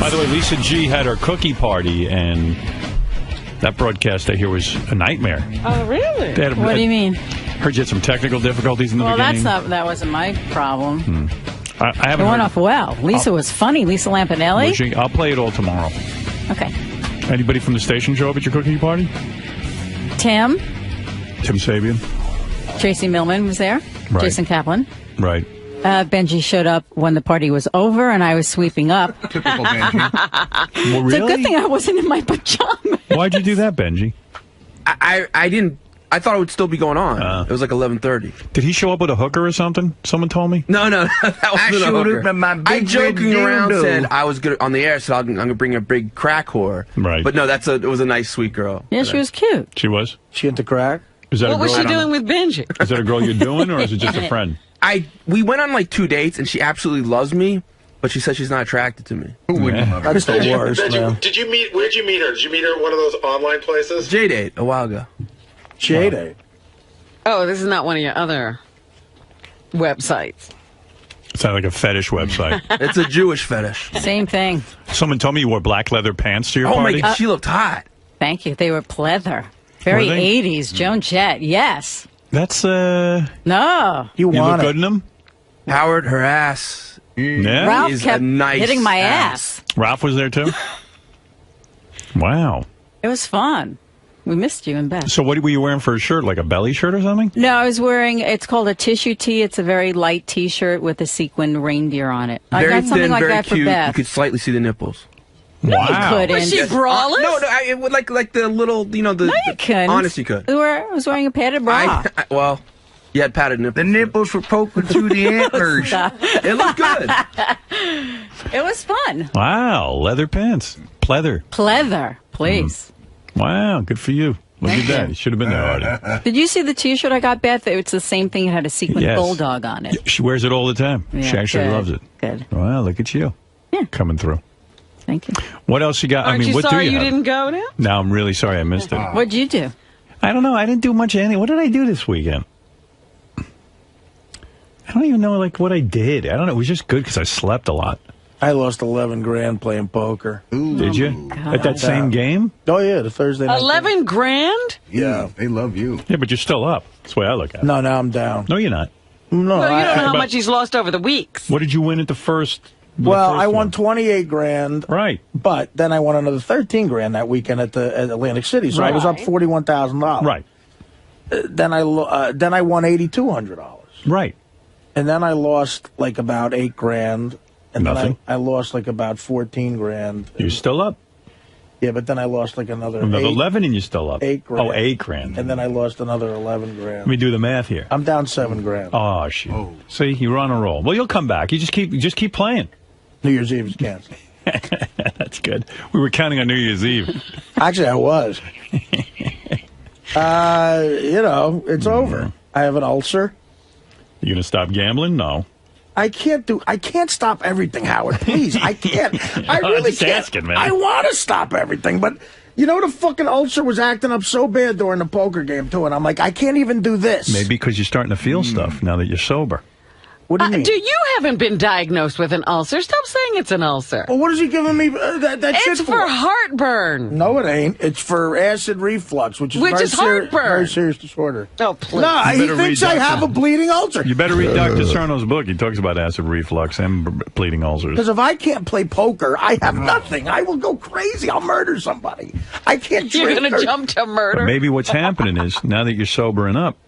By the way, Lisa G had her cookie party, and that broadcast I hear was a nightmare. Oh, really? What do you mean? Heard you had some technical difficulties in the beginning. Well, that wasn't my problem. I haven't It went off well. Lisa was funny. Lisa Lampanelli. I'll play it all tomorrow. Okay. Anybody from the station show up at your cookie party? Tim Sabian. Tracy Millman was there. Right. Jason Kaplan. Right. Benji showed up when the party was over, and I was sweeping up. Typical Benji. Well, really? It's a good thing I wasn't in my pajamas. Why'd you do that, Benji? I didn't. I thought it would still be going on. It was like 11:30. Did he show up with a hooker or something? Someone told me. No, that wasn't a hooker. I joking around said I was good on the air, so I'm gonna bring a big crack whore. Right. But no, it was a nice, sweet girl. Yeah, she was cute. She was. She into crack? Is that What a girl? was she doing with Benji? Is that a girl you're doing, or is it just a friend? We went on like 2 dates, and she absolutely loves me, but she said she's not attracted to me. Who wouldn't love her? That's the worst, man. Where'd you meet her? Did you meet her at one of those online places? J-Date, a while ago. J-Date. Oh, this is not one of your other websites. Sounds like a fetish website. It's a Jewish fetish. Same thing. Someone told me you wore black leather pants to your Oh party. my God, she looked hot. Thank you. They were pleather. Very Were they? 80s. Joan Jett. Yes. That's No. You look want good it. in them. Howard, her ass. Yeah. Ralph is kept a nice hitting my ass. ass. Ralph was there too. Wow. It was fun. We missed you in bed. So what were you wearing for a shirt? Like a belly shirt or something? No, I was wearing, it's called a tissue tee. It's a very light T-shirt with a sequin reindeer on it. I Very got something thin, like very that for cute. You Beth. could slightly see the nipples. No, Wow. you couldn't. Was she braless? No, it would like the little, the. No, you couldn't. Honest, you could. I was wearing a padded bra. Well, you had padded nipples. The nipples were poking through the antlers. It looked good. It was fun. Wow. Leather pants. Pleather. Pleather, please. Wow. Good for you. Look Thank at that. you. You should have been there, Artie. Did you see the T-shirt I got, Beth? It's the same thing. It had a sequin Yes. bulldog on it. She wears it all the time. Yeah, She actually good. loves it. Good. Wow. Look at you. Yeah. Coming through. Thank you. What else you got? Aren't you what sorry do you have? didn't go now? No, I'm really sorry I missed it. What'd you do? I don't know. I didn't do much of anything. What did I do this weekend? I don't even know what I did. I don't know. It was just good because I slept a lot. I lost 11 grand playing poker. Did you? At that same game? Oh, yeah, the Thursday night. 11 grand? Yeah, they love you. Yeah, but you're still up. That's the way I look at it. No, now I'm down. No, you're not. No, Well, you don't know how but- much he's lost over the weeks. What did you win at the first? Well, the first I won one? 28 grand. Right. But then I won another 13 grand that weekend at Atlantic City. So I was up $41,000. Right. Then I won $8,200. Right. And then I lost like about 8 grand. And Nothing. then I lost like about 14 grand. You're still up. Yeah, but then I lost like another 11 and you're still up. 8 grand. Oh, 8 grand. And then I lost another 11 grand. Let me do the math here. I'm down 7 grand. Oh, shit. See, you're on a roll. Well, you'll come back. You just keep playing. New Year's Eve is canceled. That's good. We were counting on New Year's Eve. Actually, I was. It's over. I have an ulcer. You gonna stop gambling? No. I can't stop everything, Howard. Please, I can't. I really just can't. asking, man. I want to stop everything, but the fucking ulcer was acting up so bad during the poker game too, and I'm like, I can't even do this. Maybe because you're starting to feel stuff now that you're sober. What do you mean? You haven't been diagnosed with an ulcer. Stop saying it's an ulcer. Well, what is he giving me that shit It's for heartburn. No, it ain't. It's for acid reflux, which is heartburn. very serious disorder. Oh, please. No, he thinks I have a bleeding ulcer. You better read Dr. Sarno's book. He talks about acid reflux and bleeding ulcers. Because if I can't play poker, I have nothing. I will go crazy. I'll murder somebody. I can't You're drink. going to jump to murder? But maybe what's happening is now that you're sobering up,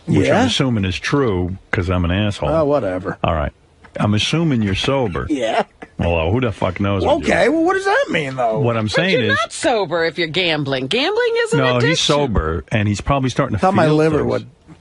which I'm assuming is true because I'm an asshole. Oh, whatever. All right. I'm assuming you're sober. Yeah. Well, who the fuck knows? Okay, well, what does that mean, though? What I'm But saying you're is... not sober if you're gambling. Gambling is an No, addiction. he's sober, and he's probably starting to Thought feel my liver things.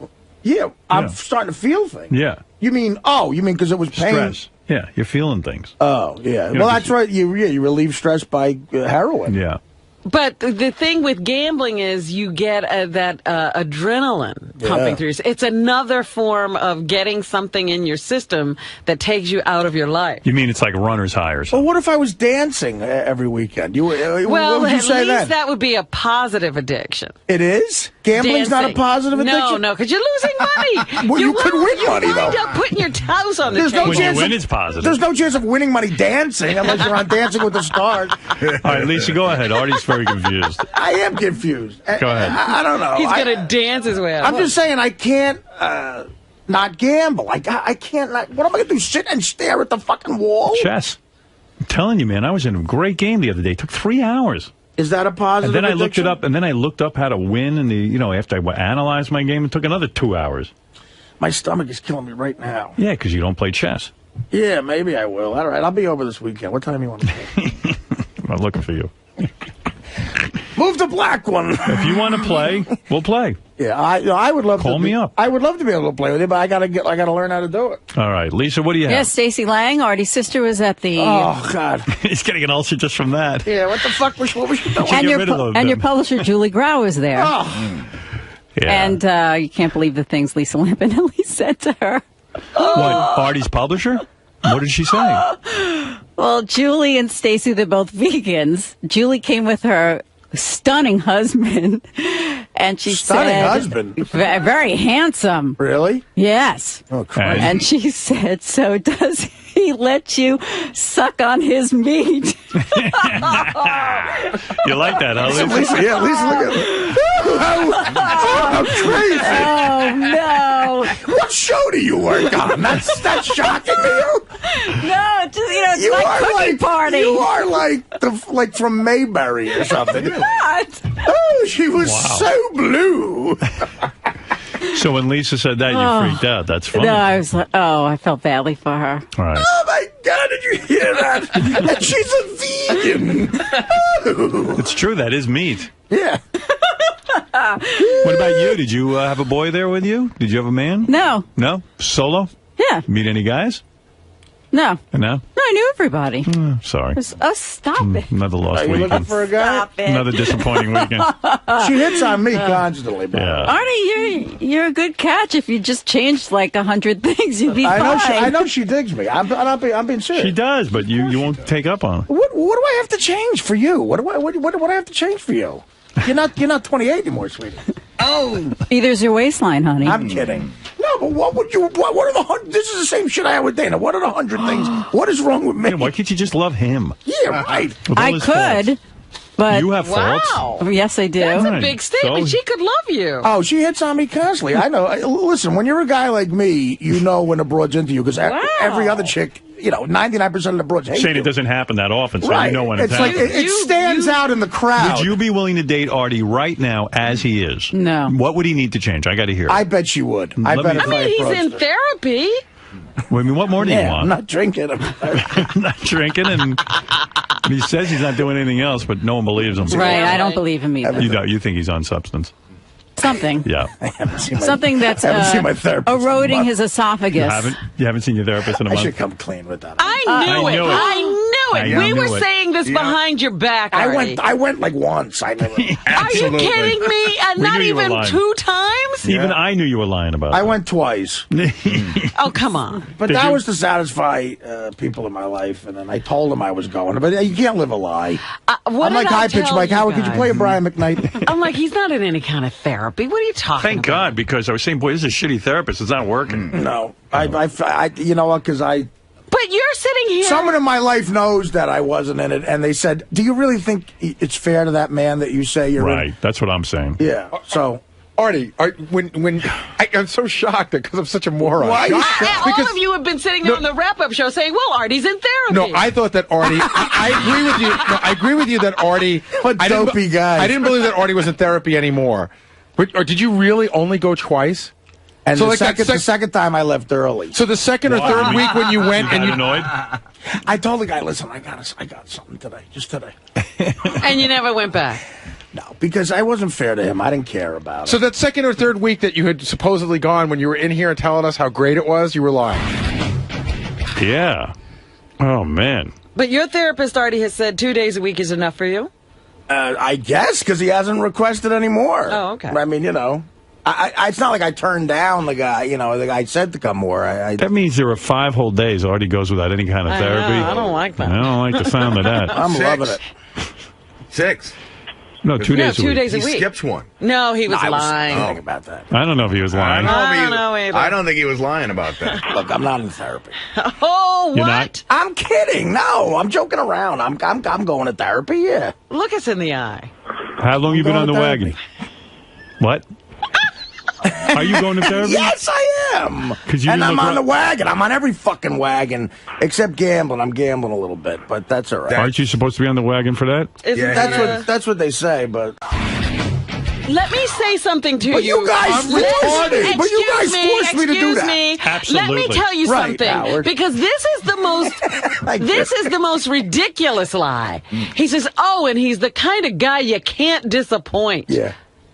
would. Yeah, I'm starting to feel things. Yeah. You mean because it was pain? Stress. Yeah, you're feeling things. Oh, yeah. You know, Well, that's right. You relieve stress by heroin. Yeah. But the thing with gambling is you get that adrenaline pumping through. It's another form of getting something in your system that takes you out of your life. You mean it's like runner's high or something? Well, what if I was dancing every weekend? Well, what would you at say least then? that would be a positive addiction. It is? Gambling's not a positive addiction? No, because you're losing money. Well, you could win money, though. You wind up putting your house on the There's table. no When chance you win, it's positive. There's no chance of winning money dancing unless you're on Dancing with the Stars. All right, Lisa, go ahead. Artie's very confused. I am confused. Go ahead. I don't know. He's going to dance his way out. I'm just saying I can't not gamble. I can't not. What am I going to do? Sit and stare at the fucking wall? Chess. I'm telling you, man, I was in a great game the other day. It took 3 hours. Is that a positive And then I looked addiction? it up, and then I looked up how to win, and after I analyzed my game, it took another 2 hours. My stomach is killing me right now. Yeah, because you don't play chess. Yeah, maybe I will. All right, I'll be over this weekend. What time you want to play? I'm not looking for you. Move the black one. If you want to play, we'll play. Yeah, I would love to. Call me up. I would love to be able to play with you, but I gotta learn how to do it. All right, Lisa, what do you have? Yes, Stacey Lang, Artie's sister, was at the... Oh God. He's getting an ulcer just from that. Yeah, what the fuck was what was you doing? Get rid of those, and your then. publisher, Julie Grau, was there. Oh. Yeah. And you can't believe the things Lisa Lampanelli said to her. What, Artie's publisher? What did she say? Well, Julie and Stacey, they're both vegans. Julie came with her stunning husband, and she Stunning said... husband? Very handsome. Really? Yes. Oh Christ. And she said, so does he let you suck on his meat? You like that, huh, Lisa? Lisa, yeah, Lisa, look at how crazy. Oh, no. What show do you work on? That's shocking to you. No, just, it's like cookie party. You are like from Mayberry or something. What? Oh, she was so blue. So when Lisa said that, you freaked out. That's funny. No, I was like, I felt badly for her. All right. Oh my God, did you hear that? And she's a vegan. Oh. It's true. That is meat. Yeah. What about you? Did you have a boy there with you? Did you have a man? No. No? Solo? Yeah. Meet any guys? No. No? I knew everybody. Sorry. Stop it. Another lost Are you looking weekend. for a guy? Stop it. Another disappointing weekend. She hits on me constantly, bro. Yeah. Artie, you're a good catch. If you just changed like 100 things, you'd be fine. I know she digs me. I'm being serious. She does, but you won't take up on it. What do I have to change for you? What do I have to change for you? You're not 28 anymore, sweetie. Oh, either's your waistline, honey. I'm kidding. No, but what would you? What are the 100? This is the same shit I had with Dana. What are the 100 things? What is wrong with me? Why can't you just love him? Yeah, right. With all I his could, faults? but You have faults? Wow. yes, I do. That's a Right. big statement. So- She could love you. Oh, she hits on me constantly. I know. Listen, when you're a guy like me, you know when a broad's into you because every other chick, 99% of the broads hate Saying you. it doesn't happen that often, so Right. you know when it's like happening. it stands out in the crowd. Would you be willing to date Artie right now as he is? No. What would he need to change? I got to hear it. I bet she would. I Let bet me- if I mean, he's approached in her. therapy. I mean, what more do you Yeah, want? I'm not drinking. Not drinking, and he says he's not doing anything else, but no one believes him. Right, I don't believe him either. You don't. You think he's on substance? Something. Yeah. Something that's I haven't seen my therapist. eroding his esophagus. You haven't seen your therapist in a I month? should come clean with that. I knew I it. knew it. I knew it. I We knew were it. saying this behind your back, I Artie. went like once. I never. Are you Absolutely. kidding me? And We not knew you were even lying. 2 times? Even I knew you were lying about I it. went twice, Oh, come on. but Did that you? was to satisfy people in my life, and then I told them I was going. But you can't live a lie. What I'm like did I high pitch tell Mike you Howard. Could you guys? play a Brian McKnight? I'm like, he's not in any kind of therapy. What are you talking Thank about? God, because I was saying, boy, this is a shitty therapist. It's not working. No, I you know what? Because But you're sitting here. someone in my life knows that I wasn't in it, and they said, "Do you really think it's fair to that man that you say you're Right. in?" That's what I'm saying. Yeah. So Artie, I'm so shocked because I'm such a moron. Why are you Shocked all because- of you have been sitting there on the wrap-up show saying, well, Artie's in therapy. No, I thought that Artie. I agree with you. No, I agree with you that Artie. What I didn't dopey guy. I didn't believe that Artie was in therapy anymore. But, or did you really only go twice? and So the, like that second, the second time I left early. So the second or third week when you went You and got you annoyed? I told the guy, "Listen, I got something today, just today." And you never went back. No, because I wasn't fair to him. I didn't care about So it. that second or third week that you had supposedly gone when you were in here and telling us how great it was, you were lying. Yeah. Oh, man. But your therapist already has said 2 days a week is enough for you. I guess, because he hasn't requested any more. Oh, okay. I mean, you know, it's not like I turned down the guy. You know, the guy said to come more. That means there are 5 whole days Artie goes without any kind of therapy. I don't like that. I don't like the sound of that. I'm loving it. 6. No, 2 days a week. 2 days a He week. skips one. No, he was I lying. was thinking about that. I don't know if he was lying. I don't know either. I don't think he was lying about that. Look, I'm not in therapy. Oh, You're what? not? I'm kidding. No, I'm joking around. I'm going to therapy. Yeah. Look us in the eye. How long you been on the going to wagon? What? Are you going to therapy? Yes, I am. And I'm on the wagon. I'm on every fucking wagon except gambling. I'm gambling a little bit, but that's all right. Aren't you supposed to be on the wagon for that? Isn't That's what they say, but Let me say something to But you guys retarded. But you guys forced me to do that. Absolutely. Let me tell you Right, something. Howard. Because this is the most this is the most ridiculous lie. He says, "Oh, and he's the kind of guy you can't disappoint." Yeah.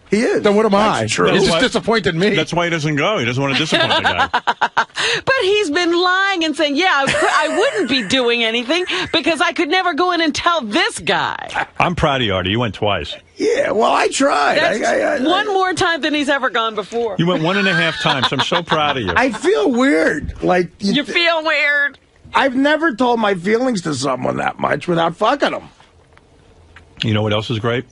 He is. Then what am I? That's true. He just disappointed me. That's why he doesn't go. He doesn't want to disappoint the guy. But he's been lying and saying, "Yeah, I wouldn't be doing anything because I could never go in and tell this guy." I'm proud of you, Artie. You went twice. Yeah, well, I tried. That's one more time than he's ever gone before. You went 1.5 times. I'm so proud of you. I feel weird. Like You feel weird. I've never told my feelings to someone that much without fucking them. You know what else is great?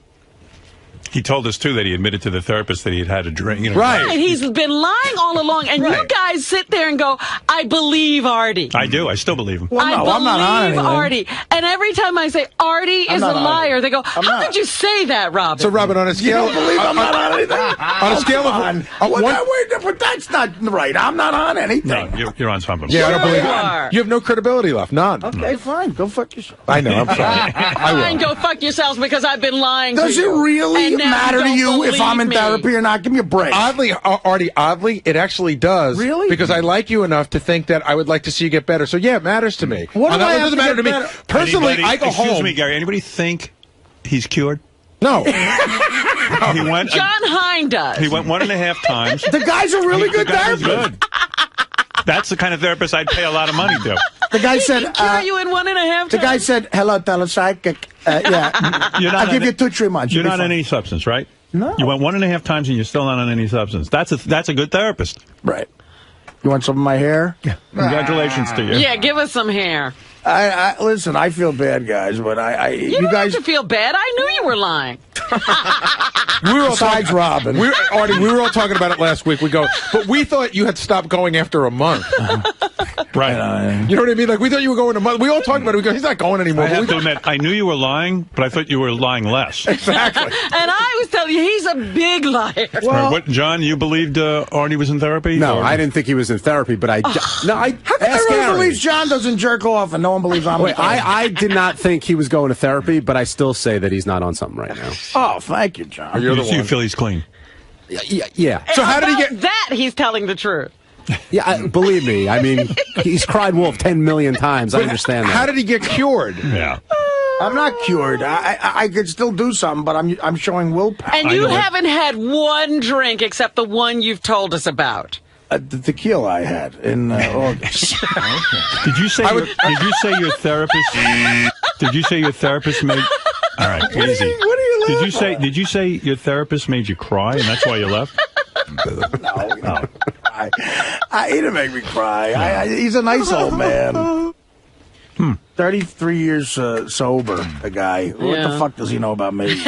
He told us, too, that he admitted to the therapist that he had had a drink. You know, Right. He's been lying all along, and you guys sit there and go, "I believe Artie." I do. I still believe him. Well, no, I I'm not on believe anything. Artie. And every time I say Artie is a not on liar, it. they go, I'm "How not. could you say that, Robin?" So, Robin, on a You scale, don't believe I'm not on anything? on a scale of But that's not right. I'm not on anything. No, you're on something. yeah, I don't Sure believe you it. are. You have no credibility left. None. Okay, fine. Go fuck yourself. I know. I'm sorry. I Fine, will. go fuck yourselves because I've been lying Does to it you. really And now matter to don't you if I'm in believe me. therapy or not? Give me a break. Oddly, Artie, it actually does. Really? Because I like you enough to think that I would like to see you get better. So, yeah, it matters to me. What do I it have doesn't to matter get to me. better? Personally, I go Excuse home. me, Gary. Anybody think he's cured? No. He went. John Hine does. He went 1.5 times. The guy's a really good The guy was therapist. good. That's the kind of therapist I'd pay a lot of money to. The guy said. Cure you in 1.5 The guy times? said, "Hello, telepsychic. Yeah, You're not I'll give on you 2-3 months. You're You'll be not on fine." any substance, right? No. You went 1.5 times and you're still not on any substance. That's a good therapist. Right. You want some of my hair? Congratulations to you. Yeah, give us some hair. I listen. I feel bad, guys, but You don't guys. have to feel bad. I knew you were lying. We were all Besides Robin. Artie, we were all talking about it last week. We go, but we thought you had stopped going after a month. Right. You know what I mean? Like, we thought you were going a month. We all talked about it. We go, he's not going anymore. I But have we to admit, I knew you were lying, but I thought you were lying less. Exactly. And I was telling you, he's a big liar. Right, what, John, you believed Artie was in therapy? No, Or- I didn't think he was in therapy, but I. No, I. How come ask everyone Gary. believes John doesn't jerk off and no one believes I'm? Wait, I did not think he was going to therapy, but I still say that he's not on something right now. Oh, thank you, John. You're the You one. feel he's clean. Yeah. So how did he About get? that? He's telling the truth. Yeah, believe me. I mean, he's cried wolf 10 million times. I understand that. How did he get cured? Yeah. I'm not cured. I could still do something, but I'm showing willpower. And I you know it. haven't had one drink except the one you've told us about. The tequila I had in August. Did you say your therapist? Did you say your therapist made? All right, easy. What are you laughing Did you say your therapist made you cry and that's why you left? No. He didn't make me cry. He's a nice old man. 33 years sober, the guy. What the fuck does he know about me? Gee,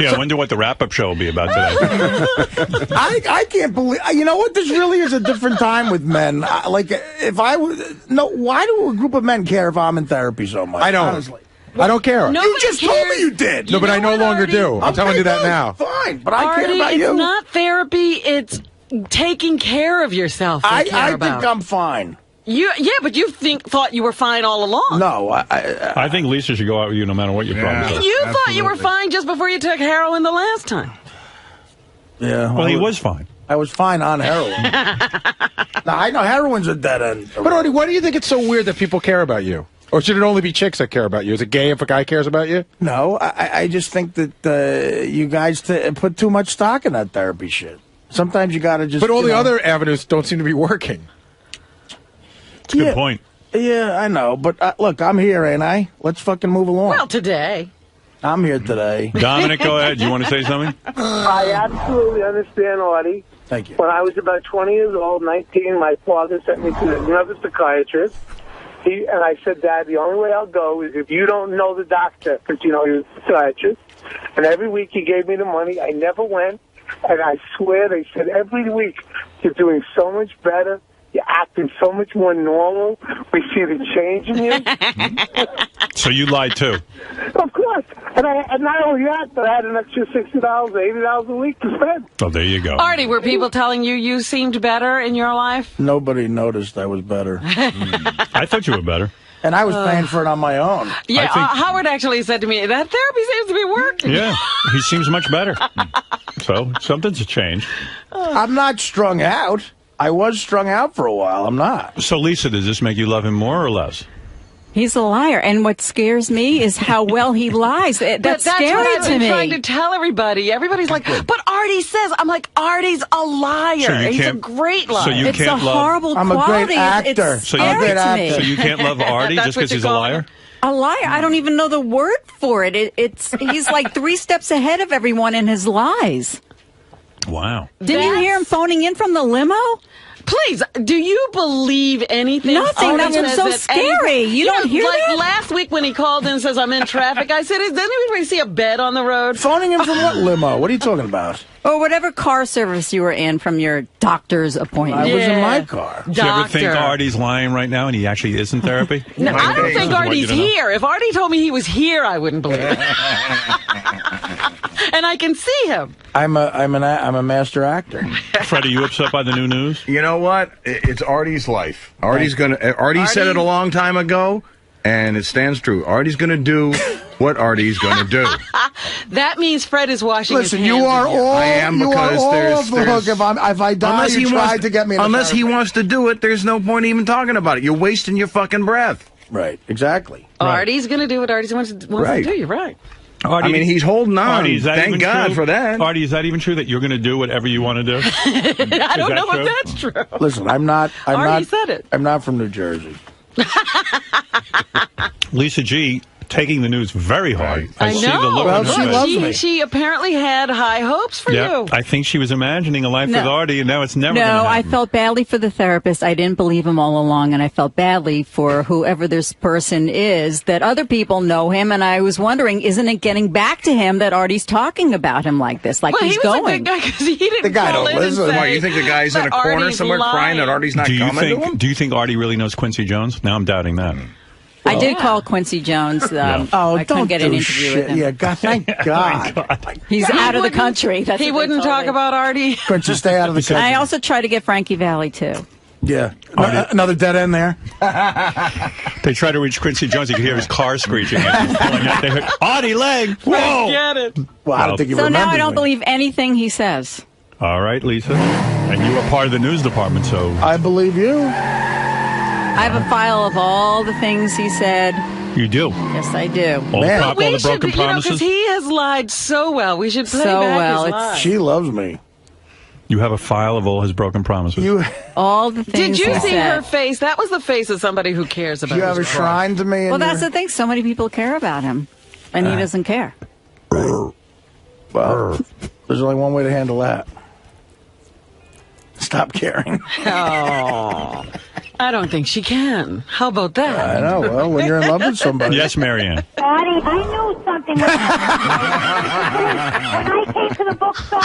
I wonder what the wrap-up show will be about today. I can't believe. You know what? This really is a different time with men. Like, if I was. No, why do a group of men care if I'm in therapy so much? I don't. Honestly. I don't care. Nobody You just told me cares. you did. No, but I know no what, longer Artie? do. I'm telling you that good, now. Fine, but I Artie, care about it's you. not therapy. It's taking care of yourself. I care about. think I'm fine. But you thought you were fine all along. No, I think Lisa should go out with you no matter what your problems are. You thought you were fine just before you took heroin the last time. yeah. Well, he was fine. I was fine on heroin. Now, I know heroin's a dead end. But Artie, why do you think it's so weird that people care about you? Or should it only be chicks that care about you? Is it gay if a guy cares about you? No, I just think that you guys put too much stock in that therapy shit. Sometimes you got to just. But all the other avenues don't seem to be working. It's a good point. Yeah, I know. But look, I'm here, ain't I? Let's fucking move along. Well, today. I'm here today. Dominic, go ahead. Do you want to say something? I absolutely understand, Artie. Thank you. When I was about 20 years old, 19, my father sent me to another psychiatrist. And I said, Dad, the only way I'll go is if you don't know the doctor, because, he was a psychiatrist. And every week he gave me the money. I never went. And I swear they said every week, you're doing so much better. You're acting so much more normal. We see the change in you. So you lied, too? Of course. And not only that, but I had an extra $60, $80 a week to spend. Oh, there you go. Artie, were people telling you seemed better in your life? Nobody noticed I was better. I thought you were better. And I was paying for it on my own. Yeah, Howard actually said to me, that therapy seems to be working. Yeah, he seems much better. So something's changed. I'm not strung out. I was strung out for a while. I'm not. So, Lisa, does this make you love him more or less? He's a liar, and what scares me is how well he lies. That's scary what I've to been me. trying to tell everybody. Everybody's like, but Artie says. I'm like, Artie's a liar. So He's a great liar. So you it's can't a love. horrible I'm a quality. great actor. It's So scary I'm a great to me. So you can't love Artie just because he's a liar? A liar. I don't even know the word for it. He's like 3 steps ahead of everyone in his lies. Wow. Didn't you hear him phoning in from the limo? Please, do you believe anything? Nothing. That's what's so scary. You don't hear like that? last week when he called in and says, I'm in traffic, I said, does anybody see a bed on the road? Phoning him from what limo? What are you talking about? Or whatever car service you were in from your doctor's appointment. I was in my car. Do you ever think Artie's lying right now and he actually is in therapy? No, I don't think Artie's here. If Artie told me he was here, I wouldn't believe it. And I can see him. I'm a master actor. Fred, are you upset by the new news? You know what? It's Artie's life. Artie said it a long time ago, and it stands true. Artie's going to do what Artie's going to do. That means Fred is washing Listen, his hands. you are all, I am, you because are all there's- off the hook. If I die, Unless you he tried wants to get me. Unless he wants to do it, there's no point even talking about it. You're wasting your fucking breath. Right. Exactly. Artie's going to do what Artie wants to do. You're right. Artie, I mean, he's holding on. Artie, is that Thank even God true? for that. Artie, is that even true that you're going to do whatever you want to do? I don't know if that's true. Listen, I'm not. Artie said it. I'm not from New Jersey. Lisa G. taking the news very hard. I see know. the look Well, on her she face. loves me. She apparently had high hopes for Yeah, you. I think she was imagining a life No. with Artie, and now it's never going to No, happen. I felt badly for the therapist. I didn't believe him all along, and I felt badly for whoever this person is, that other people know him, and I was wondering, isn't it getting back to him that Artie's talking about him like this, like well, he's he was going? a good guy because he didn't The guy call don't in and listen. say Why, you think the guy's in a that corner Artie's somewhere crying that lying. Artie's not do you coming to him? think? Do you think Artie really knows Quincy Jones? Now I'm doubting that. I did call Quincy Jones. Oh, I couldn't don't get do an interview shit. with him. Yeah, God, thank God. He's out of the country. That's He what they wouldn't told talk me. about Artie. Quincy, stay out of the country. I also tried to get Frankie Valli, too. Yeah. Another dead end there. They try to reach Quincy Jones. You can hear his car screeching. As he's pulling out. They heard, Artie leg! Whoa! Get it. Well, I don't think he So now remembers I don't me. believe anything he says. All right, Lisa. And you were part of the news department, so... I believe you. I have a file of all the things he said. You do. Yes, I do. All Man. the, all the broken promises. Because he has lied so well. We should play So back well, his it's- lies. She loves me. You have a file of all his broken promises. You All the things Did you he see said. her face? That was the face of somebody who cares about have a his shrine to me. Well, that's the thing. So many people care about him, and he doesn't care. Well, there's only one way to handle that. Stop caring. Oh, I don't think she can. How about that? I know. Well, when you're in love with somebody. Yes, Marianne. Artie, I knew something was when I came to the bookstore,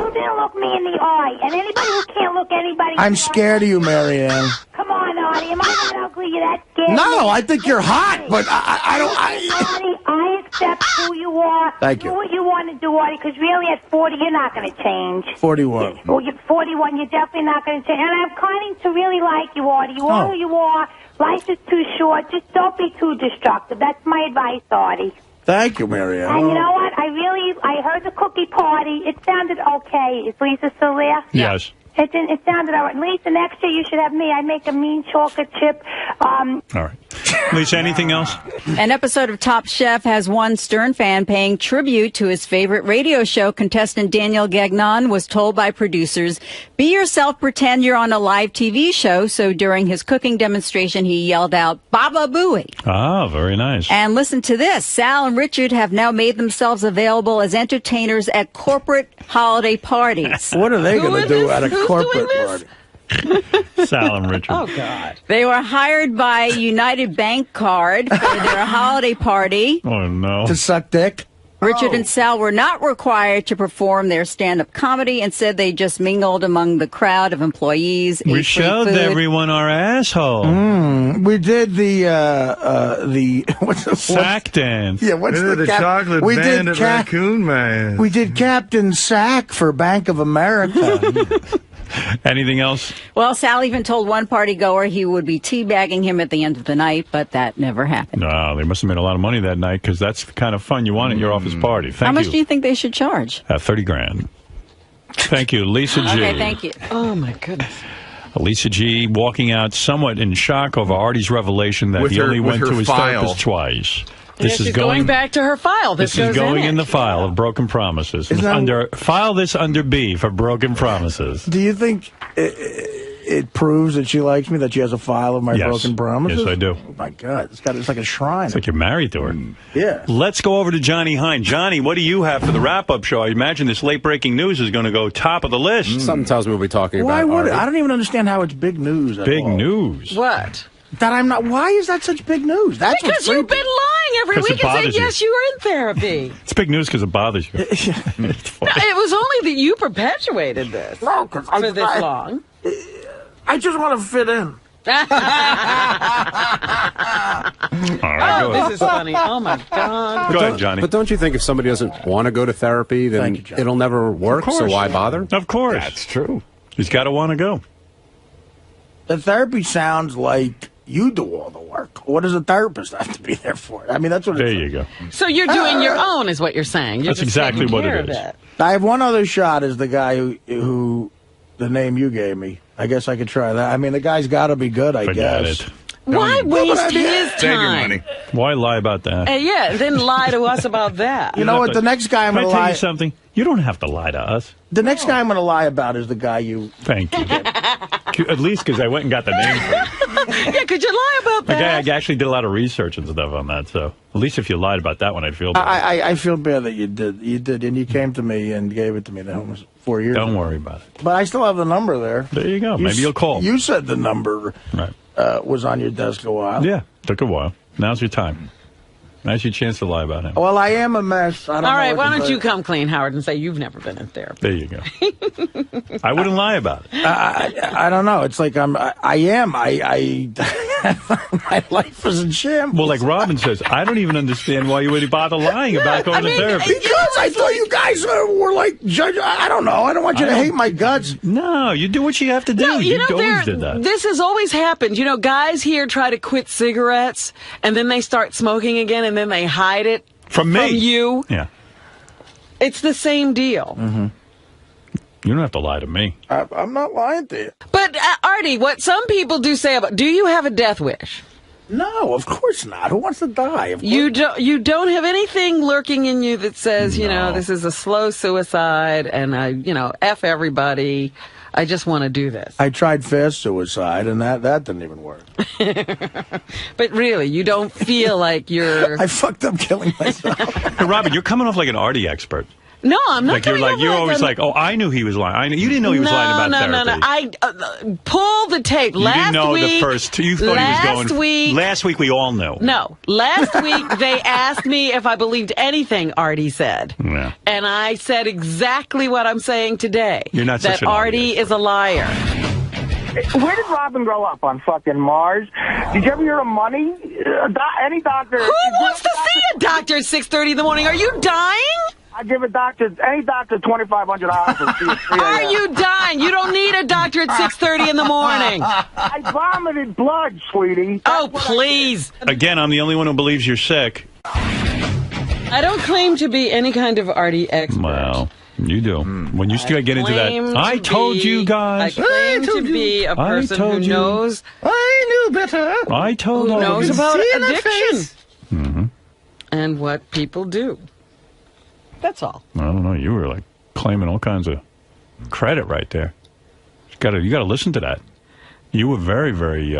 you didn't look me in the eye. And anybody who can't look anybody I'm scared of you, Marianne. Come on, Artie. Am I that ugly? You're that scared? No, I think you're hot, but I don't... Artie, I accept who you are. Thank you. Do what you want to do, Artie, because really at 40, you're not going to change. 41. Well, you're 41, you're definitely not going to change. And I'm coming to really like you, Artie. You are who you are. Life is too short. Just don't be too destructive. That's my advice, Artie. Thank you, Marianne. And you know what? I heard the cookie party. It sounded okay. Is Lisa still there? Yes. It sounded all right. Lisa, next year you should have me. I make a mean chocolate chip. All right. Lisa, anything else? An episode of Top Chef has one Stern fan paying tribute to his favorite radio show. Contestant Daniel Gagnon was told by producers, be yourself, pretend you're on a live TV show. So during his cooking demonstration, he yelled out, Baba Booey. Ah, very nice. And listen to this. Sal and Richard have now made themselves available as entertainers at corporate holiday parties. What are they going to do at a corporate party? Sal and Richard. Oh, God. They were hired by United Bank Card for their holiday party. Oh, no. To suck dick? Richard and Sal were not required to perform their stand-up comedy. Instead, they just mingled among the crowd of employees. We showed everyone our asshole. We did the what's the sack dance. Yeah, what's the chocolate bandit raccoon man? We did Captain Sack for Bank of America. Anything else? Well, Sal even told one party goer he would be teabagging him at the end of the night, but that never happened. No, they must have made a lot of money that night because that's the kind of fun you want at your office party. Thank you. How much do you think they should charge? 30 grand. Thank you, Lisa G. Okay, thank you. Oh, my goodness. Lisa G. walking out somewhat in shock over Artie's revelation that he only went to his therapist twice. This is going back to her file. This is going in the file of broken promises. File this under B for broken promises. Do you think it proves that she likes me, that she has a file of my broken promises? Yes, I do. Oh, my God. It's like a shrine. It's like you're married to her. Yeah. Let's go over to Johnny Hine. Johnny, what do you have for the wrap-up show? I imagine this late-breaking news is going to go top of the list. Something tells me we'll be talking about Why would it? Artie. I don't even understand how it's big news at Big all. news. What? That I'm not. Why is that such big news? That's because you've been lying every 'Cause week it and saying, bothers you. yes, you were in therapy. It's big news because it bothers you. It was only that you perpetuated this for this long. I just want to fit in. This is funny. Oh, my God. Go ahead, Johnny. But don't you think if somebody doesn't want to go to therapy, then it'll never work, so why bother? Of course. That's true. He's got to want to go. The therapy sounds like you do all the work. What does a therapist have to be there for? I mean, that's what. There you go. So you're doing your own, is what you're saying. You're That's just exactly taking what care it of is. that. I have one other shot as the guy who the name you gave me. I guess I could try that. I mean, the guy's got to be good, I Forget guess. it. Why waste his Save your time? money. Why lie about that? Yeah, then lie to us about that. You know what? The next guy I'm Can I going to tell lie. you something? You don't have to lie to us. The next guy I'm going to lie about is the guy you. Thank you. At least because I went and got the name for it. Yeah, could you lie about that? I actually did a lot of research and stuff on that, so at least if you lied about that one, I'd feel bad. I feel bad that you did. You did, and you came to me and gave it to me. That was 4 years Don't ago. worry about it. But I still have the number there. There you go. Maybe you'll call. You said the number was on your desk a while. Yeah, took a while. Now's your time. Now's your chance to lie about him. Well, I am a mess. I don't All know right, what why to don't say. you come clean, Howard, and say you've never been in therapy? There you go. I wouldn't lie about it. I don't know. It's like I am. My life is in shambles. Well, like Robin says, I don't even understand why you would bother lying about going to therapy. Because I thought you guys were like judge. I don't know. I don't want you to hate my guts. No, you do what you have to do. No, you always did that. This has always happened. You know, guys here try to quit cigarettes, and then they start smoking again, and then they hide it From me. from you. Yeah. It's the same deal. Mm-hmm. You don't have to lie to me. I'm not lying to you. But, Artie, what some people do say about, do you have a death wish? No, of course not. Who wants to die? Of course. You don't have anything lurking in you that says, you know, this is a slow suicide and, F everybody. I just want to do this. I tried fast suicide, and that didn't even work. But really, you don't feel like you're... I fucked up killing myself. Hey, Robin, you're coming off like an Artie expert. No, I'm not. You're always like, oh, I knew he was lying. You didn't know he was lying about therapy. No. I pull the tape. You didn't know the first. You thought he was going. Last week we all knew. No, last week they asked me if I believed anything Artie said, and I said exactly what I'm saying today. You're not such that an Artie is a liar. Where did Robin grow up? On fucking Mars? Did you ever hear of money? Any doctor? Who wants to see a doctor at 6:30 in the morning? Are you dying? I give any doctor $2,500. Are you dying? You don't need a doctor at 6:30 in the morning. I vomited blood, sweetie. Oh, please. Again, I'm the only one who believes you're sick. I don't claim to be any kind of Artie expert. Well, You do. When you start getting into that, I told you guys. I claim to be a person who knows. I knew better. I told who knows about addiction. Mm-hmm. And what people do. That's all. I don't know. You were like claiming all kinds of credit right there. You got to listen to that. You were very, very.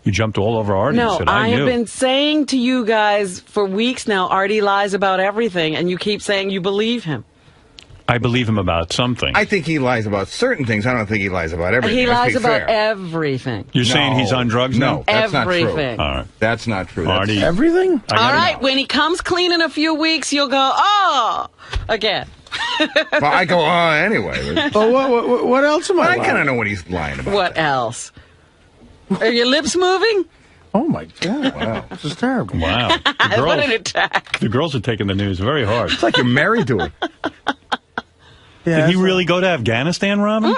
You jumped all over Artie. No, and said, I knew. have been saying to you guys for weeks now, Artie lies about everything, and you keep saying you believe him. I believe him about something. I think he lies about certain things. I don't think he lies about everything. He lies about fair. everything. You're saying he's on drugs now? No, that's everything. not true. All right. That's not true. Artie. Everything? All right, when he comes clean in a few weeks, you'll go, oh, again. Well, I go, anyway. Well, what else am I lying? I kind of know what he's lying about. What else? Are your lips moving? Oh, my God. Wow. This is terrible. Wow. What an attack. The girls are taking the news very hard. It's like you're married to her. Did he really go to Afghanistan, Robin?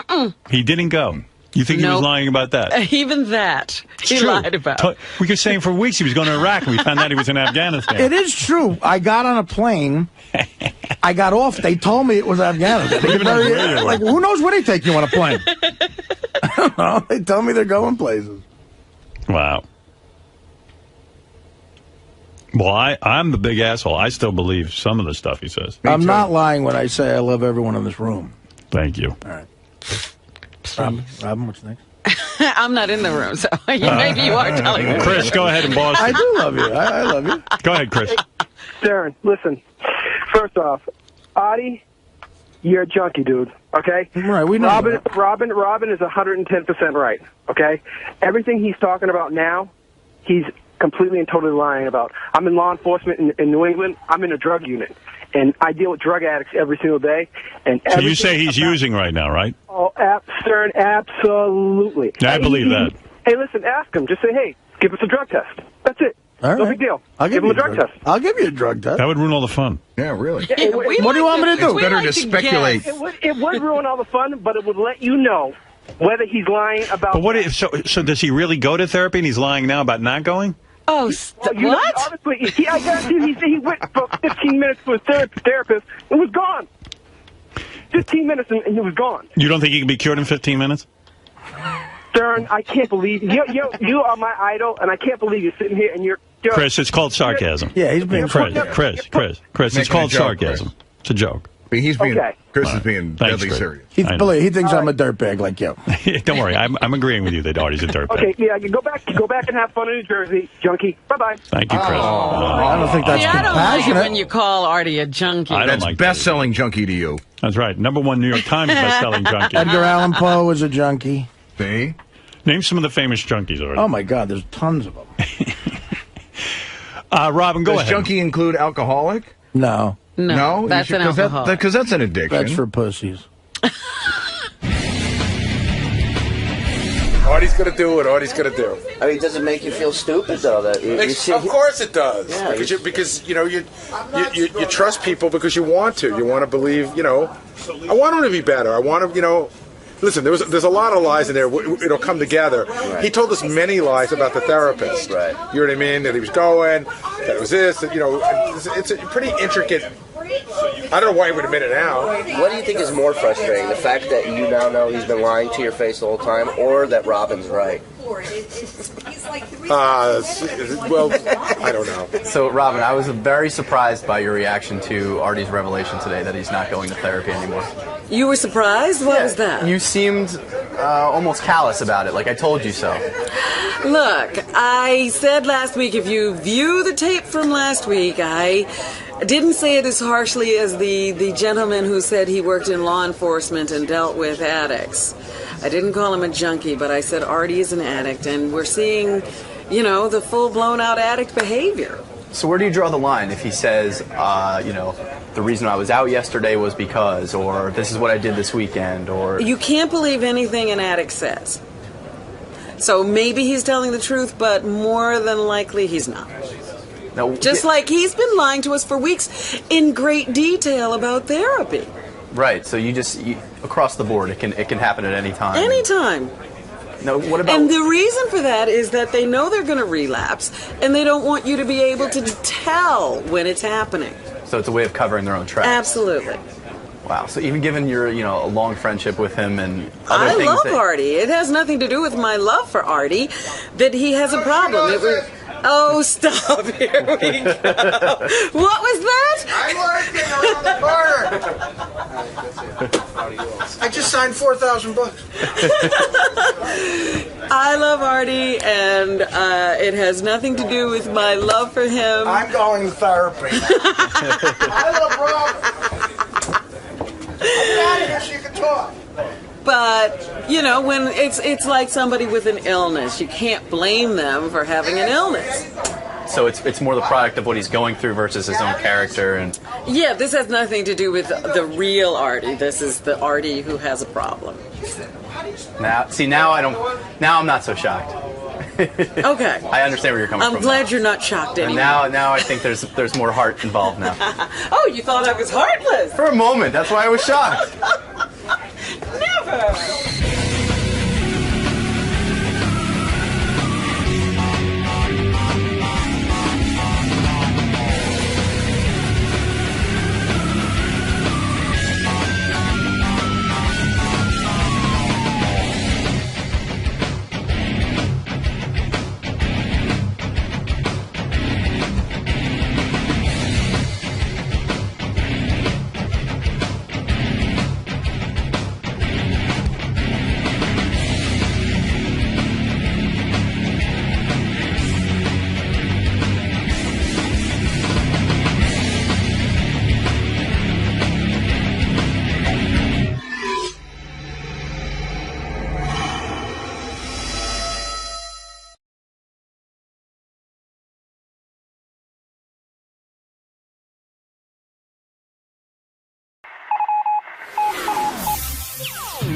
He didn't go. You think he was lying about that? Even that, he lied about. We were saying for weeks he was going to Iraq, and we found out he was in Afghanistan. It is true. I got on a plane. I got off. They told me it was Afghanistan. Like, who knows where they take you on a plane? I don't know. They tell me they're going places. Wow. Well, I'm the big asshole. I still believe some of the stuff he says. I'm not lying when I say I love everyone in this room. Thank you. All right. Robin, what's next? I'm not in the room, so maybe you are telling me. Chris, go ahead and boss. I do love you. I love you. Go ahead, Chris. Darren, listen. First off, Artie, you're a junkie, dude. Okay? Right, we know Robin is 110% right. Okay? Everything he's talking about now, he's completely and totally lying about. I'm in law enforcement in New England. I'm in a drug unit. And I deal with drug addicts every single day. And so you say he's using right now, right? Oh, Stern, absolutely. I believe that. Hey, listen, ask him. Just say, hey, give us a drug test. That's it. All right. No big deal. I'll give him you a drug test. I'll give you a drug test. That would ruin all the fun. Yeah, really. Yeah, what do you want me to do? It's better to speculate. It would ruin all the fun, but it would let you know whether he's lying about... But what if, so does he really go to therapy and he's lying now about not going? Oh, what? Honestly, I guarantee you, he went for 15 minutes to a therapist and was gone. 15 minutes and he was gone. You don't think he can be cured in 15 minutes? Stern, I can't believe you are my idol, and I can't believe you're sitting here and you're Chris, it's called sarcasm. Yeah, he's being Chris, it's called sarcasm. Chris. It's a joke. He's being okay. Chris is being deadly serious. He thinks I'm a dirtbag like you. Don't worry, I'm agreeing with you that Artie's a dirtbag. Okay, yeah, you go back and have fun in New Jersey, junkie. Bye-bye. Thank you, Chris. I don't think that's I don't like compassionate. it when you call Artie a junkie. That's like best-selling junkie to you. That's right. #1 New York Times best-selling junkie. Edgar Allan Poe was a junkie. See? Name some of the famous junkies already. Oh, my God, there's tons of them. Robin, go ahead. Does junkie include alcoholic? No. No, that's an alcoholic. Because that's an addiction. That's for pussies. Artie's gonna do what Artie's gonna do. I mean, does it make you feel stupid though? That Of course it does. Yeah, because you trust people because you want to. You want to believe. I want him to be better. I want him. Listen, there's a lot of lies in there. It'll come together. Right. He told us many lies about the therapist. Right. You know what I mean? That he was going. That it was this. That, it's a pretty intricate. I don't know why he would admit it now. What do you think is more frustrating? The fact that you now know he's been lying to your face the whole time, or that Robin's right? Well, I don't know. So, Robin, I was very surprised by your reaction to Artie's revelation today that he's not going to therapy anymore. You were surprised? What was that? You seemed almost callous about it, like I told you so. Look, I said last week, if you view the tape from last week, I didn't say it as harshly as the gentleman who said he worked in law enforcement and dealt with addicts. I didn't call him a junkie, but I said Artie is an addict, and we're seeing, the full-blown out addict behavior. So where do you draw the line if he says, the reason I was out yesterday was because, or this is what I did this weekend, or... You can't believe anything an addict says. So maybe he's telling the truth, but more than likely he's not. No, just like he's been lying to us for weeks in great detail about therapy. Right, so you across the board, it can happen at any time. Anytime. No, what about... And the reason for that is that they know they're going to relapse, and they don't want you to be able to tell when it's happening. So it's a way of covering their own tracks. Absolutely. Wow. So even given your, a long friendship with him and other I things love that... Artie. It has nothing to do with my love for Artie that he has a problem. It was... Oh, stop. Here we go. What was that? I'm working around the corner. I just signed $4,000. I love Artie, and it has nothing to do with my love for him. I'm going to therapy. I love Robert. Get out of here so you can talk. But, when it's like somebody with an illness. You can't blame them for having an illness. So it's more the product of what he's going through versus his own character. And yeah, this has nothing to do with the real Artie. This is the Artie who has a problem. Now I'm not so shocked. Okay. I understand where you're coming from. I'm glad you're not shocked anymore. Now I think there's more heart involved now. Oh, you thought I was heartless? For a moment, that's why I was shocked. Never.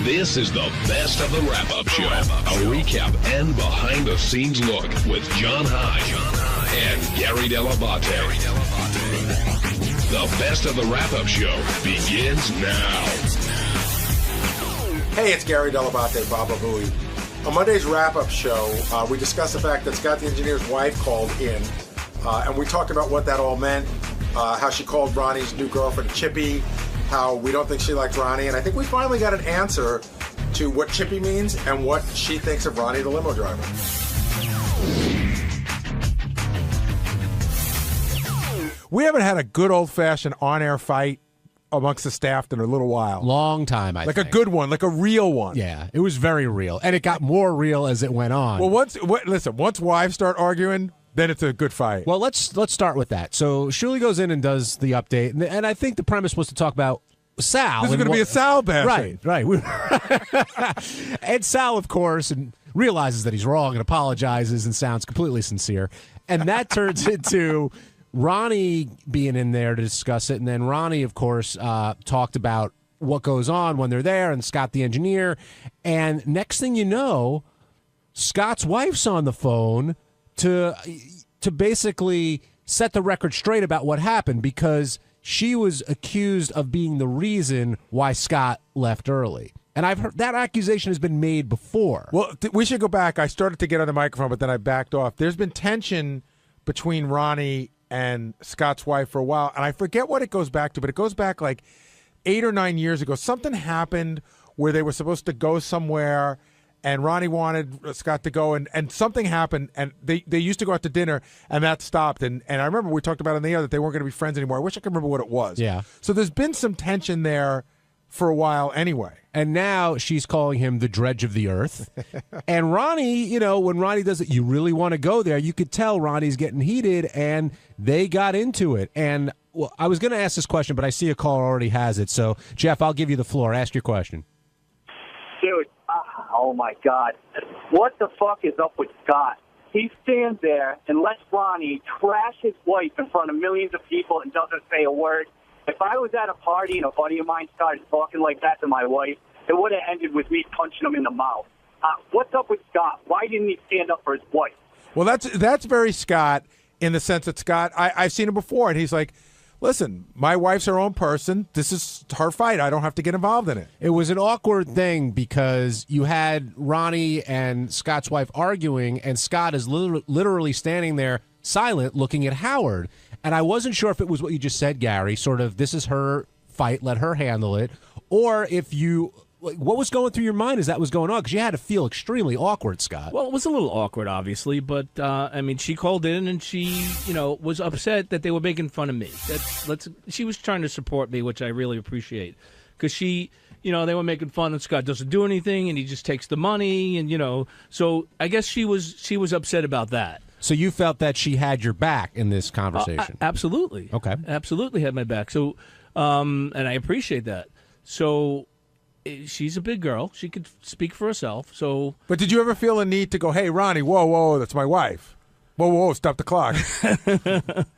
This is the best of the wrap-up show. A recap and behind-the-scenes look with John High and Gary Dell'Abate. The best of the wrap-up show begins now. Hey, it's Gary Dell'Abate, Baba Booey. On Monday's wrap-up show, we discussed the fact that Scott the Engineer's wife called in, and we talked about what that all meant, how she called Ronnie's new girlfriend Chippy, how we don't think she likes Ronnie, and I think we finally got an answer to what Chippy means and what she thinks of Ronnie the limo driver. We haven't had a good old-fashioned on-air fight amongst the staff in a little while. Long time, I think. Like a good one, like a real one. Yeah, it was very real, and it got more real as it went on. Well, once wives start arguing, then it's a good fight. Well, let's start with that. So Shuli goes in and does the update, and I think the premise was to talk about Sal. This is going to be a Sal bashing. Right. And Sal, of course, and realizes that he's wrong and apologizes and sounds completely sincere. And that turns into Ronnie being in there to discuss it. And then Ronnie, of course, talked about what goes on when they're there and Scott the engineer. And next thing you know, Scott's wife's on the phone to basically set the record straight about what happened, because she was accused of being the reason why Scott left early. And I've heard that accusation has been made before. Well, we should go back. I started to get on the microphone, but then I backed off. There's been tension between Ronnie and Scott's wife for a while, and I forget what it goes back to, but it goes back like 8 or 9 years ago. Something happened where they were supposed to go somewhere, and Ronnie wanted Scott to go, and something happened, and they used to go out to dinner, and that stopped. And I remember we talked about in the air that they weren't going to be friends anymore. I wish I could remember what it was. Yeah. So there's been some tension there for a while anyway. And now she's calling him the dredge of the earth. And Ronnie, when Ronnie does it, you really want to go there. You could tell Ronnie's getting heated, and they got into it. And well, I was going to ask this question, but I see a caller already has it. So, Jeff, I'll give you the floor. Ask your question. Dude. Oh, my God. What the fuck is up with Scott? He stands there and lets Ronnie trash his wife in front of millions of people and doesn't say a word. If I was at a party and a buddy of mine started talking like that to my wife, it would have ended with me punching him in the mouth. What's up with Scott? Why didn't he stand up for his wife? Well, that's very Scott in the sense that Scott, I've seen him before, and he's like, listen, my wife's her own person. This is her fight. I don't have to get involved in it. It was an awkward thing because you had Ronnie and Scott's wife arguing, and Scott is literally standing there silent looking at Howard. And I wasn't sure if it was what you just said, Gary, sort of this is her fight, let her handle it, or if you. What was going through your mind as that was going on? Because you had to feel extremely awkward, Scott. Well, it was a little awkward, obviously, but I mean, she called in and she, was upset that they were making fun of me. She was trying to support me, which I really appreciate, because she, they were making fun and Scott doesn't do anything and he just takes the money and so I guess she was upset about that. So you felt that she had your back in this conversation? Absolutely. Okay. Absolutely had my back. So, and I appreciate that. So. She's a big girl. She could speak for herself. So, but did you ever feel a need to go, "Hey, Ronnie, whoa, that's my wife. Whoa, stop the clock."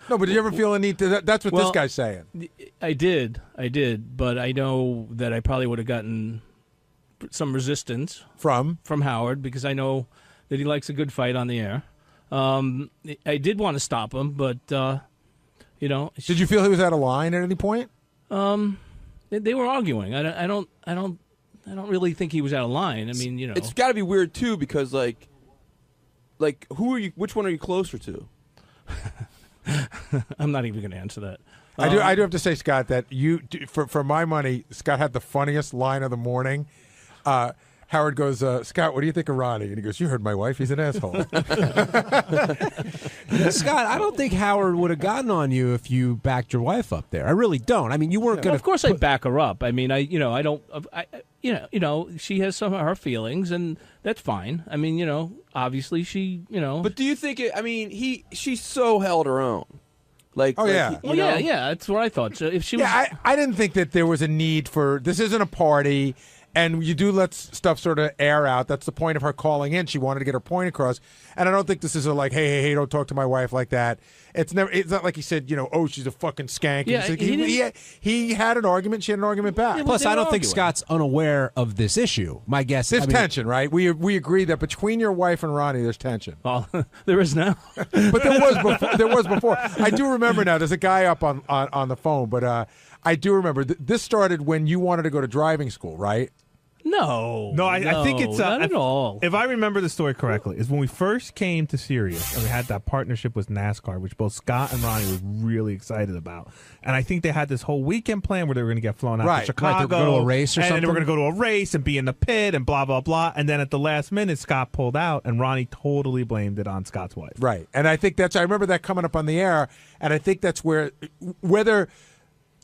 No, but did you ever feel a need to? That's what this guy's saying. I did, but I know that I probably would have gotten some resistance from Howard because I know that he likes a good fight on the air. I did want to stop him, but Did you feel he was out of line at any point? They were arguing. I don't really think he was out of line. I mean, it's got to be weird too because like who are you? Which one are you closer to? I'm not even going to answer that. I do have to say, Scott, that for my money, Scott had the funniest line of the morning. Howard goes, Scott, what do you think of Ronnie? And he goes, you heard my wife. He's an asshole. Scott, I don't think Howard would have gotten on you if you backed your wife up there. I really don't. I mean, you weren't going to. Of course, I back her up. I mean, I don't. She has some of her feelings, and that's fine. I mean, obviously she. But do you think it? I mean, she so held her own. Yeah. Yeah. That's what I thought. So if she was, I didn't think that there was a need for. This isn't a party. And you do let stuff sort of air out. That's the point of her calling in. She wanted to get her point across. And I don't think this is hey, don't talk to my wife like that. It's not like he said, she's a fucking skank. Yeah, he had an argument. She had an argument back. Yeah, plus, I don't think Scott's unaware of this issue. My guess is there's tension, right? We agree that between your wife and Ronnie, there's tension. Well, there is now. But there was before. I do remember now. There's a guy up on the phone, but I do remember. This started when you wanted to go to driving school, right? No, I think it's not at all. If I remember the story correctly, is when we first came to Sirius and we had that partnership with NASCAR, which both Scott and Ronnie were really excited about. And I think they had this whole weekend plan where they were going to get flown out to Chicago, to go to a race or something. And they were going to go to a race and be in the pit and blah blah blah. And then at the last minute, Scott pulled out, and Ronnie totally blamed it on Scott's wife. Right, and I think I remember that coming up on the air, and I think that's whether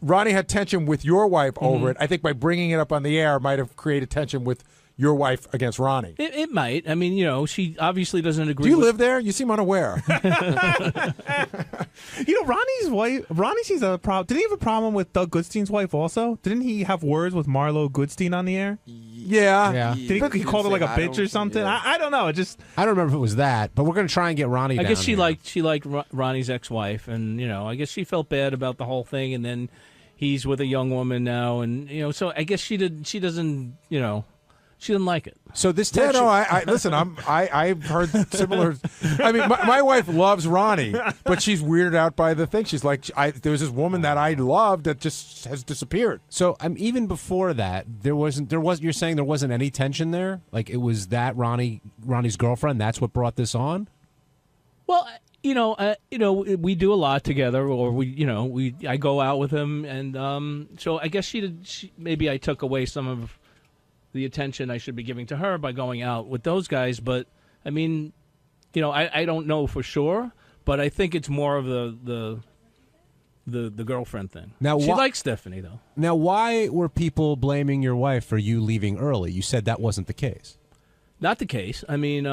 Ronnie had tension with your wife over it. I think by bringing it up on the air might have created tension with your wife against Ronnie. It might. I mean, she obviously doesn't agree. Do you live there? You seem unaware. Ronnie's wife. Ronnie sees a problem. Did he have a problem with Doug Goodstein's wife also? Didn't he have words with Marlo Goodstein on the air? Yeah. Did he call her like a bitch or something? Yeah. I don't know. I don't remember if it was that, but we're going to try and get Ronnie down. I guess she here. liked Ronnie's ex-wife, and I guess she felt bad about the whole thing, and then he's with a young woman now, and so I guess she doesn't she didn't like it. So this tension. I listen. I've heard similar. I mean, my wife loves Ronnie, but she's weirded out by the thing. She's like, there was this woman that I loved that just has disappeared. So even before that, there wasn't. You're saying there wasn't any tension there? Like it was that Ronnie's girlfriend. That's what brought this on. Well. We do a lot together, or I go out with him, and so I guess maybe I took away some of the attention I should be giving to her by going out with those guys. But I mean, I don't know for sure, but I think it's more of the girlfriend thing. Now she likes Stephanie though. Now, why were people blaming your wife for you leaving early? You said that wasn't the case. Not the case. I mean,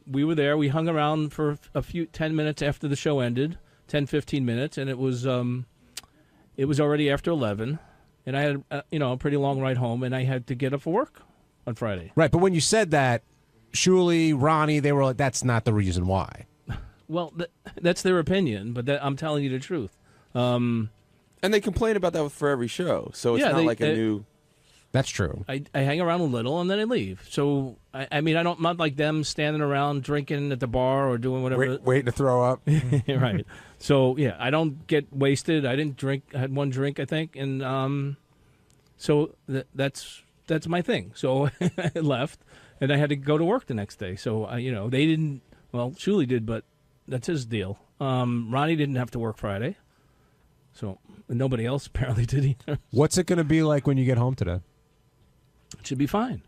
we were there. We hung around for 10 minutes after the show ended, 10, 15 minutes, and it was already after 11, and I had a pretty long ride home, and I had to get up for work on Friday. Right, but when you said that, Shuli, Ronnie, they were like, that's not the reason why. Well, that's their opinion, but I'm telling you the truth. And they complain about that for every show, so it's not like a new... That's true. I hang around a little and then I leave. So I mean, I'm not like them standing around drinking at the bar or doing whatever. Waiting to throw up. Right. So yeah, I don't get wasted. I didn't drink. I had one drink, I think, and so that's my thing. So I left, and I had to go to work the next day. So they didn't. Well, Shuli did, but that's his deal. Ronnie didn't have to work Friday. So nobody else apparently did either. What's it going to be like when you get home today? It should be fine.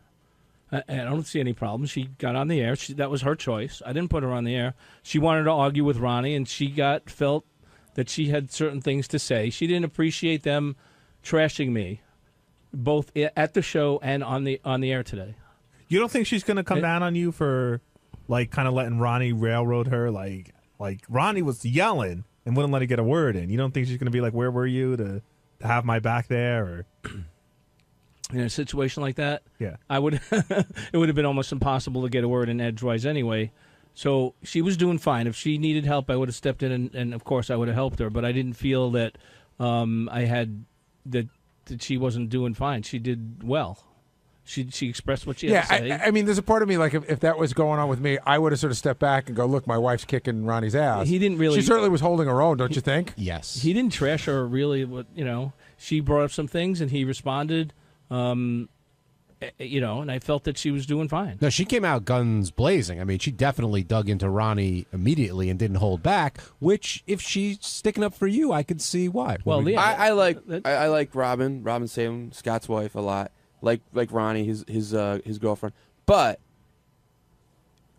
I don't see any problems. She got on the air. That was her choice. I didn't put her on the air. She wanted to argue with Ronnie, and she felt that she had certain things to say. She didn't appreciate them trashing me, both at the show and on the air today. You don't think she's going to come down on you for, like, kind of letting Ronnie railroad her? Like Ronnie was yelling and wouldn't let her get a word in. You don't think she's going to be like, where were you to have my back there? Or in a situation like that, yeah, I would. It would have been almost impossible to get a word in edgewise anyway. So she was doing fine. If she needed help, I would have stepped in, and of course I would have helped her. But I didn't feel that I had that she wasn't doing fine. She did well. She expressed what she had to say. I mean, there's a part of me, like, if that was going on with me, I would have sort of stepped back and go, look, my wife's kicking Ronnie's ass. He didn't really. She certainly was holding her own, don't you think? Yes. He didn't trash her really. She brought up some things, and he responded. And I felt that she was doing fine. No, she came out guns blazing. I mean, she definitely dug into Ronnie immediately and didn't hold back, which, if she's sticking up for you, I could see why. Well, I like Robin Salem, Scott's wife, a lot. Like Ronnie, his girlfriend. But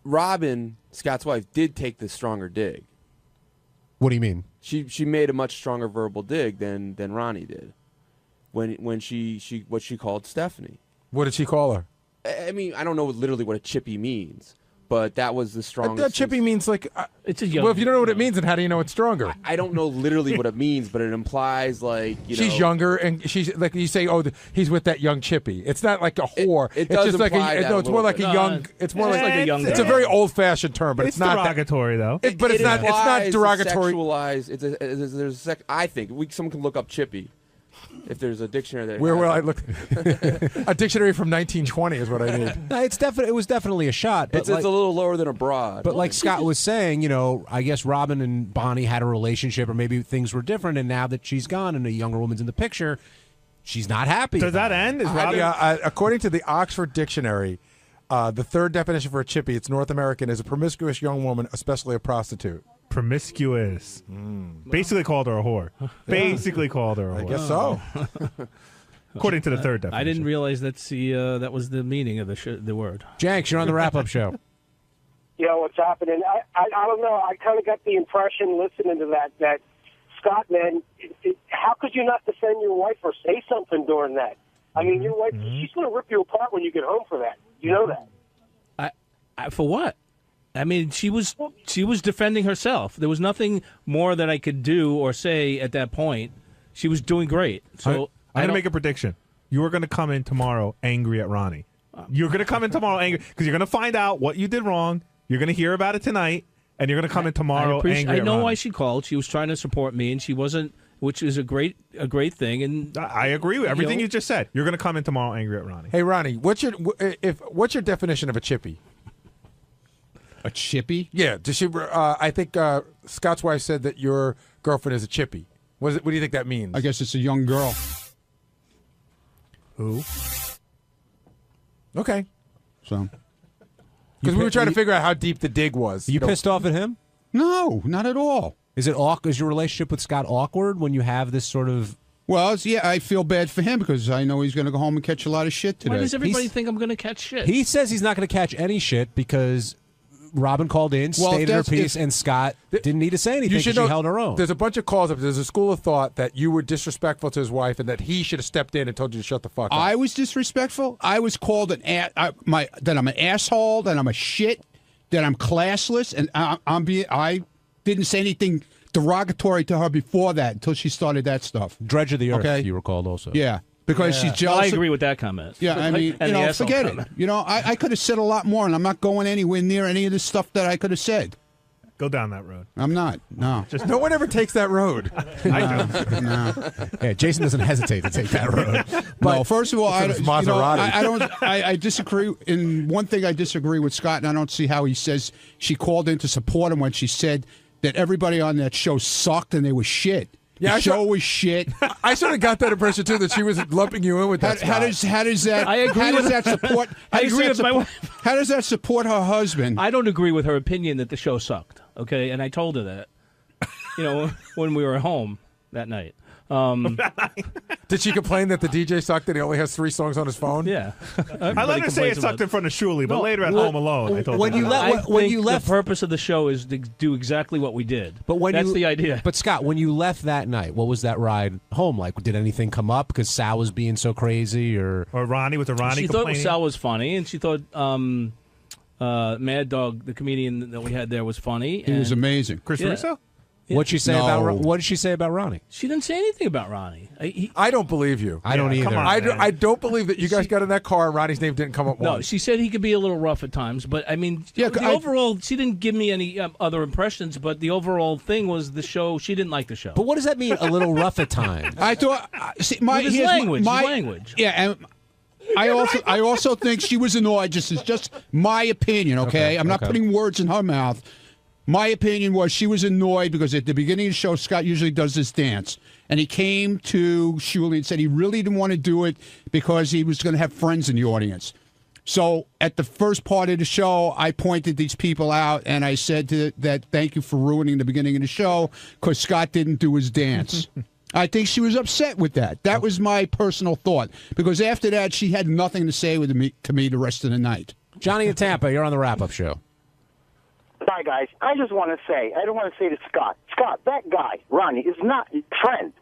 Robin, Scott's wife, did take the stronger dig. What do you mean? She made a much stronger verbal dig than Ronnie did when she what she called Stephanie. What did she call her? I mean, I don't know literally what a chippy means, but that was the strongest. That chippy means like it's a young. Well, if you don't know what it means, then how do you know it's stronger? I don't know literally what it means, but it implies like she's younger, and she's like you say, he's with that young chippy. It's not like a whore. It it's does just like imply that it's more like a young. It's more like a young. It's a very old-fashioned term, but it's not derogatory though. But it's not. It's not derogatory. Sexualized. I think someone can look up chippy. If there's a dictionary there, where will I look? A dictionary from 1920 is what I need. No, it was definitely a shot. But it's a little lower than a broad. But like Scott was saying, I guess Robin and Bonnie had a relationship, or maybe things were different. And now that she's gone and a younger woman's in the picture, she's not happy. Does that end? Is Robin? According to the Oxford Dictionary, the third definition for a chippy, it's North American, is a promiscuous young woman, especially a prostitute. Promiscuous. Basically called her a whore. Basically called her a whore. I guess so. According to the third definition. I didn't realize that was the meaning of the word. Jenks, you're on the wrap-up show. Yeah, what's happening? I don't know. I kind of got the impression listening to that Scott, man, how could you not defend your wife or say something during that? I mean, your wife, she's going to rip you apart when you get home for that. You know that. For what? I mean, she was defending herself. There was nothing more that I could do or say at that point. She was doing great. So I'm going to make a prediction. You are going to come in tomorrow angry at Ronnie. You're going to come in tomorrow angry because you're going to find out what you did wrong. You're going to hear about it tonight, and you're going to come in tomorrow angry at Ronnie. I know why she called. She was trying to support me, and she wasn't, which is a great thing. And I agree with everything you just said. You're going to come in tomorrow angry at Ronnie. Hey, Ronnie, what's your definition of a chippy? A chippy? Yeah. Does she? I think Scott's wife said that your girlfriend is a chippy. What do you think that means? I guess it's a young girl. Who? Okay. So. Because we were trying to figure out how deep the dig was. You pissed off at him? No, not at all. Is your relationship with Scott awkward when you have this sort of? Well, I feel bad for him because I know he's going to go home and catch a lot of shit today. Why does everybody think I'm going to catch shit? He says he's not going to catch any shit because Robin called in, stated her piece, and Scott didn't need to say anything because she held her own. There's a bunch of calls up. There's a school of thought that you were disrespectful to his wife and that he should have stepped in and told you to shut the fuck up. I was disrespectful. I was called that I'm an asshole, that I'm a shit, that I'm classless, and I didn't say anything derogatory to her before that until she started that stuff. Dredge of the earth, you were called also. Yeah. Because she's jealous. Well, I agree with that comment. Yeah, I mean, forget it. I could have said a lot more, and I'm not going anywhere near any of the stuff that I could have said. Go down that road. I'm not. No. No one ever takes that road. I do. No. Yeah, Jason doesn't hesitate to take that road. But no, first of all, I don't. I disagree. In one thing, I disagree with Scott, and I don't see how he says she called in to support him when she said that everybody on that show sucked and they were shit. Yeah, the show was shit. I sort of got that impression too, that she was lumping you in with that. How does that? I agree. How does that support? I agree with my wife. How does that support her husband? I don't agree with her opinion that the show sucked. Okay, and I told her that. When we were home, that night. Did she complain that the DJ sucked and he only has 3 songs on his phone? Yeah. I let her say it sucked in front of Shuli, but later at Home Alone, I told her. The purpose of the show is to do exactly what we did. But that's the idea. But Scott, when you left that night, what was that ride home like? Did anything come up because Sal was being so crazy, or Ronnie with the Ronnie? She complaining? thought Sal was funny, and she thought Mad Dog, the comedian that we had there, was funny. He was amazing. Chris Russo? Yeah. What'd she say about? What did she say about Ronnie? She didn't say anything about Ronnie. I don't believe you. I don't either. Come on, I don't believe that you guys got in that car and Ronnie's name didn't come up No, once. she said he could be a little rough at times, but I mean, overall, she didn't give me any other impressions. But the overall thing was the show. She didn't like the show. But what does that mean? A little rough at times. I thought. See, With his language. Yeah, and I also think she was annoyed. It's just my opinion. Okay, I'm not putting words in her mouth. My opinion was she was annoyed because at the beginning of the show, Scott usually does this dance. And he came to Shuli and said he really didn't want to do it because he was going to have friends in the audience. So at the first part of the show, I pointed these people out and I said that thank you for ruining the beginning of the show because Scott didn't do his dance. I think she was upset with that. That was my personal thought. Because after that, she had nothing to say to me the rest of the night. Johnny in Tampa, you're on the wrap-up show. Hi, guys. I just want to say, I don't want to say to Scott, that guy, Ronnie, is not your friend.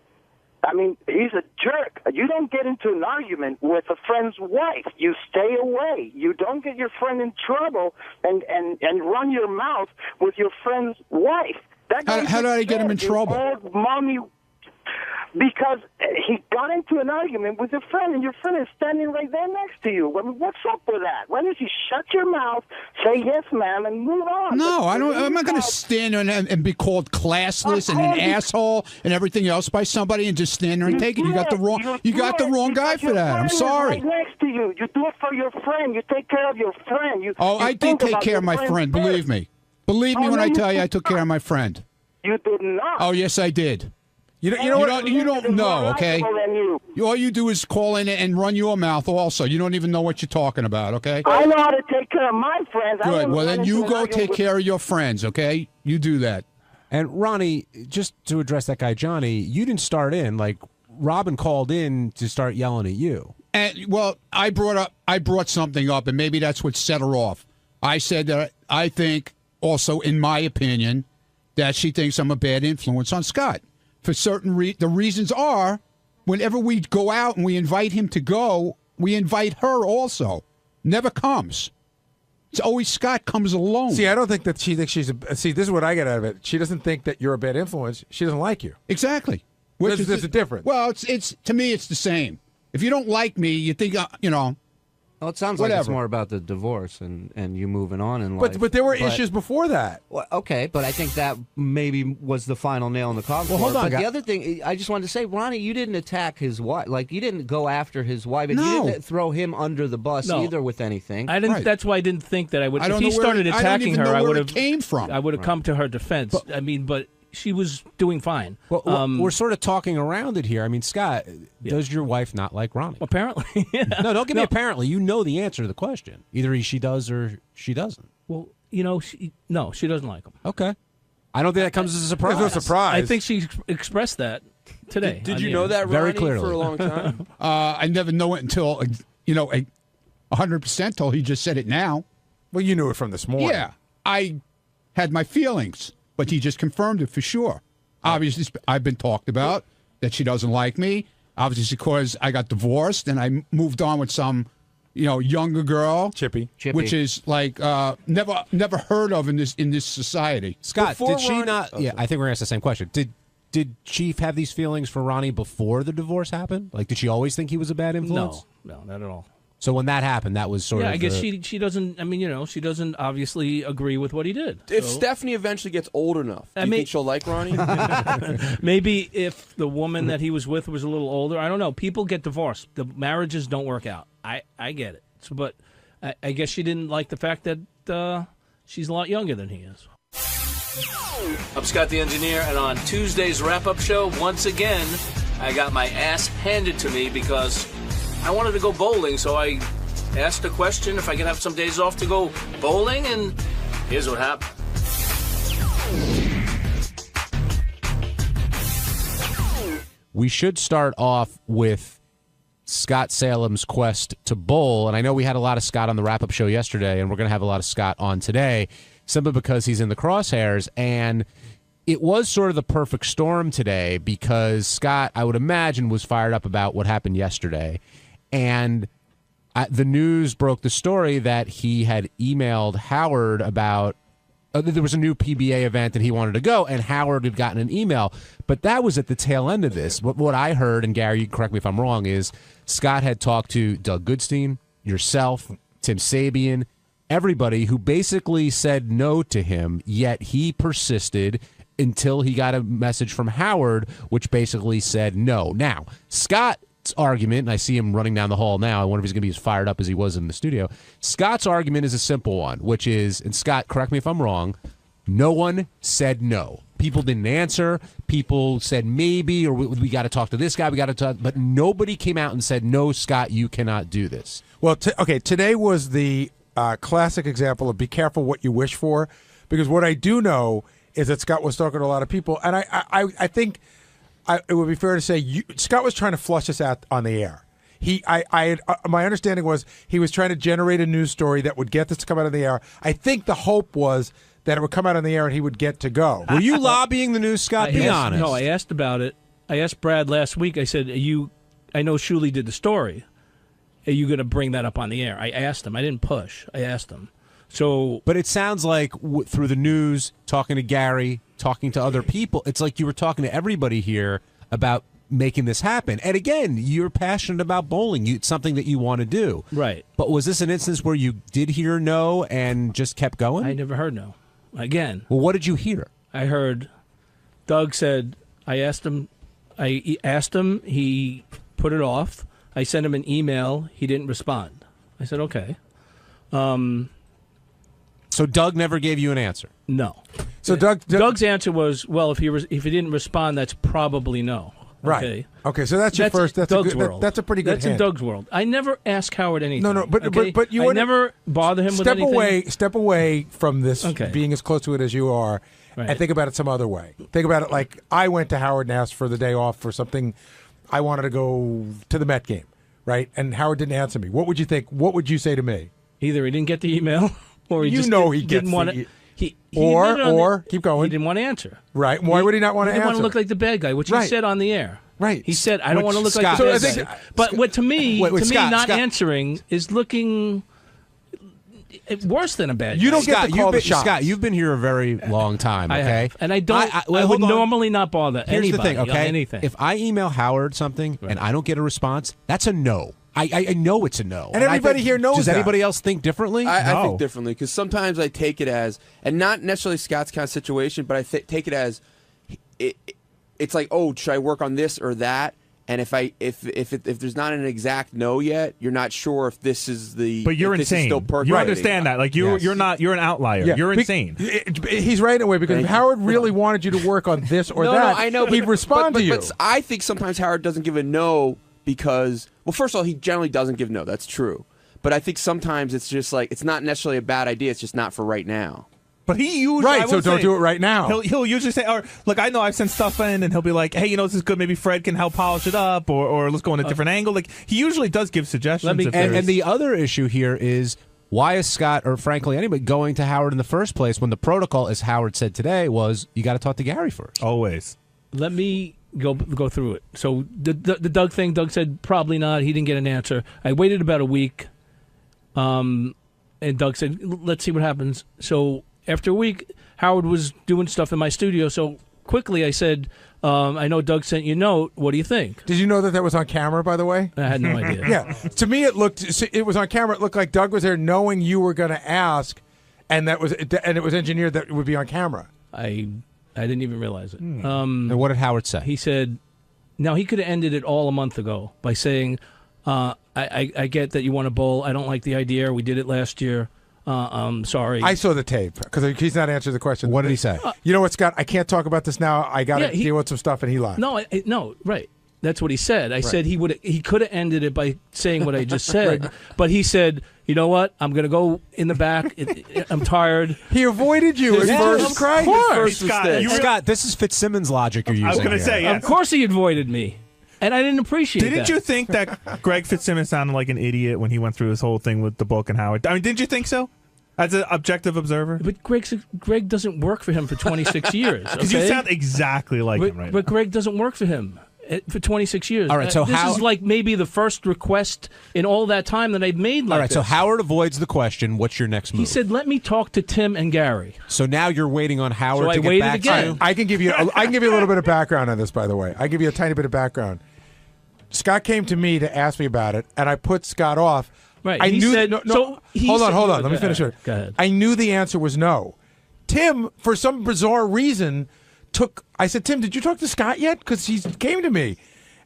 I mean, he's a jerk. You don't get into an argument with a friend's wife. You stay away. You don't get your friend in trouble and run your mouth with your friend's wife. That How did I get him in trouble? Old mommy, because he got into an argument with your friend, and your friend is standing right there next to you. I mean, what's up with that? Why don't you shut your mouth, say yes, ma'am, and move on? No, I don't. I'm not going to stand there and be called classless and an asshole and everything else by somebody and just stand there and take it. You got the wrong guy for that. I'm sorry. Right next to you. You do it for your friend. You take care of your friend. I did take care of my friend. Believe me. Believe me when I tell you I took care of my friend. You did not. Oh, yes, I did. You don't know, okay? All you do is call in and run your mouth also. You don't even know what you're talking about, okay? I know how to take care of my friends. Good. Well, then you go take care of your friends, okay? You do that. And Ronnie, just to address that guy, Johnny, you didn't start in. Like, Robin called in to start yelling at you. And, well, I brought something up, and maybe that's what set her off. I said that I think, also in my opinion, that she thinks I'm a bad influence on Scott. For certain the reasons are, whenever we go out and we invite him to go, we invite her also. Never comes. It's always Scott comes alone. See, I don't think that she thinks she's see, this is what I get out of it. She doesn't think that you're a bad influence. She doesn't like you. Exactly. There's a difference. Well, it's to me, it's the same. If you don't like me, you think, Well, it sounds whatever. like it's more about the divorce and you moving on in life. But there were issues before that. Well, okay, but I think that maybe was the final nail in the coffin. Well, hold on, But the other thing, I just wanted to say, Ronnie, you didn't attack his wife. Like, you didn't go after his wife. And you didn't throw him under the bus either with anything. I didn't. Right. That's why I didn't think that I would. I don't If he know where started it- I don't attacking even her, know I where would it have came from. I would have come to her defense. But she was doing fine. Well, we're sort of talking around it here. I mean, Scott, does your wife not like Ronnie? Apparently. Yeah. No, don't give me apparently. You know the answer to the question. Either she does or she doesn't. Well, she doesn't like him. Okay. I don't think that comes as a surprise. There's no surprise. I think she expressed that today. Did you know that, Very Ronnie, clearly. for a long time? I never know it until 100% till he just said it now. Well, you knew it from this morning. Yeah, I had my feelings, but he just confirmed it for sure. Obviously, I've been talked about that she doesn't like me. Obviously, because I got divorced and I moved on with some, younger girl, Chippy, which is like never heard of in this society. Scott, did she not? Yeah, I think we're gonna ask the same question. Did Chief have these feelings for Ronnie before the divorce happened? Like, did she always think he was a bad influence? No, not at all. So when that happened, that was sort of. I guess she doesn't. I mean, she doesn't obviously agree with what he did. If so. Stephanie eventually gets old enough, do you think she'll like Ronnie? Maybe if the woman that he was with was a little older. I don't know. People get divorced. The marriages don't work out. I get it. But I guess she didn't like the fact that she's a lot younger than he is. I'm Scott the Engineer, and on Tuesday's wrap-up show, once again, I got my ass handed to me because I wanted to go bowling, so I asked a question if I could have some days off to go bowling, and here's what happened. We should start off with Scott Salem's quest to bowl. And I know we had a lot of Scott on the wrap-up show yesterday, and we're going to have a lot of Scott on today, simply because he's in the crosshairs. And it was sort of the perfect storm today because Scott, I would imagine, was fired up about what happened yesterday. And the news broke the story that he had emailed Howard about there was a new PBA event and he wanted to go, and Howard had gotten an email. But that was at the tail end of this. What I heard, and Gary, you can correct me if I'm wrong, is Scott had talked to Doug Goodstein, yourself, Tim Sabian, everybody who basically said no to him, yet he persisted until he got a message from Howard, which basically said no. Now, Scott's argument, and I see him running down the hall now, I wonder if he's going to be as fired up as he was in the studio. Scott's argument is a simple one, which is, and Scott, correct me if I'm wrong, no one said no. People didn't answer. People said maybe, or we got to talk to this guy, we got to talk, but nobody came out and said, no, Scott, you cannot do this. Well, okay, today was the classic example of be careful what you wish for, because what I do know is that Scott was talking to a lot of people, and I think it would be fair to say Scott was trying to flush us out on the air. My understanding was he was trying to generate a news story that would get this to come out on the air. I think the hope was that it would come out on the air and he would get to go. Were you lobbying the news, Scott? Be honest. No, I asked about it. I asked Brad last week. I said, I know Shuley did the story. Are you going to bring that up on the air? I asked him. I didn't push. I asked him. But it sounds like through the news, talking to Gary, talking to other people, it's like you were talking to everybody here about making this happen. And again, you're passionate about bowling. It's something that you want to do. Right. But was this an instance where you did hear no and just kept going? I never heard no. Again. Well, what did you hear? I heard Doug said, I asked him, he put it off. I sent him an email. He didn't respond. I said, okay. So Doug never gave you an answer? No. So Doug's answer was, well, if he didn't respond, that's probably no. Right. Okay, so that's your first. That's Doug's a world. that's a pretty good That's hint. in Doug's world. I never ask Howard anything. No, but you I would never bother him with anything. Step away from this being as close to it as you are, and think about it some other way. Think about it like I went to Howard and asked for the day off for something. I wanted to go to the Met game, right? And Howard didn't answer me. What would you think? What would you say to me? Either he didn't get the email, or he he didn't gets want the, to. Or keep going. He didn't want to answer. Right? Why would he not want to answer? He didn't want to answer? look like the bad guy, which he said on the air. Right. He said, "I don't want to look like the bad guy." But what to me, not answering is looking worse than a bad guy. You don't get to call the shots. Scott, you've been here a very long time, okay? I have. And I don't. I would normally not bother Here's anybody the thing, okay? on anything. If I email Howard something and I don't get a response, that's a no. I know it's a no. And everybody here knows Does that. anybody else think differently? I think differently because sometimes I take it as, and not necessarily Scott's kind of situation, but I take it as, it's like, oh, should I work on this or that? And if there's not an exact no yet, you're not sure if this is the. But you're if this insane. Is still percolating. You understand that? Like you're not. You're an outlier. Yeah. You're insane. He's right in a way because if Howard really wanted you to work on this or that, no, I know, he'd respond to you. But I think sometimes Howard doesn't give a no because, well, first of all, he generally doesn't give no. That's true. But I think sometimes it's just like it's not necessarily a bad idea. It's just not for right now. But he usually so don't do it right now. He'll usually say, "Or look, I know I've sent stuff in," and he'll be like, "Hey, this is good. Maybe Fred can help polish it up, or let's go in a different angle." Like he usually does give suggestions. And the other issue here is why is Scott, or frankly anybody, going to Howard in the first place when the protocol, as Howard said today, was you got to talk to Gary first. Always. Let me go through it. So the Doug thing, Doug said probably not. He didn't get an answer. I waited about a week, and Doug said, "Let's see what happens." So after a week, Howard was doing stuff in my studio. So quickly, I said, "I know Doug sent you a note. What do you think?" Did you know that was on camera? By the way, I had no idea. Yeah, to me, it was on camera. It looked like Doug was there, knowing you were going to ask, and it was engineered that it would be on camera. I didn't even realize it. And what did Howard say? He said, "Now he could have ended it all a month ago by saying, I get that you want to bowl. I don't like the idea. We did it last year. I'm sorry." I saw the tape because he's not answering the question. What did he say? You know what, Scott? I can't talk about this now. I got to deal with some stuff, and he lied. No, right. That's what he said. I said he could have ended it by saying what I just said, but he said, "You know what? I'm going to go in the back. I'm tired." He avoided you at first. Of course. Scott, this is Fitzsimmons logic you're using. I was going to say, yes. Of course he avoided me. And I didn't appreciate Didn't that. you think that Greg Fitzsimmons sounded like an idiot when he went through his whole thing with the book and Howard? I mean, didn't you think so? As an objective observer? But Greg doesn't work for him for 26 years. Because you sound exactly like him right But Greg doesn't work for him for 26 years. All right, so this is like maybe the first request in all that time that I've made like All right, this. so Howard avoids the question, what's your next move? He said, let me talk to Tim and Gary. So now you're waiting on Howard So to I get waited back again. to you? I can give you a little bit of background on this, by the way. I give you a tiny bit of background. Scott came to me to ask me about it, and I put Scott off. Right. I he knew. said, no, so he hold said- on. Let me finish it. Go ahead. I knew the answer was no. Tim, for some bizarre reason, I said, Tim, did you talk to Scott yet? Because he came to me.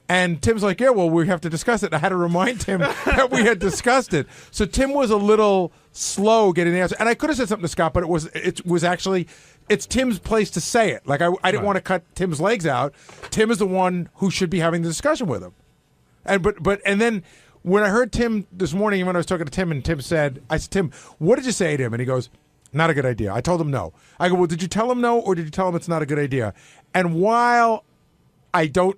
And Tim's like, yeah, well, we have to discuss it. And I had to remind Tim that we had discussed it. So Tim was a little slow getting the answer. And I could have said something to Scott, but it was actually, it's Tim's place to say it. Like, I didn't want to cut Tim's legs out. Tim is the one who should be having the discussion with him. And then when I heard Tim this morning, when I was talking to Tim, and Tim said, I said, Tim, what did you say to him? And he goes, not a good idea. I told him no. I go, well, did you tell him no, or did you tell him it's not a good idea? And while I don't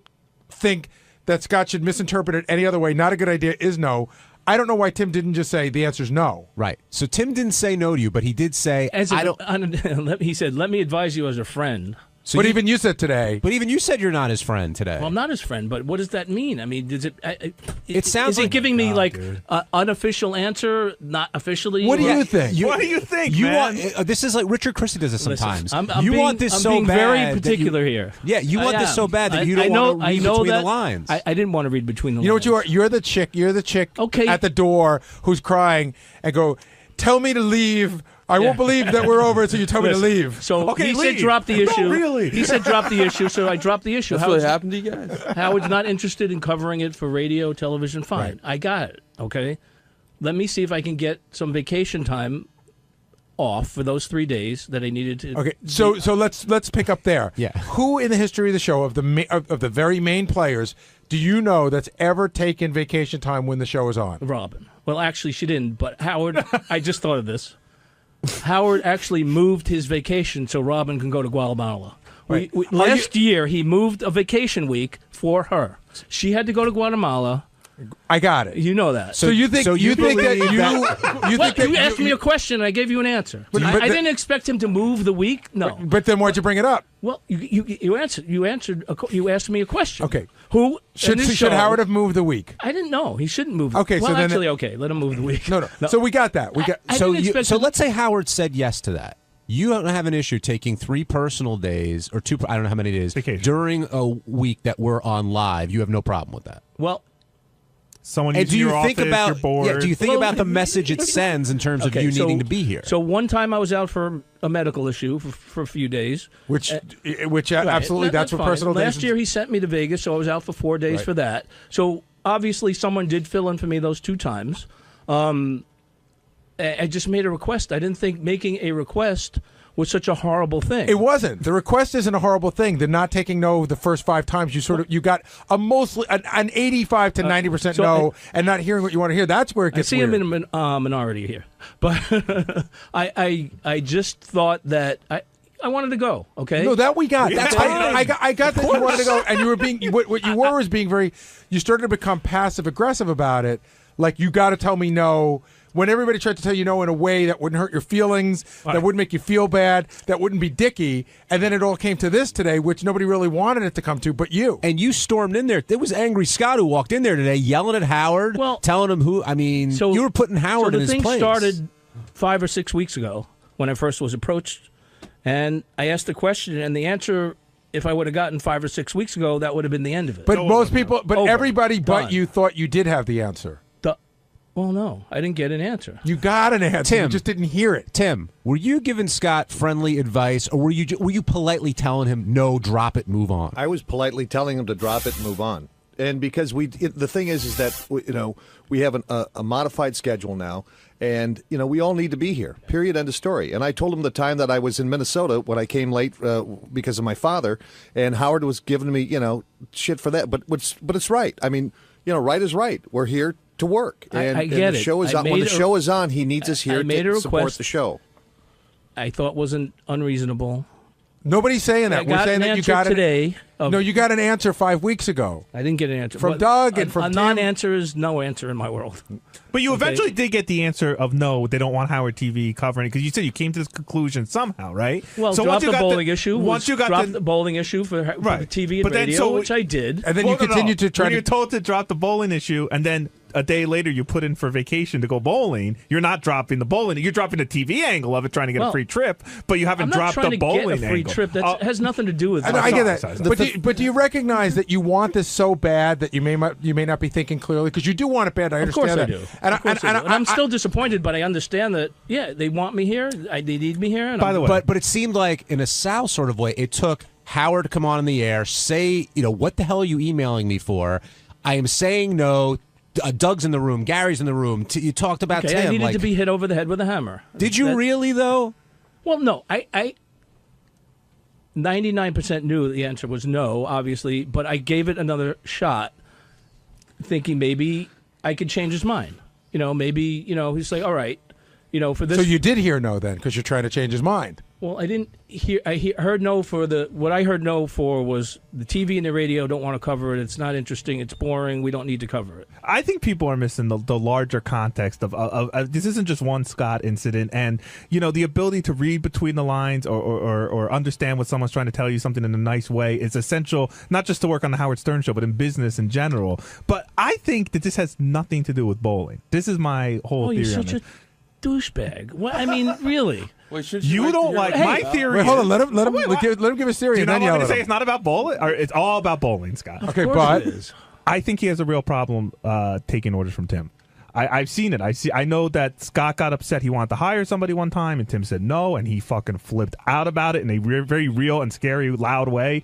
think that Scott should misinterpret it any other way, not a good idea is no, I don't know why Tim didn't just say the answer's no. Right. So Tim didn't say no to you, but he did say, he said, let me advise you as a friend. So but even you said today. But even you said you're not his friend today. Well, I'm not his friend, but what does that mean? I mean, does it? It sounds is like it giving me like unofficial answer, not officially. What do you think? What do you think, you man? want this is like Richard Christie does this sometimes. I'm you being, want this I'm so being bad very that particular you, here. Yeah, you want this so bad that you don't want to read know between that, the lines. I didn't want to read between the lines. You know what you are? You're the chick Okay. at the door who's crying and go, tell me to leave. I won't believe that we're over until you tell me to leave. So okay, he leave. said drop the issue. No, really. He said drop the issue, so I dropped the issue. That's what happened to you guys. Howard's not interested in covering it for radio, television. Fine. Right. I got it. Okay. Let me see if I can get some vacation time off for those 3 days that I needed to. Okay, so let's pick up there. Yeah. Who in the history of the show of the very main players do you know that's ever taken vacation time when the show is on? Robin. Well, actually, she didn't. But Howard, I just thought of this. Howard actually moved his vacation so Robin can go to Guatemala. Right. Last year, he moved a vacation week for her. She had to go to Guatemala. I got it. You know that. So you think you think that you asked me a question and I gave you an answer. I didn't expect him to move the week. No. But then why'd you bring it up? Well, you answered. You asked me a question. Okay. Who should Howard have moved the week? I didn't know. He shouldn't move. Okay. Well, so then actually, okay. Let him move the week. No. So we got that. So let's say Howard said yes to that. You don't have an issue taking 3 personal days or 2. I don't know how many days during a week that we're on live. You have no problem with that. Well. Someone using your office, you're bored. Do you think about the message it sends in terms of you needing to be here? So one time I was out for a medical issue for a few days. Which right. Absolutely, that's what fine. personal days. Last year he sent me to Vegas, so I was out for 4 days for that. So obviously someone did fill in for me those 2 times. I just made a request. I didn't think making a request was such a horrible thing. It wasn't. The request isn't a horrible thing. The not taking no the first 5 times, you got a mostly an 85 to 90% no, and not hearing what you want to hear. That's where it gets I see weird. him in a minority here, but I just thought that I wanted to go. Okay, no, that we got. That's I got that you wanted to go, and you were being what you were was being very. You started to become passive aggressive about it. Like you got to tell me no. When everybody tried to tell you no in a way that wouldn't hurt your feelings, that wouldn't make you feel bad, that wouldn't be dicky, and then it all came to this today, which nobody really wanted it to come to, but you. And you stormed in there. There was Angry Scott who walked in there today, yelling at Howard, telling him who. I mean, you were putting Howard in his place. So the thing started 5 or 6 weeks ago when I first was approached, and I asked the question, and the answer, if I would have gotten 5 or 6 weeks ago, that would have been the end of it. But everybody but you thought you did have the answer. Well, no, I didn't get an answer. You got an answer. Tim, you just didn't hear it. Tim, were you giving Scott friendly advice, or were you politely telling him, no, drop it, move on? I was politely telling him to drop it and move on. And because the thing is that we have a modified schedule now, and we all need to be here. Period. End of story. And I told him the time that I was in Minnesota when I came late because of my father, and Howard was giving me shit for that. But it's right. I mean, right is right. We're here to work, and, I get and the it. show is on. When the show is on, he needs us here to support the show. I thought wasn't unreasonable. Nobody's saying that. We're saying that you got today. No, you got an answer 5 weeks ago. I didn't get an answer from Doug and from a Tim. non-answer is no answer in my world. But you eventually did get the answer of no, they don't want Howard TV covering it because you said you came to this conclusion somehow, right? Well, so drop the bowling issue. Once you got the bowling issue for the TV and radio, which I did, and then you continued to try. When you're told to drop the bowling issue, and then a day later you put in for vacation to go bowling, you're not dropping the bowling. You're dropping the TV angle of it, trying to get a free trip, but you haven't dropped the bowling angle. I'm not trying to get a free trip. That has nothing to do with it. I get that. But do you recognize that you want this so bad that you may not be thinking clearly? Because you do want it bad. I understand that. Of course I do. And I'm still disappointed, but I understand that, they want me here. They need me here. By the way. But it seemed like, in a Sal sort of way, it took Howard to come on in the air, say, what the hell are you emailing me for? I am saying no. Doug's in the room. Gary's in the room. You talked about Tim. I needed to be hit over the head with a hammer. Did you really, though? Well, no. I 99% knew the answer was no, obviously, but I gave it another shot, thinking maybe I could change his mind. Maybe, he's like, all right, for this. So you did hear no then, because you're trying to change his mind. Well, I didn't hear. Heard no for what I heard no for was the TV and the radio don't want to cover it. It's not interesting. It's boring. We don't need to cover it. I think people are missing the larger context of this isn't just one Scott incident, and the ability to read between the lines or understand what someone's trying to tell you something in a nice way is essential, not just to work on the Howard Stern show, but in business in general. But I think that this has nothing to do with bowling. This is my whole theory. You're such a douchebag. Well, I mean, really. Wait, you don't like my theory. Wait, hold on. Let him give his theory. Do you and not then want me to yell at say him. it's not about bowling? Or it's all about bowling, Scott. Okay, but I think he has a real problem taking orders from Tim. I've seen it. I know that Scott got upset. He wanted to hire somebody one time, and Tim said no, and he fucking flipped out about it in a very real and scary, loud way.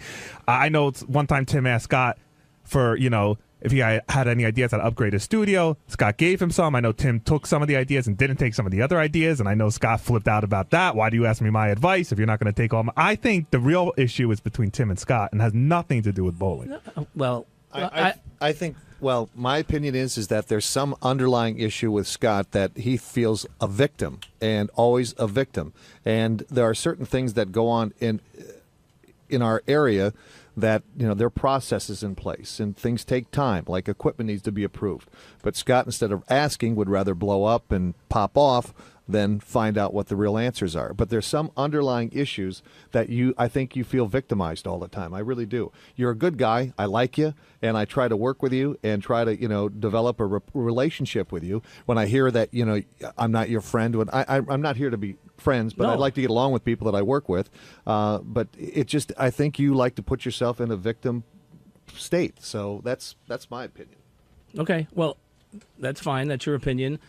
I know one time Tim asked Scott for, if he had any ideas how to upgrade his studio. Scott gave him some. I know Tim took some of the ideas and didn't take some of the other ideas, and I know Scott flipped out about that. Why do you ask me my advice if you're not going to take all my... I think the real issue is between Tim and Scott and has nothing to do with bowling. Well, I think, my opinion is that there's some underlying issue with Scott that he feels a victim and always a victim. And there are certain things that go on in our area that there are processes in place and things take time, like equipment needs to be approved. But Scott, instead of asking, would rather blow up and pop off than find out what the real answers are. But there's some underlying issues that I think you feel victimized all the time. I really do. You're a good guy. I like you, and I try to work with you and try to develop a relationship with you. When I hear that I'm not your friend, when I'm not here to be friends, but I'd like to get along with people that I work with. But I think you like to put yourself in a victim state. So that's my opinion. Okay, well, that's fine. That's your opinion.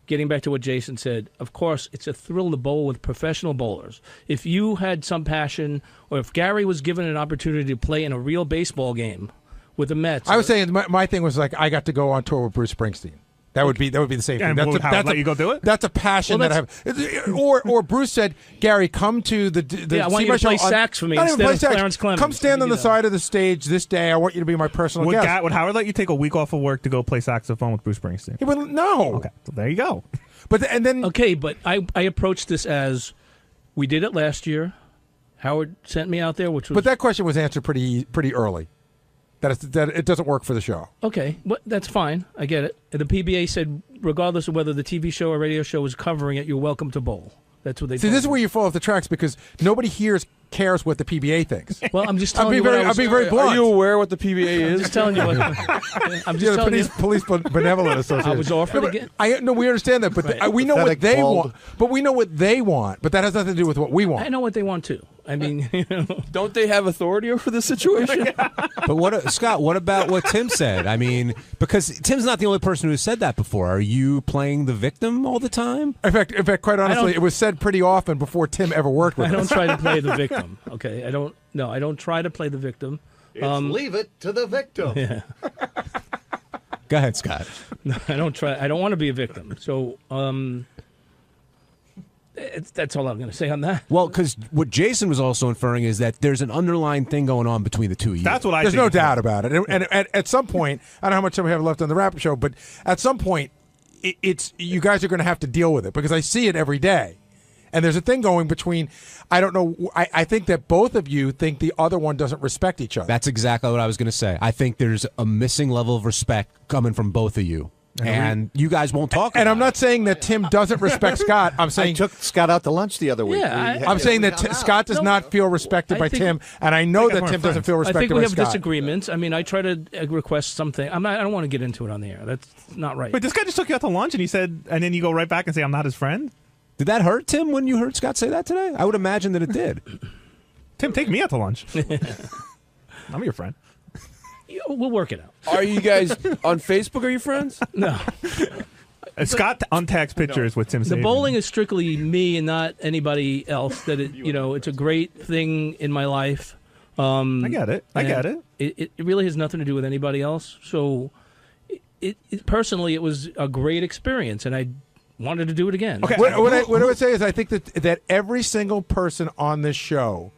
Getting back to what Jason said, of course, it's a thrill to bowl with professional bowlers. If you had some passion, or if Gary was given an opportunity to play in a real baseball game with the Mets. I was saying my thing was like I got to go on tour with Bruce Springsteen. That would be the same thing. Let you go do it? That's a passion that I have. Or Bruce said, Gary, come to the I want you to play sax for me instead of Clarence Clemens. Come stand on the side of the stage this day. I want you to be my personal guest. Would Howard let you take a week off of work to go play saxophone with Bruce Springsteen? He would no. Okay, so there you go. But then I approached this as we did it last year. Howard sent me out there, which was. But that question was answered pretty early. That it doesn't work for the show. Okay, well, that's fine. I get it. The PBA said, regardless of whether the TV show or radio show is covering it, you're welcome to bowl. That's what they see. This is where you fall off the tracks because nobody cares what the PBA thinks. Well, I'm just telling you. I'm being very blunt. Are you aware what the PBA is? I'm just telling you. I'm just telling you. Police Benevolent Association. I was offered again. No, we understand that, but we know what they want. But we know what they want. But that has nothing to do with what we want. I know what they want too. I mean, don't they have authority over the situation? But Scott? What about what Tim said? I mean, because Tim's not the only person who said that before. Are you playing the victim all the time? In fact, quite honestly, it was said pretty often before Tim ever worked with us. I don't try to play the victim. Okay, I don't try to play the victim. Leave it to the victim. Yeah. Go ahead, Scott. No, I don't try. I don't want to be a victim. So that's all I'm going to say on that. Well, because what Jason was also inferring is that there's an underlying thing going on between the two of you. That's what I There's think. no doubt about it. And at some point, I don't know how much time we have left on the wrap-up show, but at some point, it's you guys are going to have to deal with it because I see it every day. And there's a thing going between, I don't know, I think that both of you think the other one doesn't respect each other. That's exactly what I was going to say. I think there's a missing level of respect coming from both of you. And you guys won't talk about And I'm not saying that Tim doesn't respect Scott. I'm saying I took Scott out to lunch the other week. Yeah, I'm saying that Scott does not feel respected by Tim, and I know that Tim doesn't feel respected by Scott. I think we have disagreements. I mean, I try to request something. I don't want to get into it on the air. That's not right. But this guy just took you out to lunch, and he said, and then you go right back and say, "I'm not his friend." Did that hurt, Tim, when you heard Scott say that today? I would imagine that it did. Tim, take me out to lunch. I'm your friend. We'll work it out. Are you guys on Facebook? Are you friends? No. Scott untags pictures with Tim. The bowling is strictly me and not anybody else. That it's a great thing in my life. I get it. I get it. It really has nothing to do with anybody else. So, personally, it was a great experience, and I wanted to do it again. Okay. What I would say is I think that every single person on this show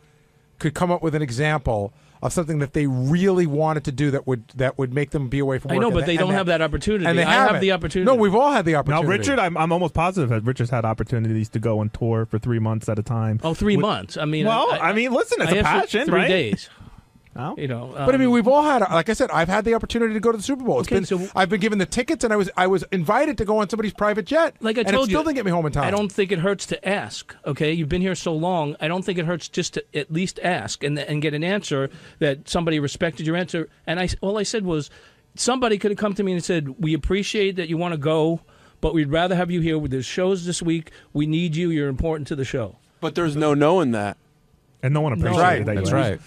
could come up with an example of something that they really wanted to do that would make them be away from work. I know, but they don't have that opportunity. And they I have the opportunity. No, we've all had the opportunity. Now, Richard, I'm almost positive that Richard's had opportunities to go on tour for 3 months at a time. Oh, 3 months. I mean, listen, it's a passion, 3 right? days. Oh. But I mean, we've all had. Like I said, I've had the opportunity to go to the Super Bowl. I've been given the tickets, and I was invited to go on somebody's private jet. Like I and told it you, still didn't get me home in time. I don't think it hurts to ask. Okay, you've been here so long. I don't think it hurts just to at least ask and get an answer that somebody respected your answer. And all I said was, somebody could have come to me and said, "We appreciate that you want to go, but we'd rather have you here. There's shows this week. We need you. You're important to the show." But there's no knowing that, and no one appreciated that. That's right.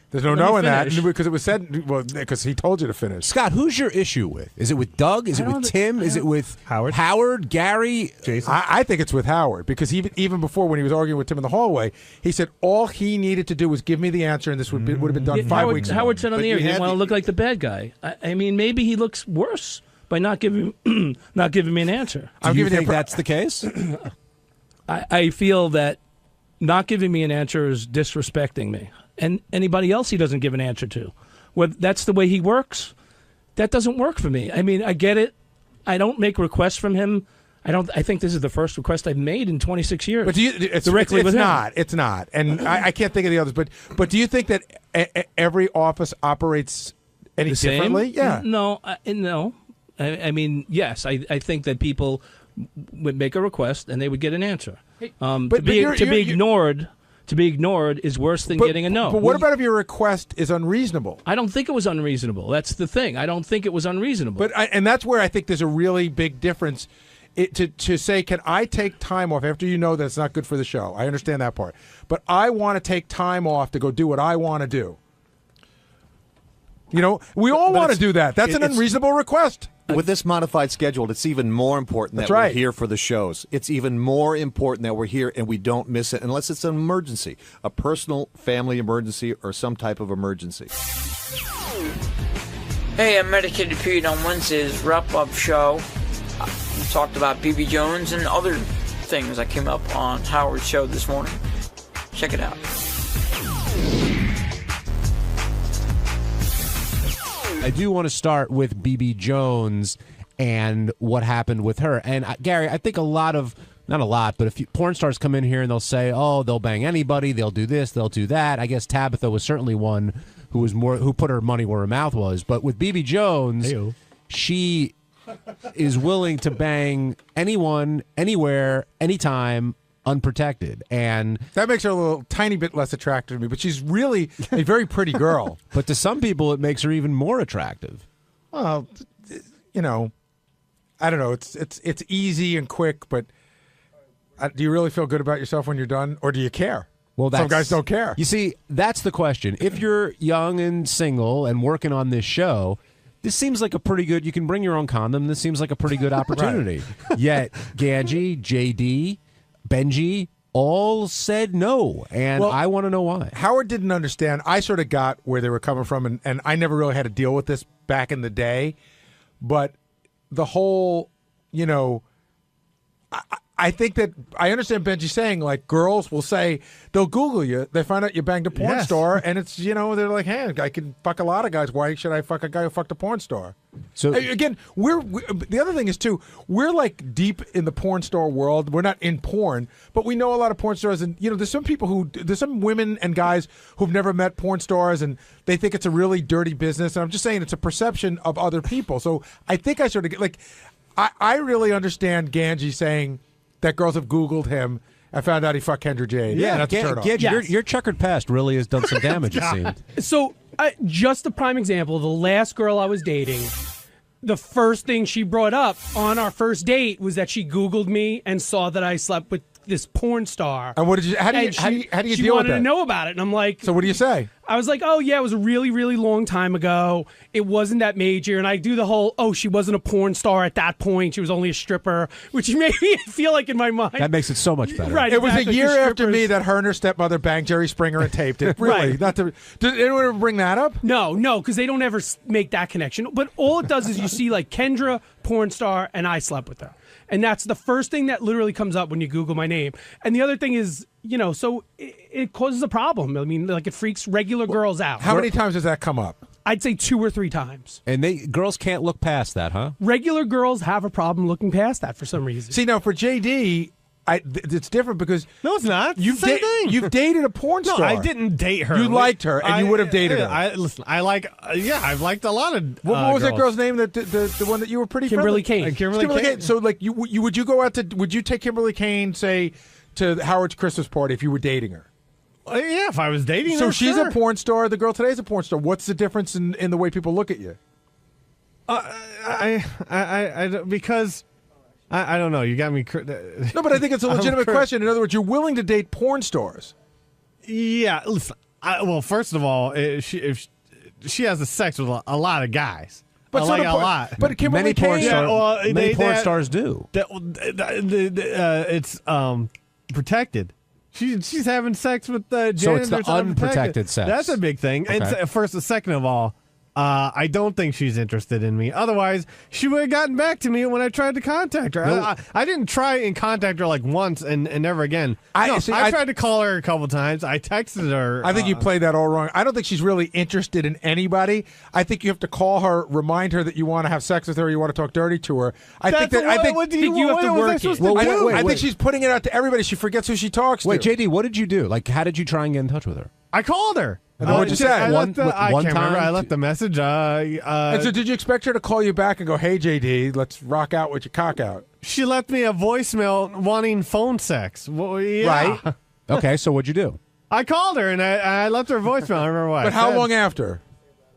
There's no knowing that because it was said. Well, because he told you to finish. Scott, who's your issue with? Is it with Doug? Is it with Tim? Is it with Howard, Gary, Jason? I think it's with Howard because even before when he was arguing with Tim in the hallway, he said all he needed to do was give me the answer, and this would have been done 5 weeks ago. Howard said on the air he didn't want to look like the bad guy. I mean, maybe he looks worse by not giving me an answer. Do you think that's the case? I feel that not giving me an answer is disrespecting me. And anybody else he doesn't give an answer to. Well, that's the way he works. That doesn't work for me. I mean, I get it. I don't make requests from him. I think this is the first request I've made in 26 years. But it's not. It's not. And I can't think of the others. But do you think that every office operates any differently? Yeah. No. No. I mean, yes. I think that people would make a request and they would get an answer. To be ignored. To be ignored is worse than getting a no. But what about if your request is unreasonable? I don't think it was unreasonable. That's the thing. I don't think it was unreasonable. And that's where I think there's a really big difference. To say, can I take time off after you know that it's not good for the show? I understand that part. But I want to take time off to go do what I want to do. You know, we all want to do that. That's an unreasonable request. With this modified schedule, it's even more important that we're here for the shows. It's even more important that we're here and we don't miss it unless it's an emergency, a personal family emergency or some type of emergency. Hey, I'm Medicated Pete on Wednesday's wrap-up show. We talked about BB Jones and other things that came up on Howard's show this morning. Check it out. I do want to start with BB Jones and what happened with her. And Gary, I think not a lot, but a few porn stars come in here and they'll say, oh, they'll bang anybody, they'll do this, they'll do that. I guess Tabitha was certainly one who put her money where her mouth was. But with BB Jones, she is willing to bang anyone, anywhere, anytime, unprotected, and that makes her a little tiny bit less attractive to me, but she's really a very pretty girl. But to some people it makes her even more attractive. Well, you know, I don't know, it's easy and quick, but do you really feel good about yourself when you're done, or do you care? Well, some guys don't care. You see, that's the question. If you're young and single and working on this show, this seems like a pretty good, you can bring your own condom, this seems like a pretty good opportunity. Yet Ganji, JD, Benji all said no, and I want to know why. Howard didn't understand. I sort of got where they were coming from, and I never really had to deal with this back in the day. but the whole, I think that I understand Benji saying, like, girls will say, they'll Google you. They find out you banged a porn star, and it's, they're like, hey, I can fuck a lot of guys. Why should I fuck a guy who fucked a porn star? So again, the other thing is, too, we're like deep in the porn star world. We're not in porn, but we know a lot of porn stars. And, there's some women and guys who've never met porn stars, and they think it's a really dirty business. And I'm just saying it's a perception of other people. So I think I sort of get, like, I really understand Ganji saying that girls have Googled him and found out he fucked Kendra Jade. Yeah, that's a turn off. Your checkered past really has done some damage, it seems. So, just a prime example, the last girl I was dating, the first thing she brought up on our first date was that she Googled me and saw that I slept with this porn star. And what did you? How do you she deal with that? She wanted to know about it, and I'm like, so what do you say? I was like, oh yeah, it was a really, really long time ago. It wasn't that major, and I do the whole, she wasn't a porn star at that point. She was only a stripper, which made me feel like in my mind. That makes it so much better. Right, it was a exactly, year 'cause after me that her and her stepmother banged Jerry Springer and taped it. Really? Right. Did anyone ever bring that up? No, because they don't ever make that connection. But all it does is you see like Kendra, porn star, and I slept with her. And that's the first thing that literally comes up when you Google my name. And the other thing is, so it causes a problem. I mean, like it freaks regular girls out. How many times does that come up? I'd say 2 or 3 times. And girls can't look past that, huh? Regular girls have a problem looking past that for some reason. See, now for JD, it's different because no, it's not. You've dated a porn star. No, I didn't date her. You liked her, and you would have dated her. I've liked a lot of. What was girls. that girl's name? The one that you were pretty Kimberly friendly? Kane. Kimberly Kane. So like would you go out to? Would you take Kimberly Kane, say, to Howard's Christmas party if you were dating her? Yeah, if I was dating her. So she's sure. a porn star. The girl today is a porn star. What's the difference in the way people look at you? Because. I don't know. You got me. No, but I think it's a legitimate question. In other words, you're willing to date porn stars. Yeah. Listen. Well, first of all, if she has the sex with a lot of guys, but a lot. But many porn stars do. It's protected. She's having sex with janitors. So it's the unprotected sex. That's a big thing. Okay. And second of all. I don't think she's interested in me. Otherwise, she would have gotten back to me when I tried to contact her. No. I didn't try and contact her like once and never again. I tried to call her a couple times. I texted her. I think you played that all wrong. I don't think she's really interested in anybody. I think you have to call her, remind her that you want to have sex with her, you want to talk dirty to her. I think you have to work it. I think she's putting it out to everybody. She forgets who she talks to. Wait, JD, what did you do? Like, how did you try and get in touch with her? I called her. And what'd you say? I One can't time? remember. I left a message. And so did you expect her to call you back and go, hey, JD, let's rock out with your cock out? She left me a voicemail wanting phone sex. Well, yeah. Right. Okay, so what'd you do? I called her and I left her a voicemail. I remember what But I how said. long after?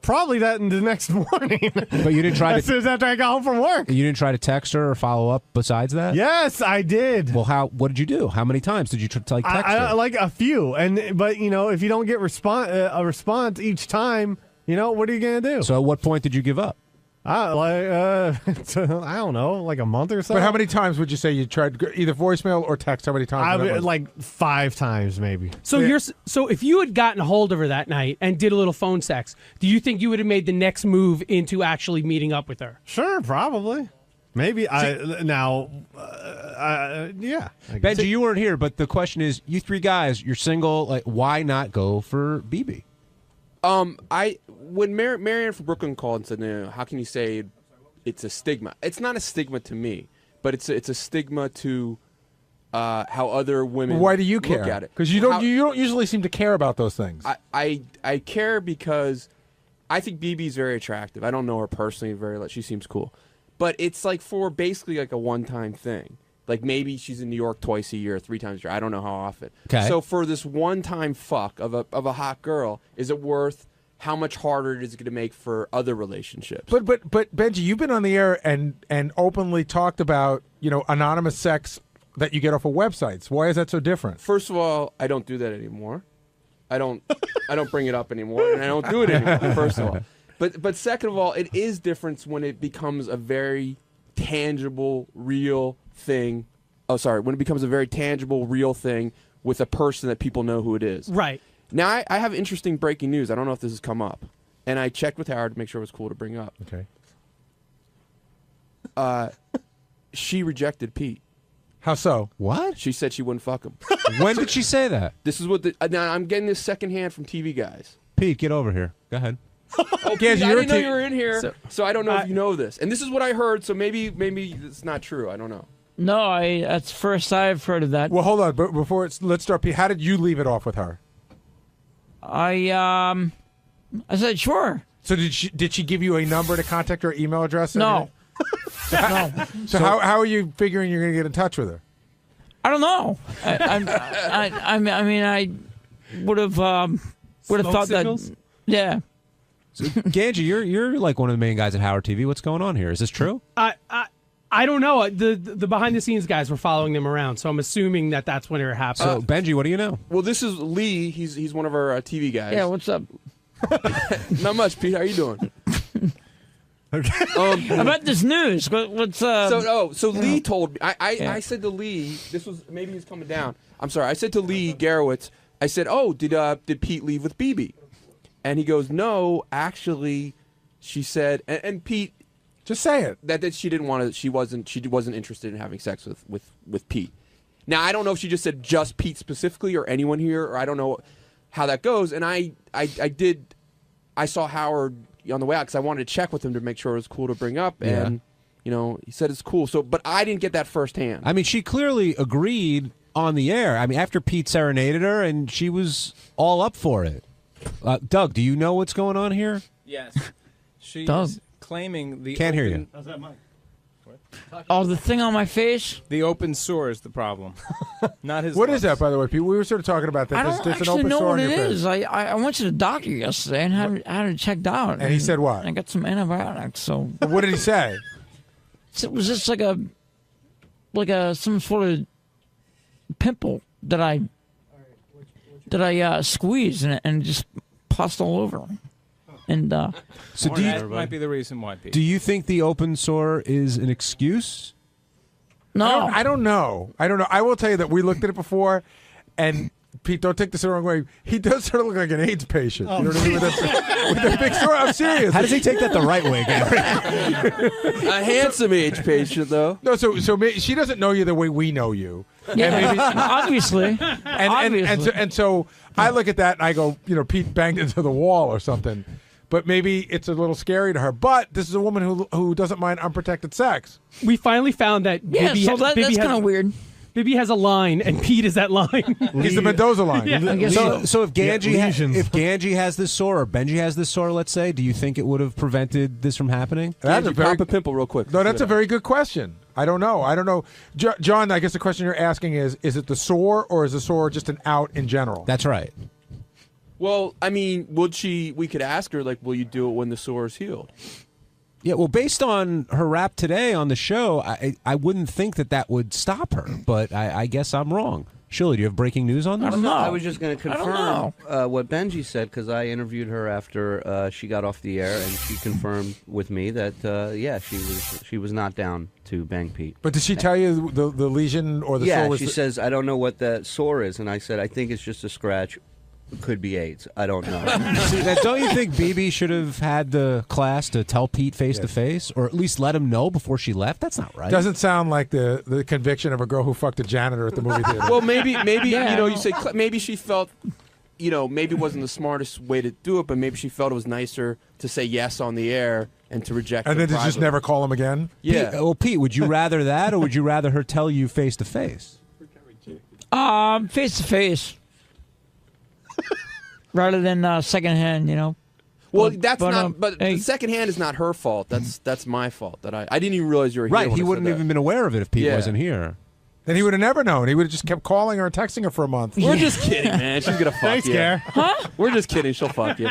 Probably that in the next morning. But you didn't try as soon as after I got home from work. You didn't try to text her or follow up besides that? Yes, I did. Well, what did you do? How many times did you text her? Like a few, but if you don't get a response each time, what are you gonna do? So at what point did you give up? I don't know, like a month or so. But how many times would you say you tried either voicemail or text? How many times? Like 5 times maybe. So so if you had gotten a hold of her that night and did a little phone sex, do you think you would have made the next move into actually meeting up with her? Sure, probably. Maybe. Yeah. Benji, you weren't here, but the question is, you 3 guys, you're single. Like, why not go for BB? When Marianne from Brooklyn called and said, no, how can you say it's a stigma? It's not a stigma to me, but it's a stigma to how other women. Why do you look care? at it? Because you don't usually seem to care about those things. I care because I think BB's very attractive. I don't know her personally she seems cool, but it's like for basically like a one-time thing. Like maybe she's in New York twice a year, 3 times a year. I don't know how often. Okay. So for this one-time fuck of a hot girl, is it worth how much harder it is going to make for other relationships? But Benji, you've been on the air and openly talked about anonymous sex that you get off of websites. Why is that so different? First of all, I don't do that anymore. I don't bring it up anymore, and I don't do it anymore. First of all, but second of all, it is different when it becomes a very tangible, real thing. Oh, sorry, when it becomes a very tangible, real thing with a person that people know who it is. Right. Now, I have interesting breaking news. I don't know if this has come up. And I checked with Howard to make sure it was cool to bring up. Okay. she rejected Pete. How so? What? She said she wouldn't fuck him. When did she say that? This is what now I'm getting this secondhand from TV guys. Pete, get over here. Go ahead. Oh, Pete, I didn't know you were in here, so I don't know if you know this. And this is what I heard, so maybe it's not true. I don't know. No, that's first I've heard of that. Well, hold on, but let's start. Pete, how did you leave it off with her? I said sure. So did she give you a number to contact her, email address? No. No. So how are you figuring you're going to get in touch with her? I don't know. I mean, I would have thought signals? that. Yeah. So, Ganji, you're like one of the main guys at Howard TV. What's going on here? Is this true? I don't know. The behind the scenes guys were following them around, so I'm assuming that that's when it happened. So Benji, what do you know? Well, this is Lee. He's one of our TV guys. Yeah. What's up? Not much, Pete. How you doing? About this news, what's So Lee told me. I said to Lee, this was maybe he's coming down. I'm sorry. I said to Lee Garowitz, I said, "Oh, did Pete leave with BB?" And he goes, "No, actually," she said, and Pete, just say it that she didn't want to. She wasn't interested in having sex with Pete. Now I don't know if she just said just Pete specifically or anyone here, or I don't know how that goes. And I saw Howard on the way out because I wanted to check with him to make sure it was cool to bring up, and he said it's cool. So, but I didn't get that firsthand. I mean, she clearly agreed on the air. I mean, after Pete serenaded her, and she was all up for it. Doug, do you know what's going on here? Yes. She's Doug. claiming the Can't hear you. How's that mic? Oh, the thing on my face? The open sore is the problem. Not his. What is that, by the way, Pete? We were sort of talking about that. I don't There's an actually open know sore what on it your is. face. I went to the doctor yesterday and had it checked out. And he said what? I got some antibiotics. So What did he say? it was just like some sort of pimple that I squeezed and just pussed all over. And So that might be the reason why. Pete. Do you think the open sore is an excuse? No, I don't know. I will tell you that we looked at it before, and Pete, don't take this the wrong way. He does sort of look like an AIDS patient. You know what I mean? With that big sore. I'm serious. How does he take that the right way, Gary? A handsome AIDS patient, though. No, so she doesn't know you the way we know you. Yeah, And maybe, obviously. and so I look at that and I go, Pete banged into the wall or something. But maybe it's a little scary to her. But this is a woman who doesn't mind unprotected sex. We finally found that. Yeah, Bibby so that's kind of weird. Bibby has a line, and Pete is that line. He's the Mendoza line. Yeah. So if Ganji has this sore or Benji has this sore, let's say, do you think it would have prevented this from happening? That's a very pop a pimple real quick. No, that's a very good question. I don't know. John, I guess the question you're asking is it the sore or is the sore just an out in general? That's right. Well, I mean, we could ask her, like, will you do it when the sore is healed? Yeah, well, based on her rap today on the show, I wouldn't think that would stop her, but I guess I'm wrong. Shirley, do you have breaking news on this? I don't know. I was just going to confirm what Benji said because I interviewed her after she got off the air, and she confirmed with me that she was not down to bang Pete. But did she tell you the lesion or the sore? Yeah, she says I don't know what that sore is, and I said I think it's just a scratch. Could be AIDS. I don't know. See, don't you think BB should have had the class to tell Pete face to face, or at least let him know before she left? That's not right. Doesn't sound like the conviction of a girl who fucked a janitor at the movie theater. Well, maybe you say maybe she felt, maybe it wasn't the smartest way to do it, but maybe she felt it was nicer to say yes on the air and to reject. And then to just privately. never call him again. Yeah. Pete, would you rather that, or would you rather her tell you face to face? Face to face. Rather than secondhand, Well, But the second hand is not her fault. That's my fault. That I didn't even realize you were here. Right, when he I said wouldn't that. even been aware of it if Pete wasn't here. Then he would have never known. He would have just kept calling her and texting her for a month. We're just kidding, man. She's gonna fuck Thanks, you. Gare. Huh? We're just kidding. She'll fuck you.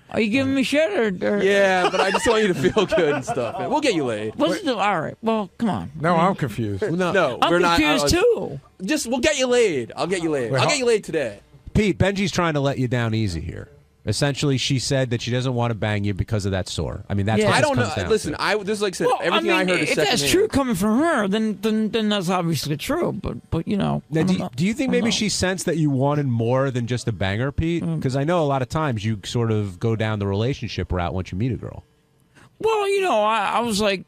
Are you giving me shit or? Yeah, but I just want you to feel good and stuff. Man. We'll get you laid. All right. Well, come on. No, I'm confused. No, I'm we're not. confused too. We'll get you laid. I'll get you laid. I'll get you laid today. Pete, Benji's trying to let you down easy here. Essentially, she said that she doesn't want to bang you because of that sore. I mean, that's what I this don't know. comes down Listen, to. this is like I said. Well, Everything I heard is if secondhand. that's true coming from her, then that's obviously true. But Now, do you think maybe she sensed that you wanted more than just a banger, Pete? Because I know a lot of times you sort of go down the relationship route once you meet a girl. Well, I was like,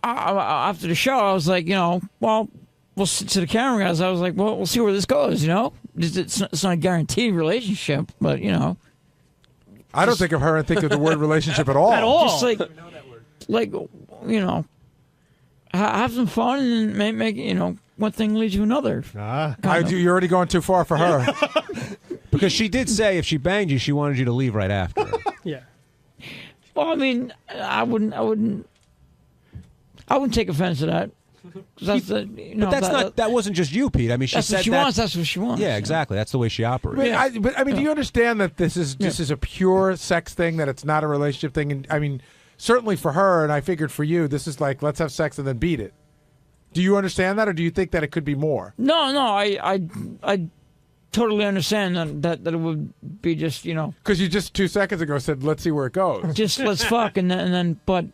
after the show, I was like, well, we'll sit to the camera guys. I was like, well, we'll see where this goes. It's not a guaranteed relationship, but I don't think of her and think of the word relationship at all. At all. Just have some fun and make one thing leads to another. You're already going too far for her. Because she did say if she banged you, she wanted you to leave right after. Yeah. Well, I mean, I wouldn't take offense to that. That wasn't just you, Pete. I mean, she that's said what she wants. That's what she wants. Yeah, exactly. That's the way she operates. But do you understand that this is a pure sex thing? That it's not a relationship thing? And I mean, certainly for her, and I figured for you, this is like let's have sex and then beat it. Do you understand that, or do you think that it could be more? No, I totally understand that it would be just because you just 2 seconds ago said let's see where it goes. Just let's fuck and then but.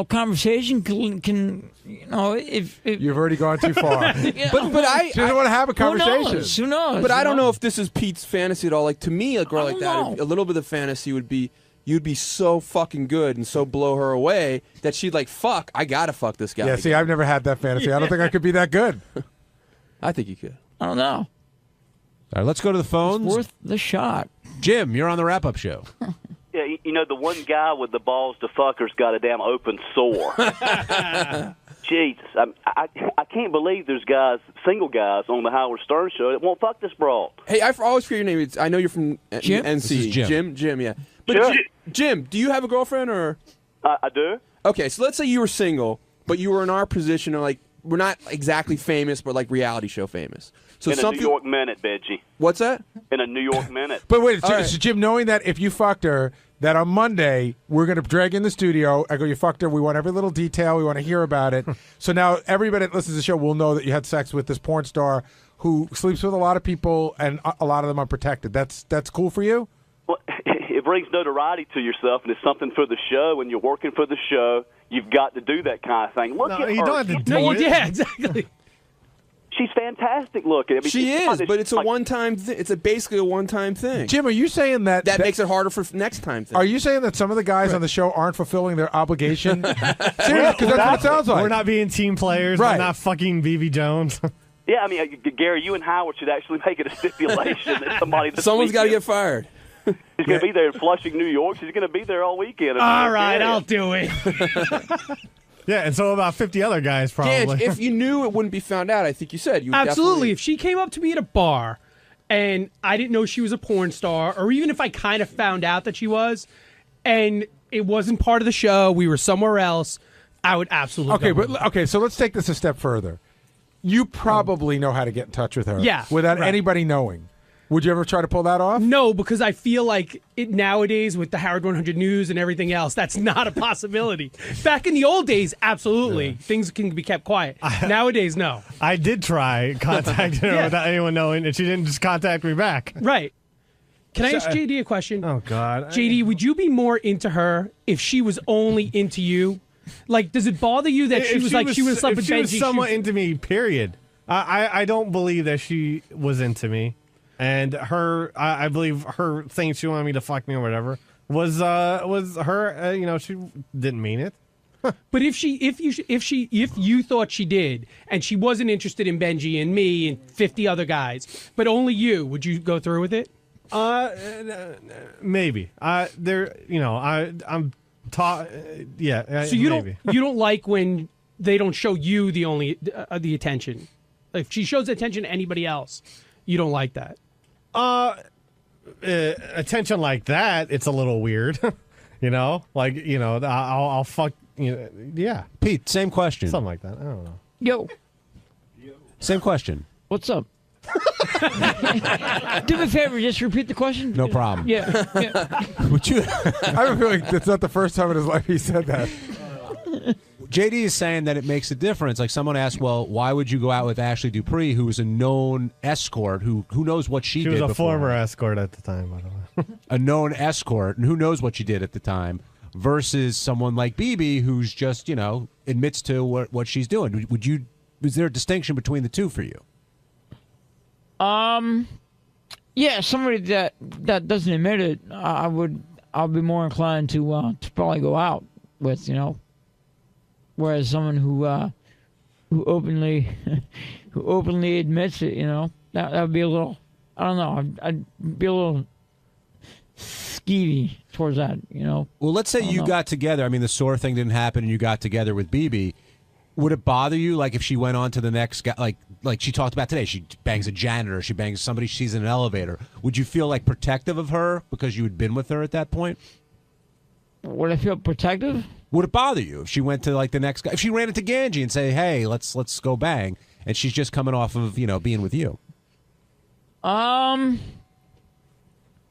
Conversation can if you've already gone too far. But she doesn't want to have a conversation. Who knows? But I don't know if this is Pete's fantasy at all. Like to me, a girl like that, a little bit of fantasy would be you'd be so fucking good and so blow her away that she'd like fuck. I gotta fuck this guy. Yeah. See, I've never had that fantasy. I don't think I could be that good. I think you could. I don't know. All right, let's go to the phones. It's worth the shot. Jim, you're on the wrap-up show. Yeah, the one guy with the balls to fucker's got a damn open sore. Jesus, I can't believe there's single guys on the Howard Stern show that won't fuck this broad. Hey, I always forget your name. I know you're from Jim? NC. This is Jim. Jim, yeah. But Sure. Jim, do you have a girlfriend or? I do. Okay, so let's say you were single, but you were in our position of like we're not exactly famous, but like reality show famous. So in a New York minute, Benji. What's that? In a New York minute. But wait, so Jim, knowing that if you fucked her, that on Monday we're going to drag in the studio. I go, you fucked her. We want every little detail. We want to hear about it. So now everybody that listens to the show will know that you had sex with this porn star who sleeps with a lot of people, and a lot of them unprotected. That's cool for you? Well, it brings notoriety to yourself, and it's something for the show. When you're working for the show, you've got to do that kind of thing. Look at her. You don't have to do it. Yeah, exactly. She's fantastic looking. I mean, she is, but it's a one-time thing. It's basically a one-time thing. Jim, are you saying that makes it harder for next time? Are you saying that some of the guys on the show aren't fulfilling their obligation? Seriously, because that's what it sounds like. We're not being team players. Right. We're not fucking BB Jones. Yeah, I mean, Gary, you and Howard should actually make it a stipulation that someone's got to get fired. She's going to be there in Flushing, New York. She's going to be there all weekend. All right, I'll do it. Yeah, and so about 50 other guys probably. Gage, if you knew it wouldn't be found out, I think you said you would absolutely. If she came up to me at a bar and I didn't know she was a porn star, or even if I kind of found out that she was, and it wasn't part of the show, we were somewhere else, I would absolutely. Okay, so let's take this a step further. You probably know how to get in touch with her, yeah, without anybody knowing. Would you ever try to pull that off? No, because I feel like it nowadays with the Howard 100 News and everything else, that's not a possibility. Back in the old days, absolutely. Yeah. Things can be kept quiet. Nowadays, no. I did try contacting her without anyone knowing, and she didn't just contact me back. Right. Can I ask JD a question? Oh, God. JD, would you be more into her if she was only into you? Like, does it bother you that she was somewhat into me, period. I don't believe that she was into me. And I believe her saying she wanted me to fuck me or whatever was her. She didn't mean it. But if you thought she did, and she wasn't interested in Benji and me and 50 other guys, but only you, would you go through with it? Maybe. I'm taught. Yeah. So you maybe. you don't like when they don't show you the attention. If she shows attention to anybody else, you don't like that. Attention like that, it's a little weird. I'll fuck. Yeah. Pete, same question. Something like that. I don't know. Yo. Same question. What's up? Do me a favor, just repeat the question. No problem. Yeah. Would you? I have a feeling that's not the first time in his life he said that. JD is saying that it makes a difference. Like someone asked, well, why would you go out with Ashley Dupree, who was a known escort, who knows what she did? She was a before. former escort at the time, by the way. A known escort, and who knows what she did at the time, versus someone like BB, who's just admits to what she's doing. Is there a distinction between the two for you? Yeah, somebody that doesn't admit it, I would I'll be more inclined to probably go out with, whereas someone who openly who openly admits it, that would be a little, I don't know, I'd be a little skeevy towards that, Well, let's say you got together. I mean, the SOAR thing didn't happen, and you got together with BB. Would it bother you, like, if she went on to the next guy, like she talked about today? She bangs a janitor, she bangs somebody she sees in an elevator. Would you feel like protective of her because you had been with her at that point? Would I feel protective? Would it bother you if she went to like the next guy? If she ran into Ganji and say, "Hey, let's go bang," and she's just coming off of being with you?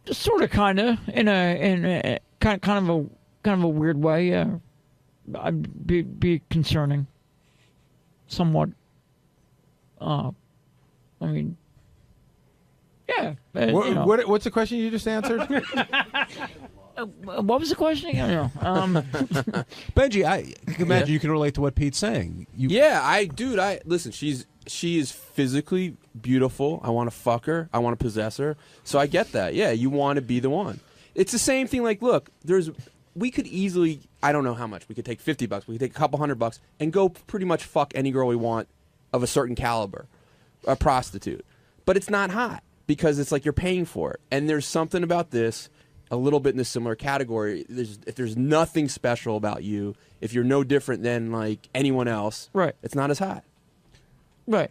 Just sort of, kind of, in a kind of a weird way. Yeah, I'd be concerning, somewhat. I mean, yeah. What's the question you just answered? What was the question again? Benji, I imagine you can relate to what Pete's saying. Listen, she is physically beautiful. I want to fuck her. I want to possess her. So I get that. Yeah, you want to be the one. It's the same thing. Like, look, we could easily, I don't know how much. We could take $50. We could take a couple $100 and go pretty much fuck any girl we want of a certain caliber, a prostitute. But it's not hot because it's like you're paying for it. And there's something about this, a little bit in a similar category. If there's nothing special about you, if you're no different than like anyone else, right? It's not as hot. Right.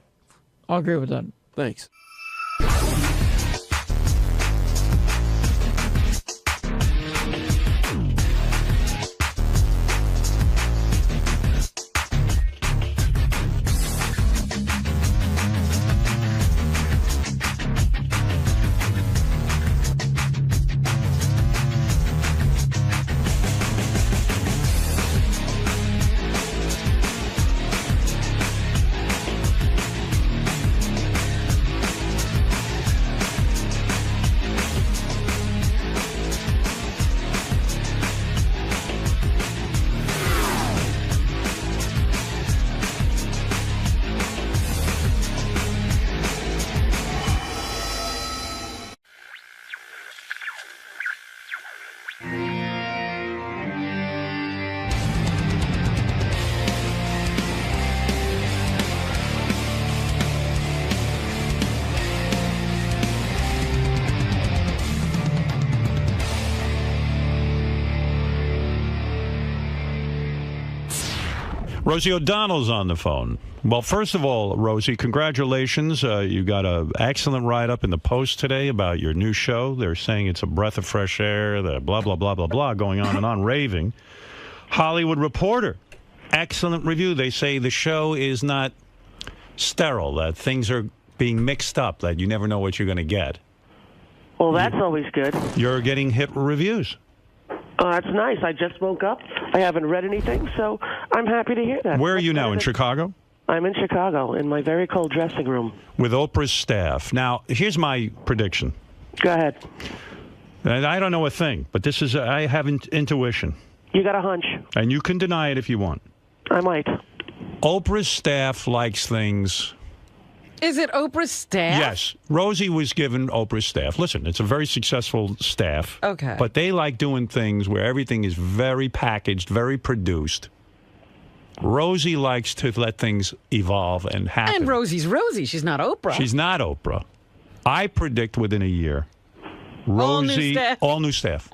I'll agree with that. Thanks. Rosie O'Donnell's on the phone. Well, first of all, Rosie, congratulations. You got an excellent write-up in the Post today about your new show. They're saying it's a breath of fresh air, the blah, blah, blah, blah, blah, going on and on, raving. Hollywood Reporter, excellent review. They say the show is not sterile, that things are being mixed up, that you never know what you're going to get. Well, that's always good. You're getting hip reviews. Oh, that's nice. I just woke up. I haven't read anything, so I'm happy to hear that. Where are you now, in Chicago? I'm in Chicago, in my very cold dressing room. With Oprah's staff. Now, here's my prediction. Go ahead. And I don't know a thing, but this is, I have intuition. You got a hunch. And you can deny it if you want. I might. Oprah's staff likes things. Is it Oprah's staff? Yes. Rosie was given Oprah's staff. Listen, it's a very successful staff. Okay. But they like doing things where everything is very packaged, very produced. Rosie likes to let things evolve and happen. And Rosie's Rosie. She's not Oprah. She's not Oprah. I predict within a year, Rosie, all new staff.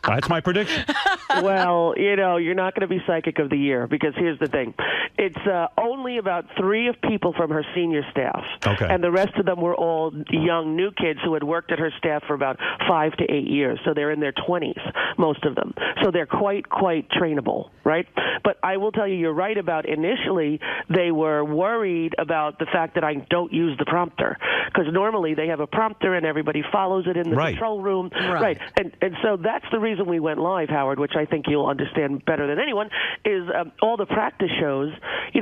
That's my prediction. Well, you're not going to be Psychic of the Year because here's the thing. It's only about 3 people from her senior staff. Okay. And the rest of them were all young new kids who had worked at her staff for about 5 to 8 years. So they're in their 20s, most of them. So they're quite trainable, right? But I will tell you, you're right about initially they were worried about the fact that I don't use the prompter. Because normally they have a prompter and everybody follows it in the control room. Right. And so that's the reason we went live, Howard, which I think you'll understand better than anyone, is all the practice shows.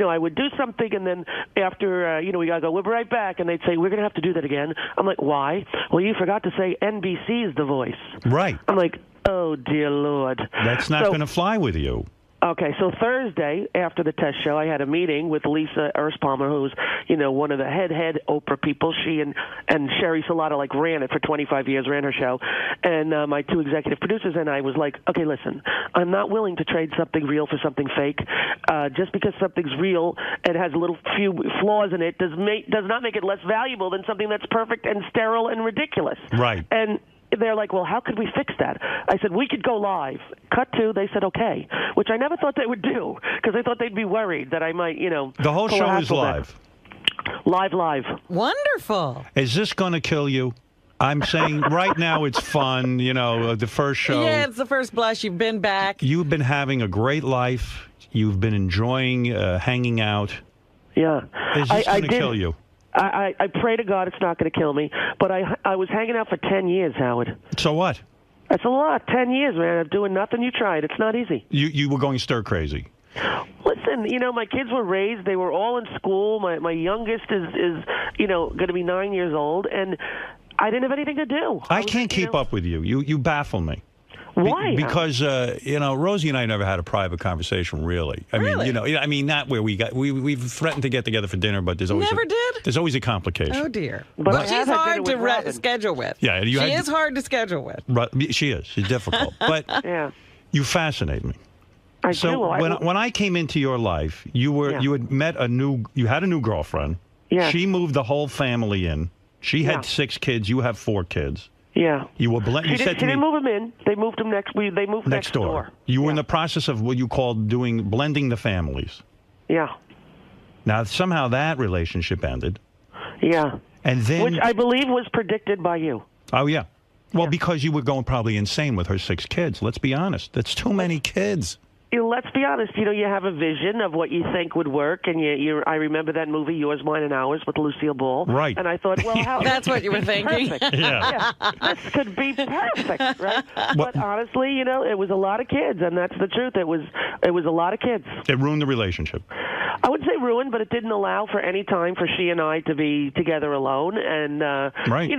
I would do something, and then after, we got to go, we'll be right back, and they'd say, we're going to have to do that again. I'm like, why? Well, you forgot to say NBC is the voice. Right. I'm like, oh, dear Lord. That's not going to fly with you. Okay, so Thursday after the test show, I had a meeting with Lisa Erspalmer, who's one of the head Oprah people. She and Sherry Salata ran it for 25 years, ran her show, and my two executive producers and I was like, okay, listen, I'm not willing to trade something real for something fake. Just because something's real and has a little few flaws in it does not make it less valuable than something that's perfect and sterile and ridiculous. Right. And they're like, well, how could we fix that? I said, we could go live. Cut to, they said, okay, which I never thought they would do because I thought they'd be worried that I might, The whole show is live. Live. Wonderful. Is this going to kill you? I'm saying right now it's fun, the first show. Yeah, it's the first blush. You've been back. You've been having a great life. You've been enjoying hanging out. Yeah. Is this going to kill you? I pray to God it's not going to kill me, but I was hanging out for 10 years, Howard. So what? That's a lot. 10 years, man, of doing nothing. You tried. It's not easy. You were going stir crazy. Listen, my kids were raised. They were all in school. My youngest is going to be 9 years old, and I didn't have anything to do. I can't keep up with you. You baffle me. Why? Because Rosie and I never had a private conversation, really. I mean, not where we've threatened to get together for dinner, but there's always there's always a complication. Oh dear. But she's hard to schedule with. Yeah, she is hard to schedule with. She is. She's difficult. But you fascinate me. I so do. When I came into your life, you had met you had a new girlfriend. Yeah. She moved the whole family in. She had 6 kids. You have 4 kids. Yeah. You were She didn't move them in. They moved them They moved next door. You were in the process of what you called blending the families. Yeah. Now somehow that relationship ended. Yeah. And then, which I believe was predicted by you. Oh yeah. Well, because you were going probably insane with her 6 kids. Let's be honest. That's too many kids. Let's be honest. You have a vision of what you think would work, and I remember that movie, Yours, Mine, and Ours, with Lucille Ball. Right. And I thought, well, how that's what you were thinking. Yeah. This could be perfect, right? But honestly, it was a lot of kids, and that's the truth. It was a lot of kids. It ruined the relationship. I would say ruined, but it didn't allow for any time for she and I to be together alone, and right.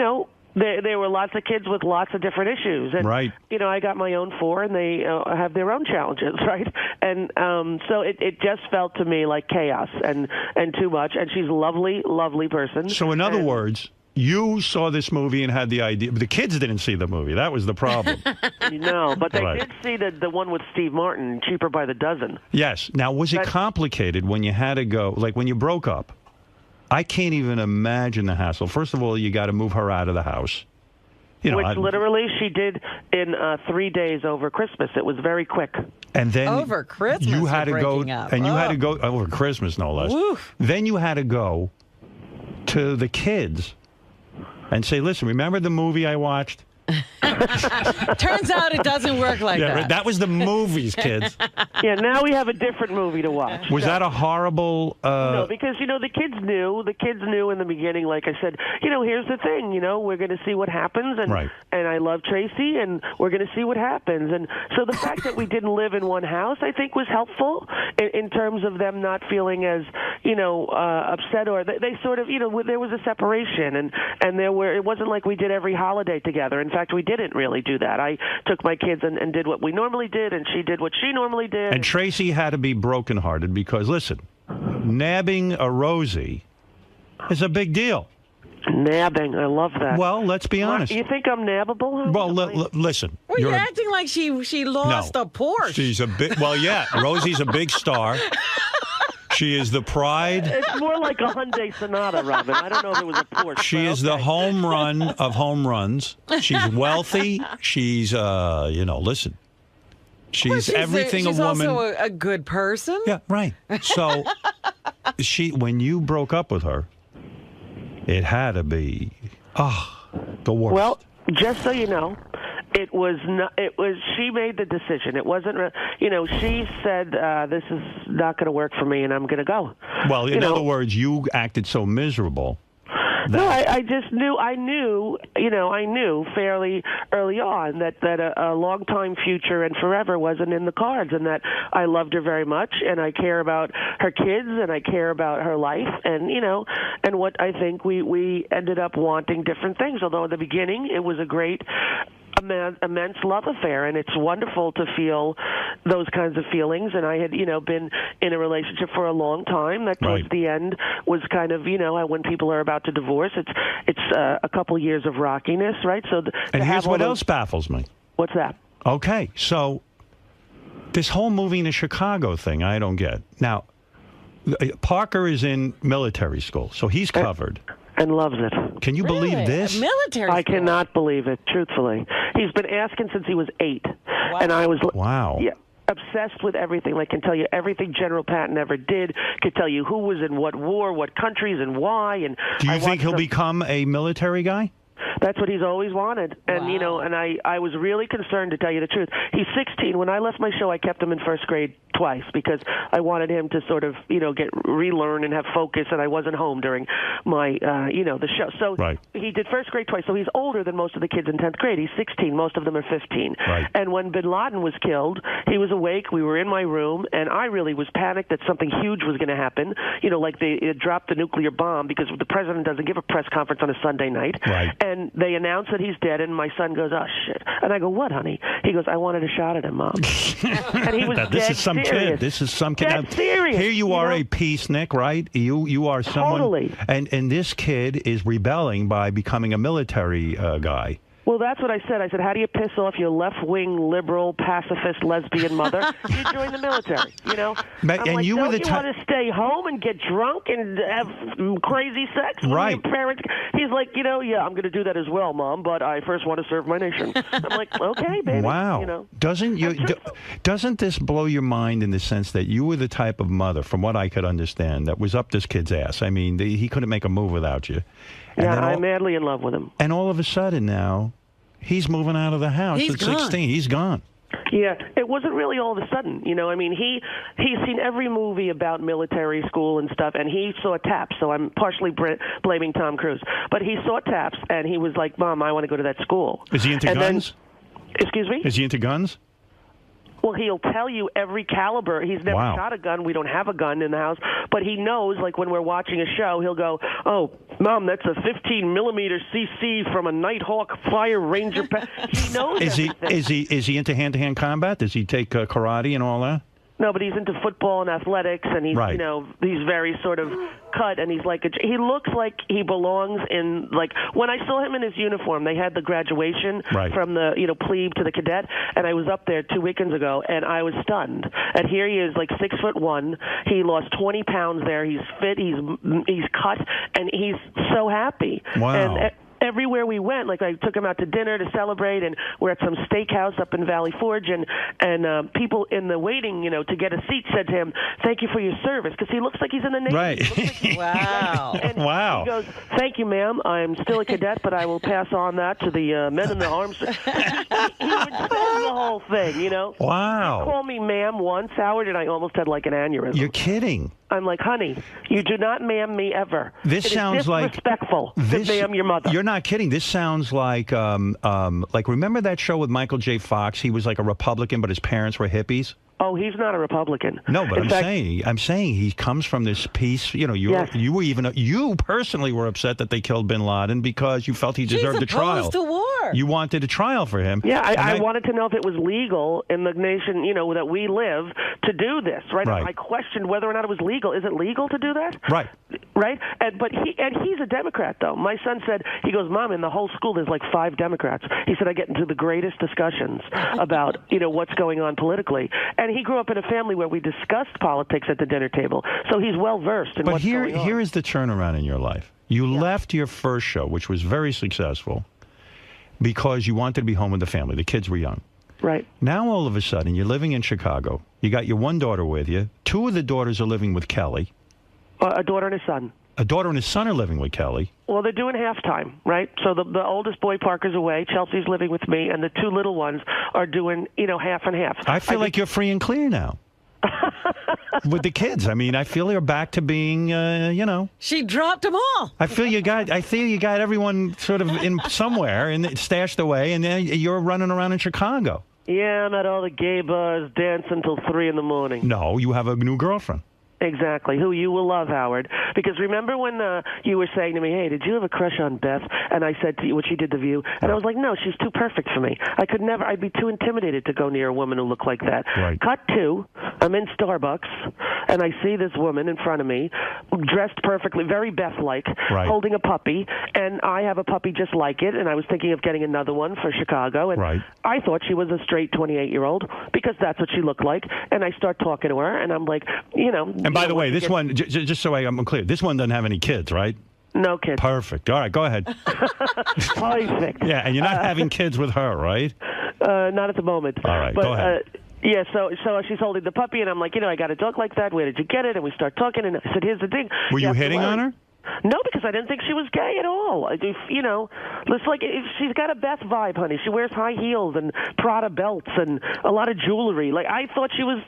There were lots of kids with lots of different issues. And, right. I got my own 4, and they have their own challenges, right? And so it just felt to me like chaos and too much. And she's a lovely, lovely person. So in other words, you saw this movie and had the idea. But the kids didn't see the movie. That was the problem. No, but they did see the one with Steve Martin, Cheaper by the Dozen. Yes. Now, was it complicated when you had to go, like when you broke up? I can't even imagine the hassle. First of all, you got to move her out of the house. Which literally she did in 3 days over Christmas. It was very quick. And then over Christmas, you had to go, up. and you had to go over Christmas, no less. Oof. Then you had to go to the kids and say, "Listen, remember the movie I watched?" Turns out it doesn't work like that. That was the movies, kids. Yeah, now we have a different movie to watch. Was that a horrible... No, because, the kids knew. The kids knew in the beginning, like I said, here's the thing, we're going to see what happens, and and I love Tracy, and we're going to see what happens. And so the fact that we didn't live in one house, I think, was helpful in terms of them not feeling as, upset, or they sort of, there was a separation, and it wasn't like we did every holiday together. In fact, we didn't really do that. I took my kids and did what we normally did, and she did what she normally did. And Tracy had to be brokenhearted because, listen, nabbing a Rosie is a big deal. Nabbing, I love that. Well, let's be honest. You think I'm nabbable? Well, listen. Well, you're acting like she lost a Porsche. She's a big. Well, yeah, Rosie's a big star. She is the pride. It's more like a Hyundai Sonata, Robin. I don't know if it was a Porsche. She is the home run of home runs. She's wealthy. She's, listen. She's everything a woman. She's also a good person. Yeah, right. So, when you broke up with her, it had to be, the worst. Well, just so you know, it was not. It was. She made the decision. It wasn't. She said, "This is not going to work for me, and I'm going to go." Well, in other words, you acted so miserable. No, I just knew. I knew fairly early on that a long time future and forever wasn't in the cards, and that I loved her very much, and I care about her kids, and I care about her life, and what I think we ended up wanting different things. Although in the beginning it was a great immense love affair, and it's wonderful to feel those kinds of feelings. And I had, been in a relationship for a long time. That towards the end was kind of, when people are about to divorce, it's a couple years of rockiness, right? So, and here's what else baffles me. What's that? Okay, so this whole moving to Chicago thing, I don't get. Now, Parker is in military school, so he's covered. And loves it. Can you believe this? Military I cannot believe it, truthfully. He's been asking since he was 8. Wow. And I was... Wow. Yeah. Obsessed with everything, like can tell you everything General Patton ever did, could tell you who was in what war, what countries, and why. And do you think he'll become a military guy? That's what he's always wanted. And, and I was really concerned, to tell you the truth. He's 16. When I left my show, I kept him in first grade twice because I wanted him to sort of, relearn and have focus, and I wasn't home during my, the show. So he did first grade twice. So he's older than most of the kids in 10th grade. He's 16. Most of them are 15. Right. And when bin Laden was killed, he was awake. We were in my room, and I really was panicked that something huge was going to happen. Like they dropped the nuclear bomb, because the president doesn't give a press conference on a Sunday night. Right. And they announced that he's dead, and my son goes, "Oh shit!" And I go, "What, honey?" He goes, "I wanted a shot at him, Mom." And he was This dead is some serious. kid. This is some kid. Dead Now, serious. Here you are, a peacenik, right? You are someone. Totally. And this kid is rebelling by becoming a military guy. Well, that's what I said. I said, how do you piss off your left-wing, liberal, pacifist, lesbian mother? You join the military, I'm and like, you were don't the you type- want to stay home and get drunk and have crazy sex with Right. your parents? He's like, yeah, I'm going to do that as well, Mom, but I first want to serve my nation. I'm like, okay, baby. Wow. Doesn't this blow your mind in the sense that you were the type of mother, from what I could understand, that was up this kid's ass? I mean, he couldn't make a move without you. And Yeah, then I'm madly in love with him. And all of a sudden now, he's moving out of the house He's at gone. 16. He's gone. Yeah, it wasn't really all of a sudden. I mean, he's seen every movie about military school and stuff, and he saw TAPS, so I'm partially blaming Tom Cruise. But he saw TAPS, and he was like, Mom, I want to go to that school. Is he into And then- guns? Excuse me? Is he into guns? Well, he'll tell you every caliber. He's never shot a gun. We don't have a gun in the house. But he knows, like when we're watching a show, he'll go, "Oh, Mom, that's a 15-millimeter CC from a Nighthawk Fire Ranger." He knows everything. Is he into hand-to-hand combat? Does he take karate and all that? No, but he's into football and athletics, and he's Right. He's very sort of cut, and he's like he looks like he belongs in, like when I saw him in his uniform, they had the graduation from the plebe to the cadet, and I was up there 2 weekends ago, and I was stunned. And here he is, like 6'1". He lost 20 pounds there. He's fit. He's cut, and he's so happy. Wow. And everywhere we went, like I took him out to dinner to celebrate, and we're at some steakhouse up in Valley Forge, and people in the waiting, to get a seat said to him, "Thank you for your service," because he looks like he's in the Navy. Right. Wow. And Wow. He goes, "Thank you, ma'am. I'm still a cadet, but I will pass on that to the men in the arms." He would say the whole thing, Wow. He called me ma'am once, Howard, and I almost had like an aneurysm. You're kidding. I'm like, honey, you do not ma'am me ever. This It is sounds like disrespectful to ma'am your mother. You're not kidding. This sounds like remember that show with Michael J. Fox? He was like a Republican, but his parents were hippies. Oh, he's not a Republican. No, but In fact, I'm saying he comes from this piece. You personally were upset that they killed bin Laden because you felt he deserved a trial. opposed to war. You wanted a trial for him. Yeah, And I wanted to know if it was legal in the nation, that we live to do this, right? Right. I questioned whether or not it was legal. Is it legal to do that? Right. Right? But he's a Democrat, though. My son said, he goes, Mom, in the whole school there's like 5 Democrats. He said, I get into the greatest discussions about, what's going on politically. And he grew up in a family where we discussed politics at the dinner table. So he's well-versed in But what's going on. here is the turnaround in your life. You left your first show, which was very successful, because you wanted to be home with the family. The kids were young. Right. Now, all of a sudden, you're living in Chicago. You got your one daughter with you. 2 of the daughters are living with Kelly. A daughter and a son. A daughter and a son are living with Kelly. Well, they're doing halftime, right? So the oldest boy, Parker's away. Chelsea's living with me, and the 2 little ones are doing, half and half. I feel like you're free and clear now. With the kids. I mean, I feel you're back to being, She dropped them all. I feel you got everyone sort of in somewhere and stashed away, and then you're running around in Chicago. Yeah, I'm at all the gay bars dancing until 3 in the morning. No, you have a new girlfriend. Exactly, who you will love, Howard. Because remember when you were saying to me, hey, did you have a crush on Beth? And I said to you, when she did The View, and I was like, no, she's too perfect for me. I could never, I'd be too intimidated to go near a woman who looked like that. Right. Cut to, I'm in Starbucks, and I see this woman in front of me, dressed perfectly, very Beth-like, Right. holding a puppy, and I have a puppy just like it, and I was thinking of getting another one for Chicago, and Right. I thought she was a straight 28-year-old because that's what she looked like, and I start talking to her, and I'm like, you know. And by the way, this one, just so I'm clear, this one doesn't have any kids, right? No kids. Perfect. All right, go ahead. Perfect. Yeah, and you're not having kids with her, right? Not at the moment. All right, but, go ahead. Yeah, so she's holding the puppy, and I'm like, you know, I got a dog like that. Where did you get it? And we start talking, and I said, here's the thing. Were you have to hitting learn. on her? No, because I didn't think she was gay at all. You know, it's like she's got a Beth vibe, honey. She wears high heels and Prada belts and a lot of jewelry. Like I thought she was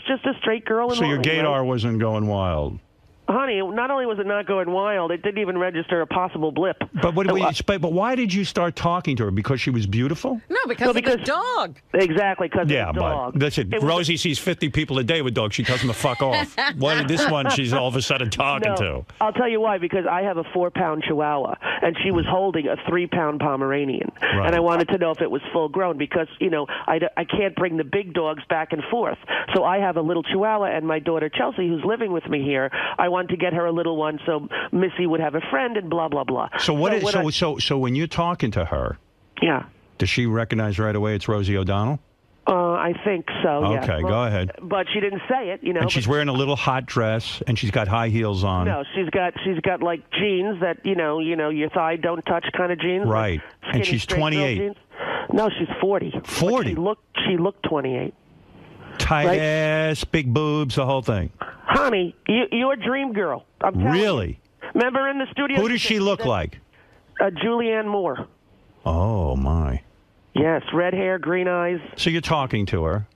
just a straight girl. So your gaydar wasn't going wild. Honey, not only was it not going wild, it didn't even register a possible blip. But but why did you start talking to her? Because she was beautiful? No, because of the dog. Exactly, because Yeah, of the dog. but that's it. Rosie sees 50 people a day with dogs. She tells them to fuck off. Why did this one she's all of a sudden talking to? I'll tell you why, because I have a 4-pound Chihuahua, and she was holding a 3-pound Pomeranian. Right. And I wanted to know if it was full grown because, you know, I can't bring the big dogs back and forth. So I have a little Chihuahua, and my daughter Chelsea, who's living with me here, I want to get her a little one so Missy would have a friend and blah, blah, blah. So so when you're talking to her, yeah, does she recognize right away it's Rosie O'Donnell? I think so, yeah. Okay, go ahead. But she didn't say it, you know. And she's wearing a little hot dress, and she's got high heels on. No, she's got like jeans that, you know, your thigh don't touch kind of jeans. Right. Like And she's straight girl 28. jeans. No, she's 40. 40? She looked 28. Tight Right? ass, big boobs, the whole thing. Honey, you're a dream girl. I'm telling Really? you. Remember in the studio? Who does she look like? Julianne Moore. Oh, my. Yes, red hair, green eyes. So you're talking to her.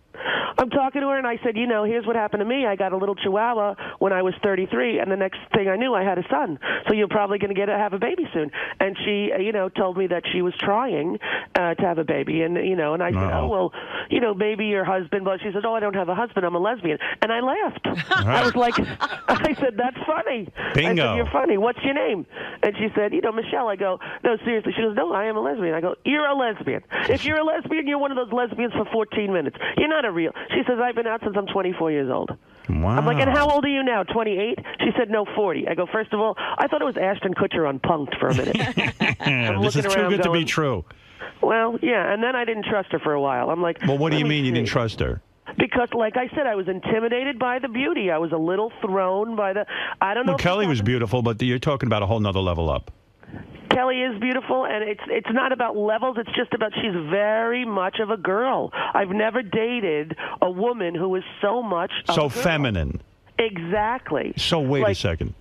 I'm talking to her, and I said, you know, here's what happened to me. I got a little Chihuahua when I was 33, and the next thing I knew, I had a son. So you're probably going to have a baby soon. And she, you know, told me that she was trying to have a baby, and you know, and I said, oh well, you know, maybe your husband. But she said, oh, I don't have a husband. I'm a lesbian. And I laughed. I was like, I said, that's funny. Bingo. I said, you're funny. What's your name? And she said, you know, Michelle. I go, no, seriously. She goes, no, I am a lesbian. I go, you're a lesbian. If you're a lesbian, you're one of those lesbians for 14 minutes. You're not a real. She says, I've been out since I'm 24 years old. Wow. I'm like, and how old are you now? 28? She said, no, 40. I go, first of all, I thought it was Ashton Kutcher on Punk'd for a minute. This is too good to be true. Well, yeah, and then I didn't trust her for a while. I'm like, Well, what do you let me mean you see. didn't trust her? Because, like I said, I was intimidated by the beauty. I was a little thrown by the, I don't know. Well, Kelly was beautiful, but you're talking about a whole nother level up. Kelly is beautiful, and it's not about levels. It's just about she's very much of a girl. I've never dated a woman who is so much of So a girl. feminine. Exactly. So wait a second.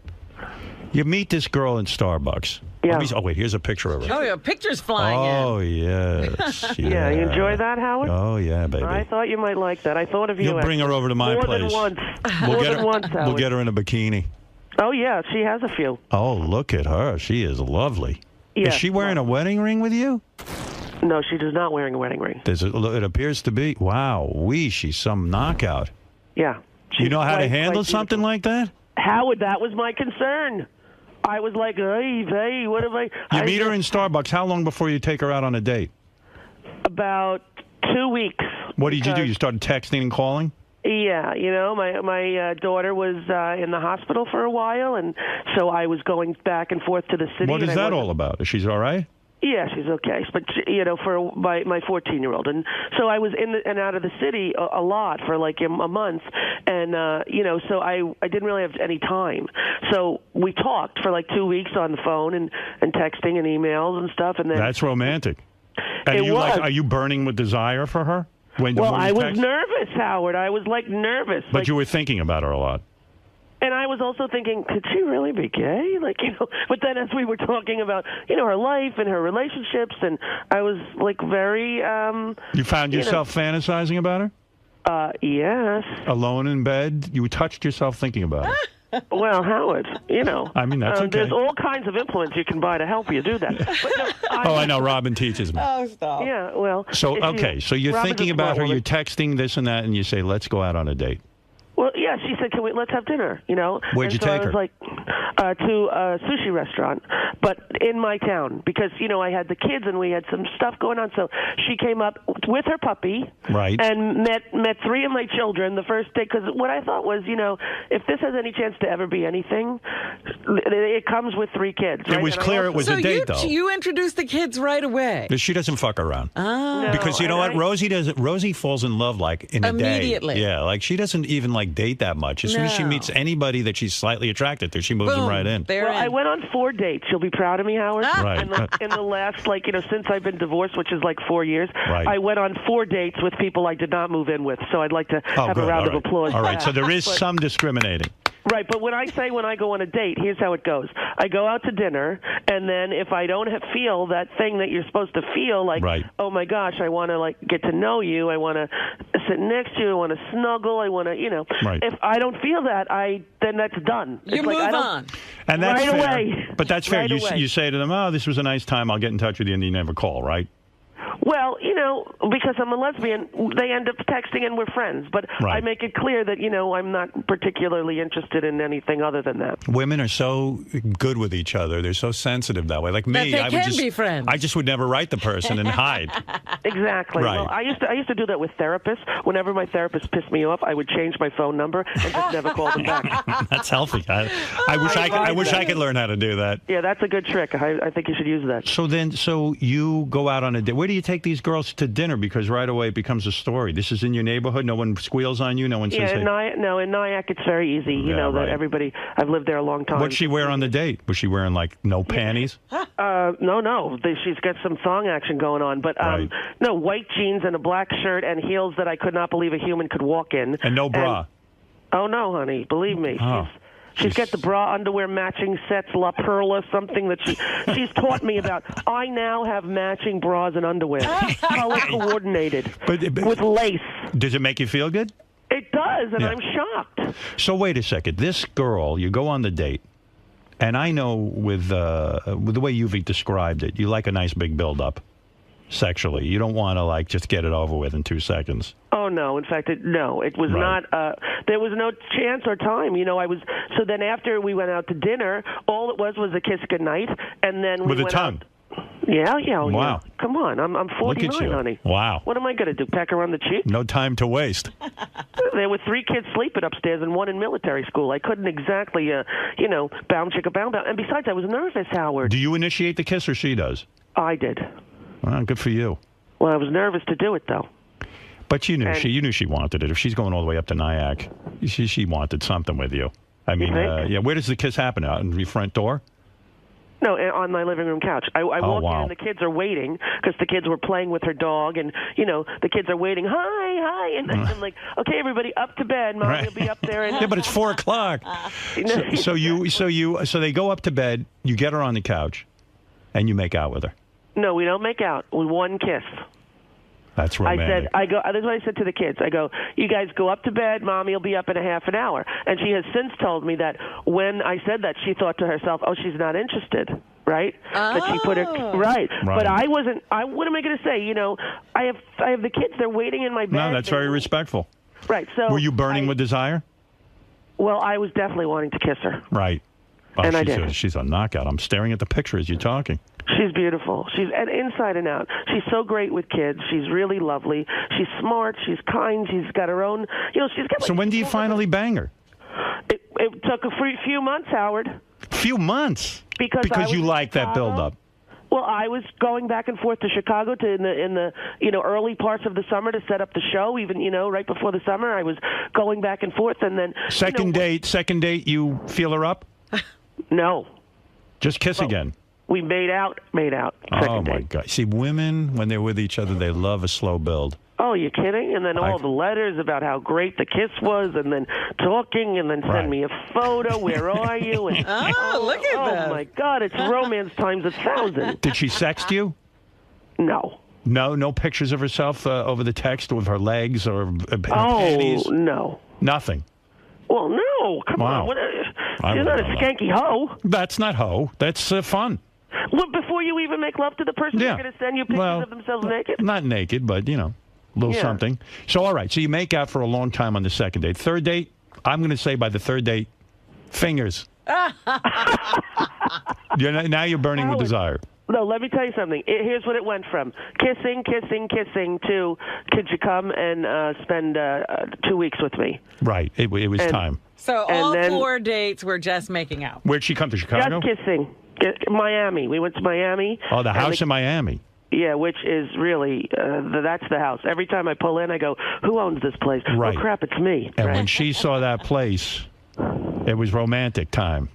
You meet this girl in Starbucks. Yeah. Oh, wait, here's a picture of her. Oh, yeah, pictures flying in. Oh, yes. Yeah, you enjoy that, Howard? Oh, yeah, baby. I thought you might like that. I thought of you. You'll bring her over to my more place. Than once. We'll More get than her, once, we'll Howard. get her in a bikini. Oh, yeah, she has a few. Oh, look at her. She is lovely. Yeah. Is she wearing a wedding ring with you? No, she is not wearing a wedding ring. It appears to be. Wow, she's some knockout. Yeah. You know how to quite- handle quite something like that? Howard, that was my concern. I was like, hey, what have I... You meet her in Starbucks. How long before you take her out on a date? About 2 weeks. What did you do? because- You started texting and calling? Yeah, you know, my daughter was in the hospital for a while, and so I was going back and forth to the city. What is and I that wasn't- all about? Is she all right? Yeah, she's okay, but you know, for my 14-year-old, and so I was in and out of the city a lot for like a month, and you know, so I didn't really have any time. So we talked for like 2 weeks on the phone and texting and emails and stuff, and then That's romantic. And It was. are you burning with desire for her? When well, you I was text? nervous, Howard. I was like nervous. But like, you were thinking about her a lot. And I was also thinking, could she really be gay? Like, you know, but then as we were talking about, you know, her life and her relationships, and I was like very. You found yourself fantasizing about her? Yes. Alone in bed? You touched yourself thinking about her. Well, Howard, you know. I mean, that's okay. There's all kinds of influence you can buy to help you do that. But no, Oh, I know. Robin teaches me. Oh, stop. Yeah, well. So, if okay. So you're Robin's thinking a smart about her, woman. you're texting this and that, and you say, let's go out on a date. Well, yeah, Yeah, she said, let's have dinner, Where'd you take I was her? like, to a sushi restaurant, but in my town, because, I had the kids and we had some stuff going on. So she came up with her puppy. Right. And met 3 of my children the first day, because what I thought was, if this has any chance to ever be anything, it comes with 3 kids. It right? was And I clear also- it was a date, though. You introduced the kids right away. She doesn't fuck around. Oh. Because you know what? Rosie falls in love like in a day. Immediately. Yeah, like she doesn't even like date that much. As soon as she No. meets anybody that she's slightly attracted to, she moves them right in. Well, I went on 4 dates. You'll be proud of me, Howard. Right. In the last, since I've been divorced, which is like 4 years, Right. I went on 4 dates with people I did not move in with. So I'd like to have good. a round All of right. applause. All for right, that. so there is But- some discriminating. Right, but when I go on a date, here's how it goes. I go out to dinner, and then if I don't feel that thing that you're supposed to feel, like, oh my gosh, I want to get to know you, I want to sit next to you, I want to snuggle, I want to, Right. If I don't feel that, then that's done. You It's move I don't- on. And that's right fair. away. But that's fair. Right away. You say to them, "Oh, this was a nice time. I'll get in touch with you," and you never call, right? Well, because I'm a lesbian, they end up texting and we're friends. But I Right. make it clear that, I'm not particularly interested in anything other than that. Women are so good with each other. They're so sensitive that way. Like me, they I would can just be friends. I just would never write the person and hide. Exactly. Right. Well, I used to do that with therapists. Whenever my therapist pissed me off, I would change my phone number and just never call them back. That's healthy. I wish I could learn how to do that. Yeah, that's a good trick. I think you should use that. So you go out on a date. Where do you take these girls to dinner? Because right away it becomes a story. This is in your neighborhood. No one squeals on you. No one says, Yeah, hey. in Nyack it's very easy. You Yeah, know that right. everybody. I've lived there a long time. What'd she wear on the date? Was she wearing like no panties? No. She's got some thong action going on, but no, white jeans and a black shirt and heels that I could not believe a human could walk in. And no bra. Oh no, honey, believe me. Oh. She's got the bra underwear matching sets, La Perla, something that she's taught me about. I now have matching bras and underwear, color coordinated, with lace. Does it make you feel good? It does, and Yeah. I'm shocked. So wait a second. This girl, you go on the date, and I know with the way you've described it, you like a nice big build-up sexually. You don't want to just get it over with in 2 seconds. Oh no! In fact, it was Right. not. There was no chance or time. So then after we went out to dinner, all it was a kiss goodnight, and then we With a went tongue. Out. Yeah. Wow. Yeah. Come on, I'm Look 49, at you. honey. Wow. What am I going to do? Peck her on the cheek? No time to waste. There were 3 kids sleeping upstairs and 1 in military school. I couldn't exactly, bound chicka bound. And besides, I was nervous, Howard. Do you initiate the kiss or she does? I did. Well, good for you. Well, I was nervous to do it though. But you knew And- you knew she wanted it. If she's going all the way up to Nyack, she wanted something with you. I mean, think? yeah. Where does the kiss happen? Out in your front door? No, on my living room couch. I walk wow. in and the kids are waiting because the kids were playing with her dog, and the kids are waiting. Hi, and I'm like, okay, everybody, up to bed. Mom Right. will be up there. And Yeah, but it's 4 o'clock. So they go up to bed. You get her on the couch, and you make out with her. No, we don't make out. We one kiss. That's I romantic. said, that's what I said to the kids. I go, you guys go up to bed. Mommy will be up in a half an hour. And she has since told me that when I said that, she thought to herself, oh, she's not interested, right? That she put her right. But I wasn't. What am I going to say? I have the kids. They're waiting in my bed. No, that's very respectful. Right. So were you burning with desire? Well, I was definitely wanting to kiss her. Right. Oh, And I she's did. She's a knockout. I'm staring at the picture as you're talking. She's beautiful. She's inside and out. She's so great with kids. She's really lovely. She's smart. She's kind. She's got her own. She's got. So when do you finally bang her? It took a few months, Howard. Few months. Because I was you in like that Chicago. build-up. Well, I was going back and forth to Chicago in the early parts of the summer to set up the show. Even right before the summer, I was going back and forth, and then Second date, you feel her up? No. Just kiss again. We made out. Oh my God! See, women when they're with each other, they love a slow build. Oh, you kidding? And then all the letters about how great the kiss was, and then talking, and then send me a photo. Where are you? And, look at that. Oh my God! It's romance times 1,000. Did she sext you? No. No pictures of herself over the text with her legs or her Oh panties? no. Nothing. Well, no. Come Wow. on. What, I she's not a wouldn't know. skanky hoe. That's not hoe. That's fun. Well, before you even make love to the person, Yeah. they're going to send you pictures Well, of themselves naked. Not naked, but a little Yeah. something. So all right. So you make out for a long time on the second date. Third date, I'm going to say by the third date, fingers. Now you're burning with desire. No, let me tell you something. Here's what it went from. Kissing to, could you come and spend 2 weeks with me? Right. It was time. So And all then- 4 dates were just making out. Where'd she come to, Chicago? Just kissing. Miami. We went to Miami. Oh, the house in Miami. Yeah, which is really, that's the house. Every time I pull in, I go, who owns this place? Right. Oh, crap, it's me. And Right. when she saw that place, it was romantic time.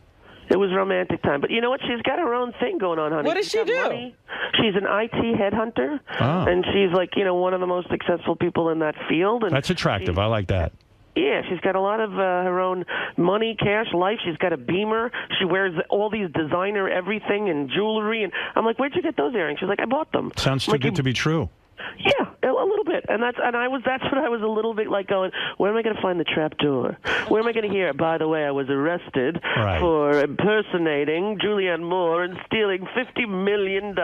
It was romantic time. But you know what? She's got her own thing going on, honey. What does She's she got do? money. She's an IT headhunter. Oh. And she's like, one of the most successful people in that field. And That's attractive. I like that. yeah, she's got a lot of her own money, cash, life. She's got a Beamer. She wears all these designer everything and jewelry. And I'm like, where'd you get those earrings? She's like, I bought them. Sounds too good to be true. Yeah, a little bit, and that's what I was a little bit like going. Where am I going to find the trap door? Where am I going to hear? By the way, I was arrested for impersonating Julianne Moore and stealing $50 million.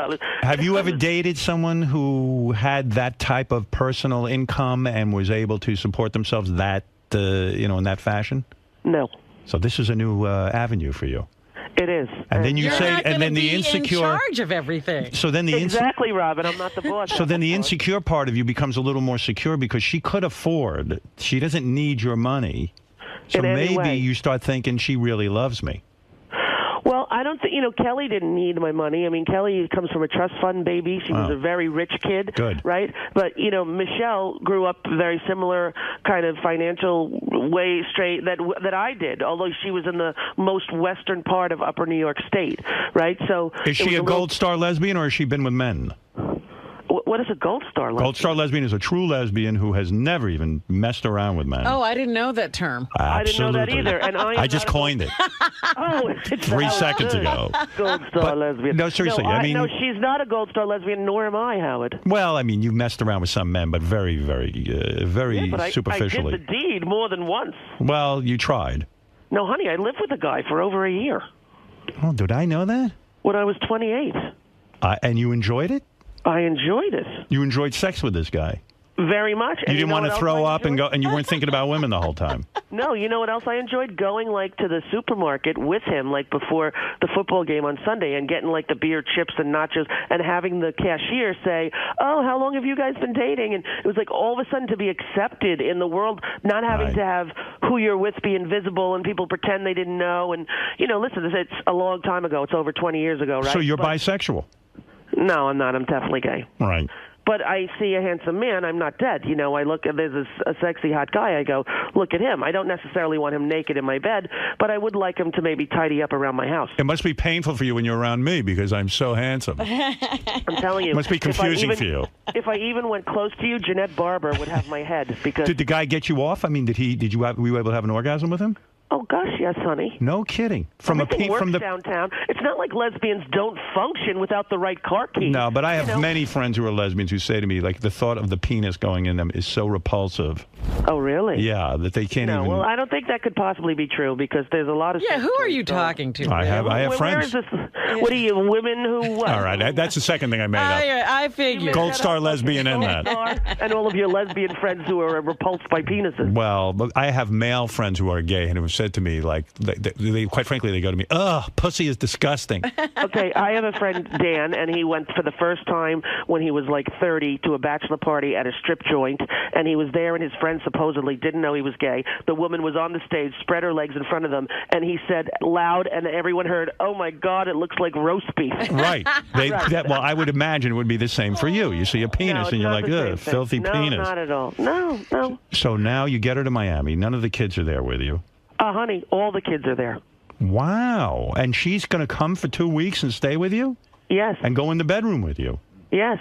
Have you ever dated someone who had that type of personal income and was able to support themselves in that fashion? No. So this is a new avenue for you. It is. And then you You're say, not and then gonna the be insecure. in charge of everything. So then the exactly, Robin. I'm not the boss. So then the insecure part of you becomes a little more secure because she could afford. She doesn't need your money. So In any maybe way. you start thinking she really loves me. Well, I don't think, Kelly didn't need my money. I mean, Kelly comes from a trust fund baby. She was Oh. a very rich kid. Good. Right? But, Michelle grew up very similar kind of financial way straight that I did, although she was in the most western part of upper New York State. Right? So Is she a Gold Star lesbian or has she been with men? What is a Gold Star lesbian? Gold Star lesbian is a true lesbian who has never even messed around with men. Oh, I didn't know that term. I didn't know that Absolutely. either. And I just coined it Oh, it's 3 seconds good. ago. Gold Star lesbian. no, seriously, I mean- no, she's not a Gold Star lesbian, nor am I, Howard. Well, I mean, you messed around with some men, but very, very, very Yeah, but superficially. I did the deed more than once. Well, you tried. No, honey, I lived with a guy for over a year Oh, did I know that? when I was 28. And you enjoyed it? I enjoyed it You enjoyed sex with this guy? very much. You And didn't know want what to else throw I up and go, and you weren't thinking about women the whole time. No, you know what else I enjoyed? Going to the supermarket with him before the football game on Sunday and getting the beer, chips, and nachos and having the cashier say, "Oh, how long have you guys been dating?" And it was all of a sudden to be accepted in the world, not having to have who you're with be invisible and people pretend they didn't know. And listen, it's a long time ago. It's over 20 years ago, right? So you're But- bisexual? No, I'm not. I'm definitely gay. Right. But I see a handsome man, I'm not dead. I look at there's a sexy hot guy, I go, look at him. I don't necessarily want him naked in my bed, but I would like him to maybe tidy up around my house. It must be painful for you when you're around me because I'm so handsome. I'm telling you. It must be confusing for you. If I even went close to you, Jeanette Barber would have my head because. Did the guy get you off? I mean, were you able to have an orgasm with him? Oh gosh, yes, honey. No kidding. Everything works downtown. It's not like lesbians don't function without the right car key. No, but I have many friends who are lesbians who say to me, the thought of the penis going in them is so repulsive. Oh, really? Yeah, that they can't No, even. well, I don't think that could possibly be true because there's a lot of. Yeah, who are you talking to? I have Where friends. is this? What are you, women who? What? All right, that's the second thing I made up. I figured. Gold Star lesbian in that. And all of your lesbian friends who are repulsed by penises. Well, but I have male friends who are gay and who have said to me, they quite frankly, they go to me, ugh, pussy is disgusting. Okay, I have a friend, Dan, and he went for the first time when he was 30 to a bachelor party at a strip joint, and he was there, and his friend supposedly didn't know he was gay. The woman was on the stage, spread her legs in front of them, and he said loud, and everyone heard, "Oh my God, it looks like roast beef." Right. Well, I would imagine it would be the same for you. You see a penis, No, and you're not like, the same ugh, thing. filthy no, penis. not at all. No. So now you get her to Miami. None of the kids are there with you. Honey, all the kids are there. Wow. And she's going to come for 2 weeks and stay with you? Yes. And go in the bedroom with you? Yes.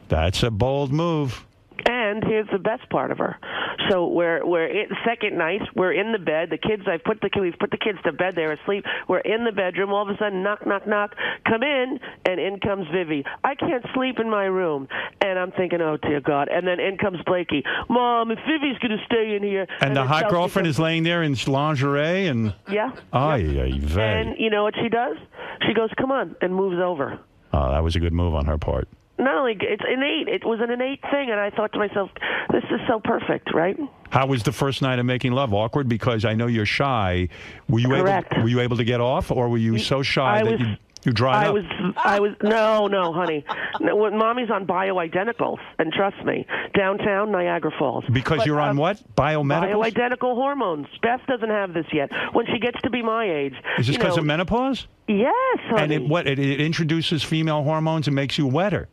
That's a bold move. And here's the best part of her. So we're second night. We're in the bed. The kids. We've put the kids to bed. They're asleep. We're in the bedroom. All of a sudden, knock, knock, knock. Come in, and in comes Vivi. I can't sleep in my room, and I'm thinking, oh dear God. And then in comes Blakey. Mom, if Vivi's going to stay in here. And the then hot Chelsea girlfriend comes- is laying there in lingerie and. Yeah. Ay, vey. And you know what she does? She goes, "Come on," and moves over. Oh, that was a good move on her part. Not only it's innate. It was an innate thing, and I thought to myself, This is so perfect, right? How was the first night of making love? Awkward because I know you're shy. Were you Correct. able? Were you able to get off, or were you so shy that you dried up? I was no, honey. No, when mommy's on bioidenticals, and trust me, downtown Niagara Falls. Because But, you're on what? Biomedicals? Bioidentical hormones. Beth doesn't have this yet. When she gets to be my age, Is this because of menopause? Yes, honey. And it introduces female hormones and makes you wetter.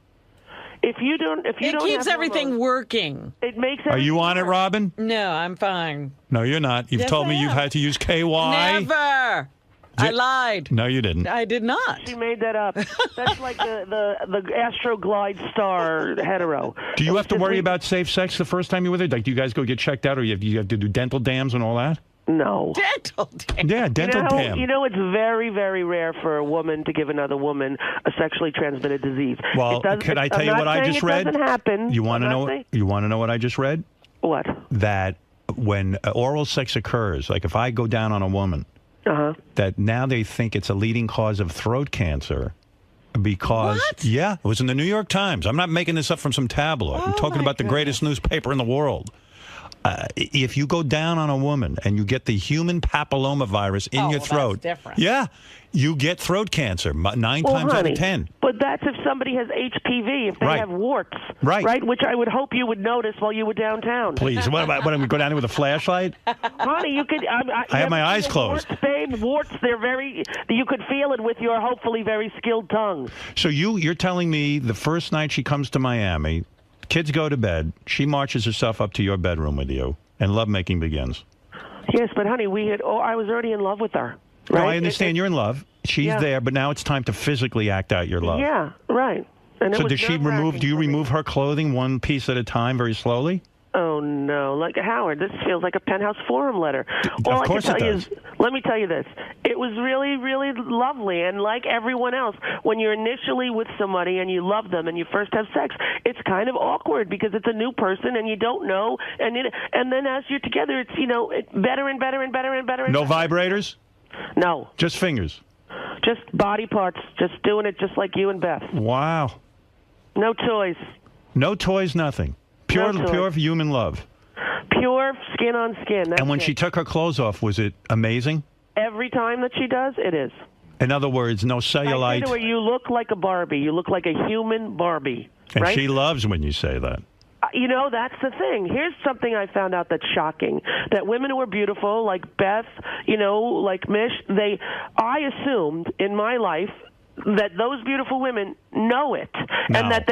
If you don't keeps have everything hormones, working. It makes. Are you on it, Robin? No, I'm fine. No, you're not. You've Yes, told me I you've am. had to use KY. Never. I lied. No, you didn't. I did not. She made that up. That's like the Astro Glide Star hetero. Do you have to worry about safe sex the first time you're with her? Like, do you guys go get checked out, or you have to do dental dams and all that? No. Dental dam. Yeah, dental dam. You know, it's very, very rare for a woman to give another woman a sexually transmitted disease. Well, can I tell you what I just read? It doesn't happen. You want to I'm know? not saying- You want to know what I just read? What? That when oral sex occurs, like if I go down on a woman, that now they think it's a leading cause of throat cancer. Because, yeah, it was in the New York Times. I'm not making this up from some tabloid. I'm talking about the greatest newspaper in the world. If you go down on a woman and you get the human papillomavirus in your throat, that's different. yeah, you get throat cancer 9 times out honey, of 10. But that's if somebody has HPV, if they Right. have warts. Right. Which I would hope you would notice while you were downtown. Please, what am I go down there with a flashlight? Honey, you could. I have my eyes closed. Warts, babe, warts. They're very. You could feel it with your hopefully very skilled tongue. So you're telling me the first night she comes to Miami, kids go to bed, she marches herself up to your bedroom with you, and lovemaking begins. Yes, but honey, I was already in love with her. No, Right? I understand you're in love. She's Yeah. there, but now it's time to physically act out your love. Yeah, right. And it So was does she nerve-wracking do you for me. remove her clothing one piece at a time very slowly? Oh no, like Howard, this feels like a Penthouse Forum letter. All course I can it tell does. you is, let me tell you this: it was really, really lovely, and like everyone else, when you're initially with somebody and you love them and you first have sex, it's kind of awkward because it's a new person and you don't know, and then as you're together, it's better and better and better and better. And No better. vibrators? No, Just fingers. just body parts, just doing it just like you and Beth. Wow. No toys, No toys, nothing. Pure No toys. pure human love. pure skin on skin. That's And when it. she took her clothes off, was it amazing? every time that she does, it is. In other words, no I say to cellulite. her, you look like a Barbie. You look like a human Barbie. And right? she loves when you say that. That's the thing. Here's something I found out that's shocking. That women who are beautiful, like Beth, like Mish, I assumed in my life that those beautiful women know it. No. And that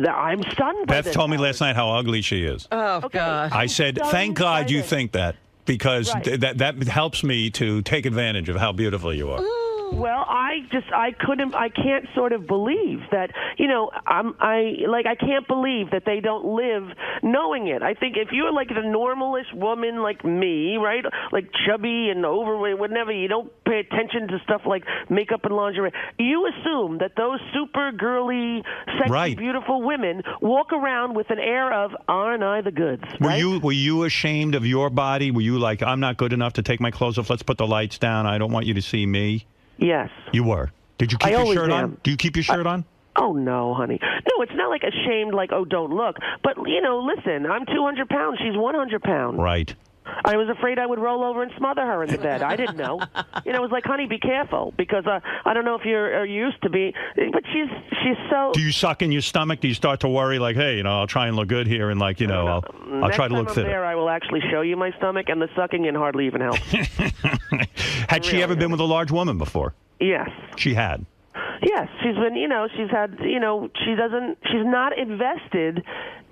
I'm stunned by Beth this. told me last night how ugly she is. Oh, God. I said, thank God you think that, because that helps me to take advantage of how beautiful you are. Well, I can't sort of believe that, I can't believe that they don't live knowing it. I think if you're like the normalish woman like me, right, like chubby and overweight, whatever, you don't pay attention to stuff like makeup and lingerie, you assume that those super girly, sexy, beautiful women walk around with an air of, aren't I the goods? Were you ashamed of your body? Were you like, I'm not good enough to take my clothes off, let's put the lights down, I don't want you to see me? Yes. You were. Did you keep I your always shirt on? am. Do you keep your shirt on? Oh, no, honey. No, it's not like ashamed, like, oh, don't look. But, listen, I'm 200 pounds. She's 100 pounds. Right. I was afraid I would roll over and smother her in the bed. I didn't know. It was like, honey, be careful, because I don't know if you're used to be, but she's so... Do you suck in your stomach? Do you start to worry, like, hey, I'll try and look good here, and like, I'll try to look Next time I'm thinner? there, I will actually show you my stomach, and the sucking in hardly even helps. Had she ever been with a large woman before? Yes. She had. Yes, she's been, she's had, she's not invested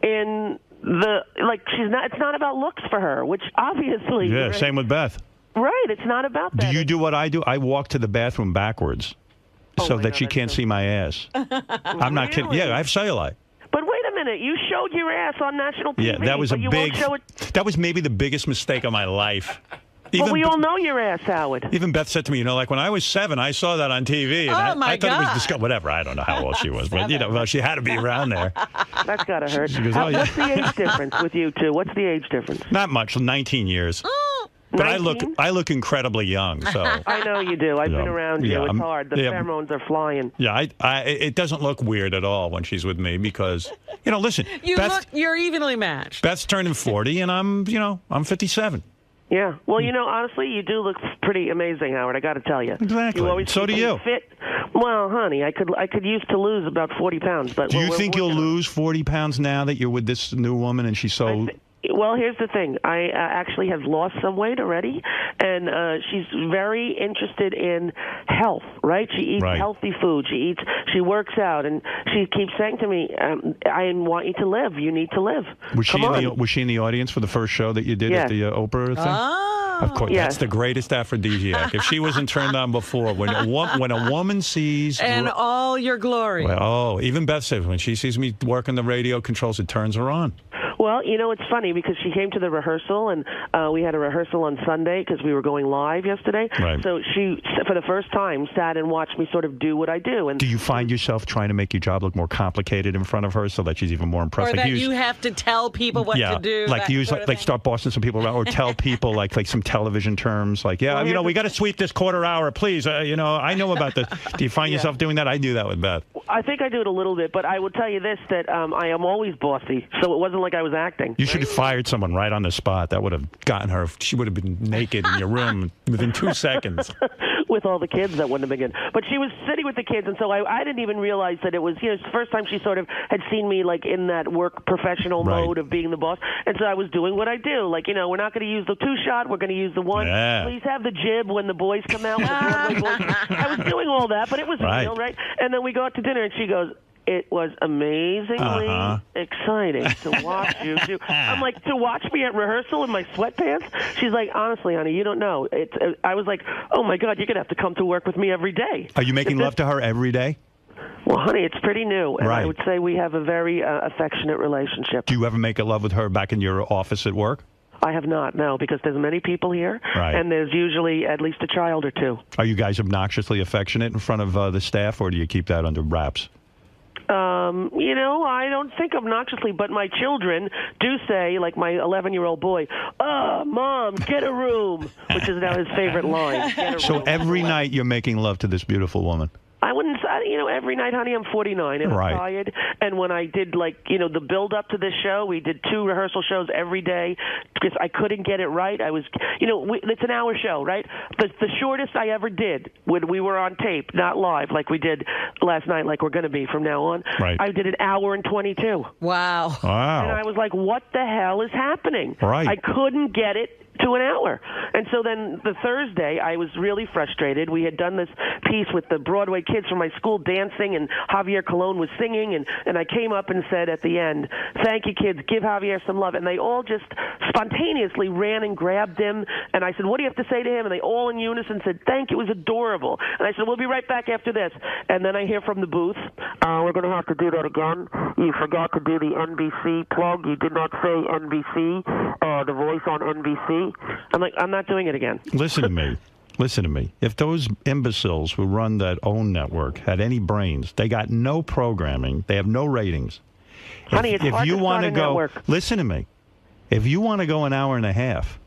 in it's not about looks for her, which obviously. Yeah, right? same with Beth. Right, it's not about that. Do you do what I do? I walk to the bathroom backwards so that she can't see my ass. I'm not kidding. Yeah, I have cellulite. But wait a minute, you showed your ass on national TV. Yeah, that was but a you big. won't show it. That was maybe the biggest mistake of my life. But we all know your ass, Howard. Even Beth said to me, like when I was 7, I saw that on TV. And I thought it was disgusting. Whatever, I don't know how old she was, but well, she had to be around there. That's gotta hurt. She goes, oh, yeah. What's the age difference with you two? What's the age difference? Not much, 19 years. But 19? I look incredibly young. So I know you do. I've been around you. It's hard. The pheromones are flying. Yeah, it doesn't look weird at all when she's with me because, listen. You're evenly matched. Beth's turning 40, and I'm 57. Yeah. Well, honestly, you do look pretty amazing, Howard. I got to tell you. Exactly. You always So do keep you. Fit. Well, honey, I could use to lose about 40 pounds, but Do you think you'll lose 40 pounds now that you're with this new woman and she's so? Well, here's the thing. I actually have lost some weight already, and she's very interested in health, right? She eats healthy food. She works out, and she keeps saying to me, I want you to live. You need to live. Was she in the audience for the first show that you did at the Oprah thing? Of course, that's the greatest aphrodisiac. If she wasn't turned on before, when a woman sees and all your glory. Well, even Beth said when she sees me working the radio controls, it turns her on. Well, it's funny because she came to the rehearsal, and we had a rehearsal on Sunday because we were going live yesterday. Right. So she, for the first time, sat and watched me sort of do what I do. And do you find yourself trying to make your job look more complicated in front of her so that she's even more impressed? Or that you have to tell people what to do. Like use start bossing some people around, or tell people like some television terms, like we got to sweep this quarter hour, please. I know about this. Do you find yourself doing that? I do that with Beth. I think I do it a little bit, but I would tell you this, that I am always bossy, so it wasn't like I was acting. You should have fired someone right on the spot. That would have gotten her. She would have been naked in your room within 2 seconds. With all the kids, that wouldn't have been good. But she was sitting with the kids, and so I didn't even realize that it was, it's the first time she sort of had seen me, like, in that work professional mode of being the boss. And so I was doing what I do. Like, we're not going to use the 2-shot. We're going to use the 1. Yeah. Please have the jib when the boys come out. I was doing all that, but it was real, right? And then we go out to dinner, and she goes, it was amazingly exciting to watch you do. I'm like, to watch me at rehearsal in my sweatpants? She's like, honestly, honey, you don't know. I was like, oh, my God, you're going to have to come to work with me every day. Are you making love to her every day? Well, honey, it's pretty new, and I would say we have a very affectionate relationship. Do you ever make love with her back in your office at work? I have not, no, because there's many people here, and there's usually at least a child or two. Are you guys obnoxiously affectionate in front of the staff, or do you keep that under wraps? I don't think obnoxiously, but my children do say, like my 11-year-old boy, Mom, get a room, which is now his favorite line. So every night you're making love to this beautiful woman? I wouldn't say, every night, honey, I'm 49 and I'm tired. And when I did, the build up to this show, we did 2 rehearsal shows every day because I couldn't get it right. I was, it's an hour show, right? The shortest I ever did when we were on tape, not live, like we did last night, like we're going to be from now on. Right. I did an hour and 22. Wow. And I was like, what the hell is happening? Right. I couldn't get it to an hour. And so then the Thursday, I was really frustrated. We had done this piece with the Broadway kids from my school dancing, and Javier Colon was singing, and I came up and said at the end, thank you, kids, give Javier some love. And they all just spontaneously ran and grabbed him, and I said, what do you have to say to him? And they all in unison said, thank you, it was adorable. And I said, we'll be right back after this. And then I hear from the booth, we're going to have to do that again. You forgot to do the NBC plug. You did not say NBC, the voice on NBC. I'm like, I'm not doing it again. Listen to me. Listen to me. If those imbeciles who run that OWN network had any brains, they got no programming. They have no ratings. Honey, it's hard to start a network. Listen to me. If you want to go an hour and a half.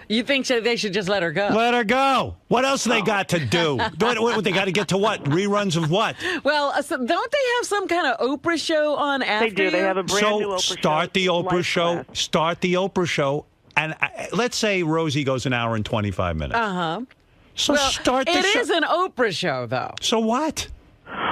You think they should just let her go? Let her go. What else they got to do? What, they got to get to what? Reruns of what? Well, so don't they have some kind of Oprah show on after? They do. They have a brand new Oprah show. Start the Oprah show. Start the Oprah show. And let's say Rosie goes an hour and 25 minutes. So start the show. It is an Oprah show, though. So what?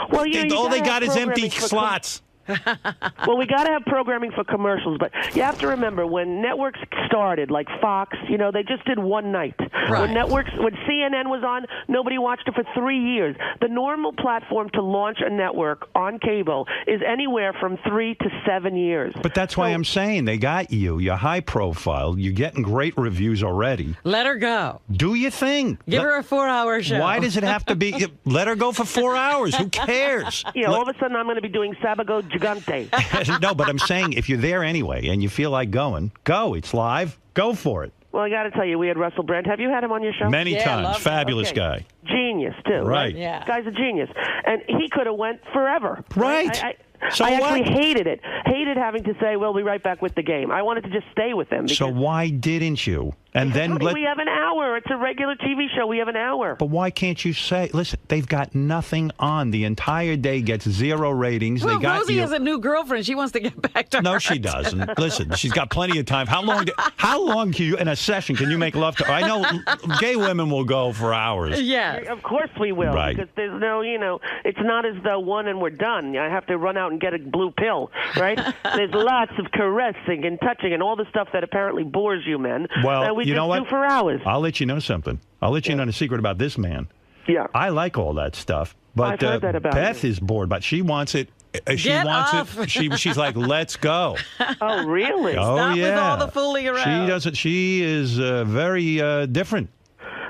Well, all they got is empty slots. Well, we got to have programming for commercials, but you have to remember when networks started, like Fox, they just did one night. Right. When CNN was on, nobody watched it for 3 years. The normal platform to launch a network on cable is anywhere from 3 to 7 years. But that's why I'm saying they got you. You're high profile. You're getting great reviews already. Let her go. Do your thing. Give her a 4-hour show. Why does it have to be? Let her go for 4 hours. Who cares? All of a sudden I'm going to be doing Sabago Gigante. No, but I'm saying if you're there anyway and you feel like going, go. It's live. Go for it. Well, I got to tell you, we had Russell Brand. Have you had him on your show? Many times. Fabulous guy. Genius, too. Right. Yeah. This guy's a genius. And he could have went forever. Right. I actually hated it. Hated having to say, we'll be right back with the game. I wanted to just stay with him. So why didn't you? And then we have an hour. It's a regular TV show. We have an hour. But why can't you say, listen, they've got nothing on. The entire day gets 0 ratings. Well, they got Rosie has a new girlfriend. She wants to get back to her. No, she doesn't. Listen, she's got plenty of time. How long can you, in a session, can you make love to her? I know gay women will go for hours. Yeah. Of course we will. Right. Because there's no, it's not as though one and we're done. I have to run out and get a blue pill, right? There's lots of caressing and touching and all the stuff that apparently bores you men. Well, we you know just what? do for hours. I'll let you know something. I'll let you know the secret about this man. Yeah. I like all that stuff. But I've heard that about Beth you. is bored, but she wants it. Get off. It. She's like, let's go. Oh, really? Oh, Stop yeah. with all the fooling around. She doesn't. She is very different.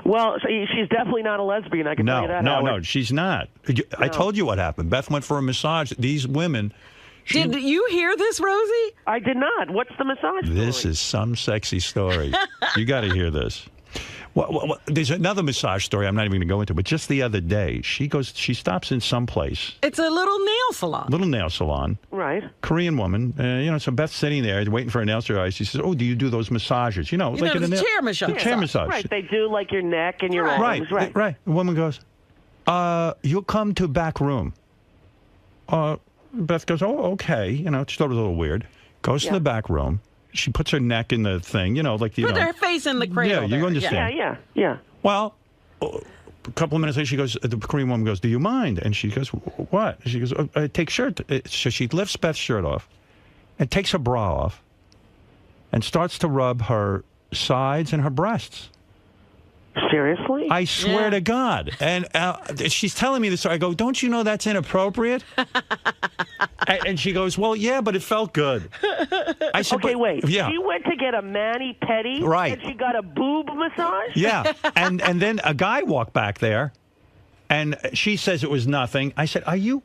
Well, she's definitely not a lesbian. I can tell you that. No, she's not. I told you what happened. Beth went for a massage. These women. Did you hear this, Rosie? I did not. What's the massage This is some sexy story. You got to hear this. Well, there's another massage story I'm not even going to go into, but just the other day, she stops in some place. It's a little nail salon. Little nail salon. Right. Korean woman. So Beth's sitting there waiting for a nail salon. She says, oh, do you do those massages? Like the chair massage. The chair massage. Right. They do like your neck and your arms. Right. The woman goes, you'll come to back room. Beth goes, oh, okay. She thought it was a little weird. Goes to the back room. She puts her neck in the thing, Put her face in the cradle. Yeah, you understand. Yeah. Well, a couple of minutes later, she goes, the Korean woman goes, do you mind? And she goes, what? She goes, take shirt. So she lifts Beth's shirt off and takes her bra off and starts to rub her sides and her breasts. Seriously? I swear to God. And she's telling me this. So I go, don't you know that's inappropriate? And she goes, well, yeah, but it felt good. I said, okay, wait. Yeah. She went to get a mani-pedi, Right. and she got a boob massage? Yeah. And then a guy walked back there, and she says it was nothing. I said, are you...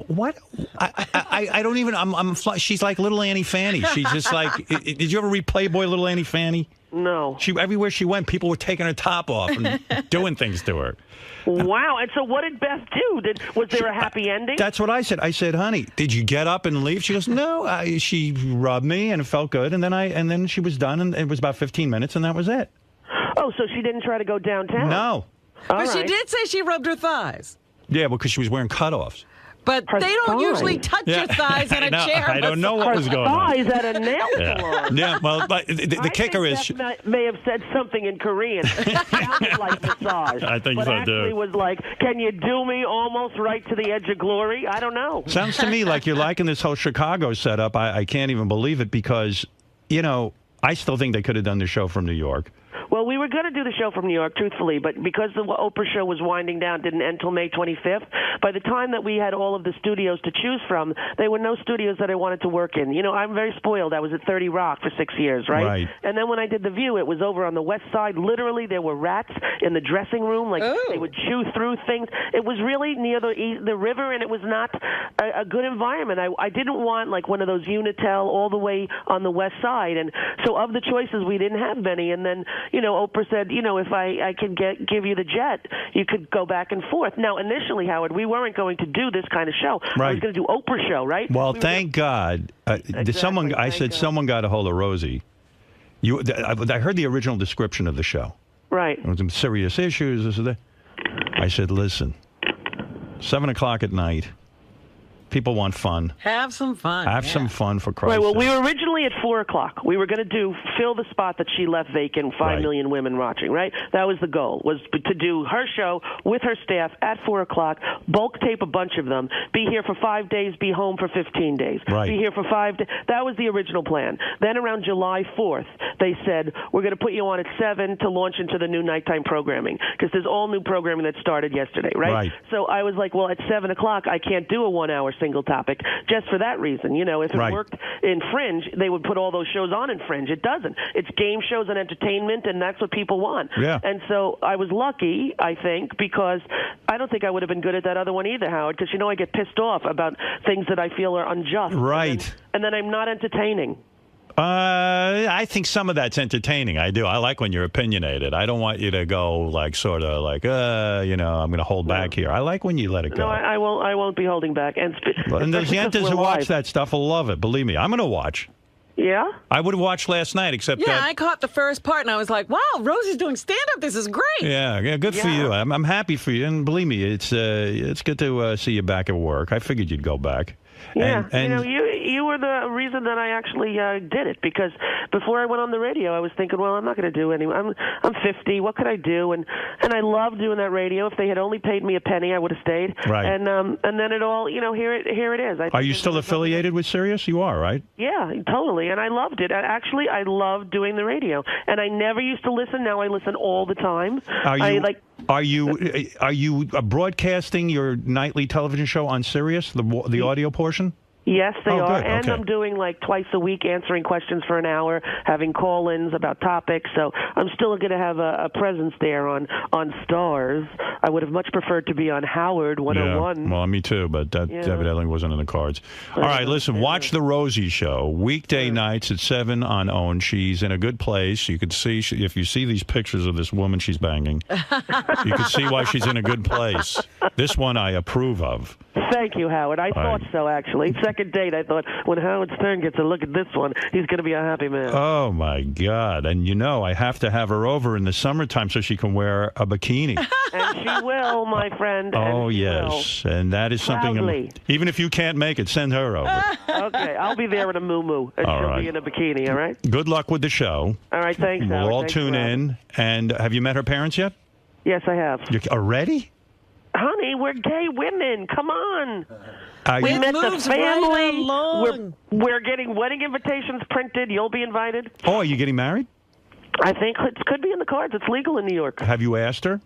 What? I don't even... She's like little Annie Fanny. She's just like... Did you ever read Playboy, little Annie Fanny? No. Everywhere she went, people were taking her top off and doing things to her. Wow. And so what did Beth do? Was there a happy ending? That's what I said. I said, honey, did you get up and leave? She goes, no. She rubbed me and it felt good. And then she was done, and it was about 15 minutes, and that was it. Oh, so she didn't try to go downtown? No. But she did say she rubbed her thighs. Yeah, because she was wearing cutoffs. But they don't usually touch your thighs in a chair. I don't know what was going on. Thighs at a nail salon. Yeah, well, but the kicker is... Beth may have said something in Korean. It sounded like massage. I think but so, actually too. was like, can you do me almost right to the edge of glory? I don't know. Sounds to me like you're liking this whole Chicago setup. I can't even believe it because, I still think they could have done the show from New York. Well, we were going to do the show from New York, truthfully, but because the Oprah show was winding down, didn't end until May 25th, by the time that we had all of the studios to choose from, there were no studios that I wanted to work in. I'm very spoiled. I was at 30 Rock for 6 years, right? Right. And then when I did The View, it was over on the west side. Literally, there were rats in the dressing room. They would chew through things. It was really near the river, and it was not a good environment. I didn't want, one of those Unitel all the way on the west side. And so of the choices, we didn't have many. And then, Oprah said, if I can give you the jet, you could go back and forth. Now, initially, Howard, we weren't going to do this kind of show. Right. I was going to do Oprah show, right? Well, thank God. Someone got a hold of Rosie. I heard the original description of the show. Right. It was some serious issues. This and that. I said, listen, 7 o'clock at night. People want fun. Have some fun. Have some fun, for Christ's Right. Well, sake. we were originally at 4 o'clock. We were going to fill the spot that she left vacant. 5 million women watching. Right. That was the goal. Was to do her show with her staff at 4 o'clock. Bulk tape a bunch of them. Be here for 5 days. Be home for 15 days. Right. Be here for 5 days. That was the original plan. Then around July 4th, they said we're going to put you on at 7 to launch into the new nighttime programming because there's all new programming that started yesterday. Right. So I was like, well, at 7 o'clock, I can't do a 1 hour single topic just for that reason. If it worked in Fringe, they would put all those shows on in Fringe. It doesn't. It's game shows and entertainment, and that's what people want. Yeah. And so I was lucky, I think, because I don't think I would have been good at that other one either, Howard, because I get pissed off about things that I feel are unjust. Right. And then I'm not entertaining. I think some of that's entertaining. I do. I like when you're opinionated. I don't want you to go I'm going to hold back here. I like when you let it go. No, I won't be holding back. And the Yentas who watch that stuff will love it. Believe me, I'm going to watch. Yeah? I would have watched last night, except Yeah, that. I caught the first part, and I was like, wow, Rosie's doing stand-up. This is great. Yeah, good for you. I'm happy for you, and believe me, it's good to see you back at work. I figured you'd go back. Yeah, And you were the reason that I actually did it, because before I went on the radio, I was thinking, well, I'm not going to do any. I'm 50. What could I do? And I love doing that radio. If they had only paid me a penny, I would have stayed. Right. And then it all, here it is. Are you still affiliated with Sirius? You are, right? Yeah, totally. And I loved it. Actually, I loved doing the radio. And I never used to listen. Now I listen all the time. Are you broadcasting your nightly television show on Sirius, the audio portion? Yes, they are. Good. And Okay. I'm doing like twice a week answering questions for an hour, having call-ins about topics. So I'm still going to have a presence there on Stars. I would have much preferred to be on Howard 101. Yeah, well, me too, but that evidently wasn't in the cards. All right, listen, watch The Rosie Show, weekday nights at 7 on OWN. She's in a good place. You can see, if you see these pictures of this woman she's banging, you can see why she's in a good place. This one I approve of. Thank you, Howard. I thought so, actually. Second date, I thought, when Howard Stern gets a look at this one, he's going to be a happy man. Oh, my God. And, I have to have her over in the summertime so she can wear a bikini. And she will, my friend. Oh, and she yes. And that is something, Proudly. even if you can't make it, send her over. Okay, I'll be there in a muumuu, and All she'll right. be in a bikini, all right? Good luck with the show. All right, thanks, Howard. We'll all Thanks tune for having in. And have you met her parents yet? Yes, I have. Already? Honey, we're gay women. Come on. We met the moves right family. along. We're getting wedding invitations printed. You'll be invited. Oh, are you getting married? I think it could be in the cards. It's legal in New York. Have you asked her?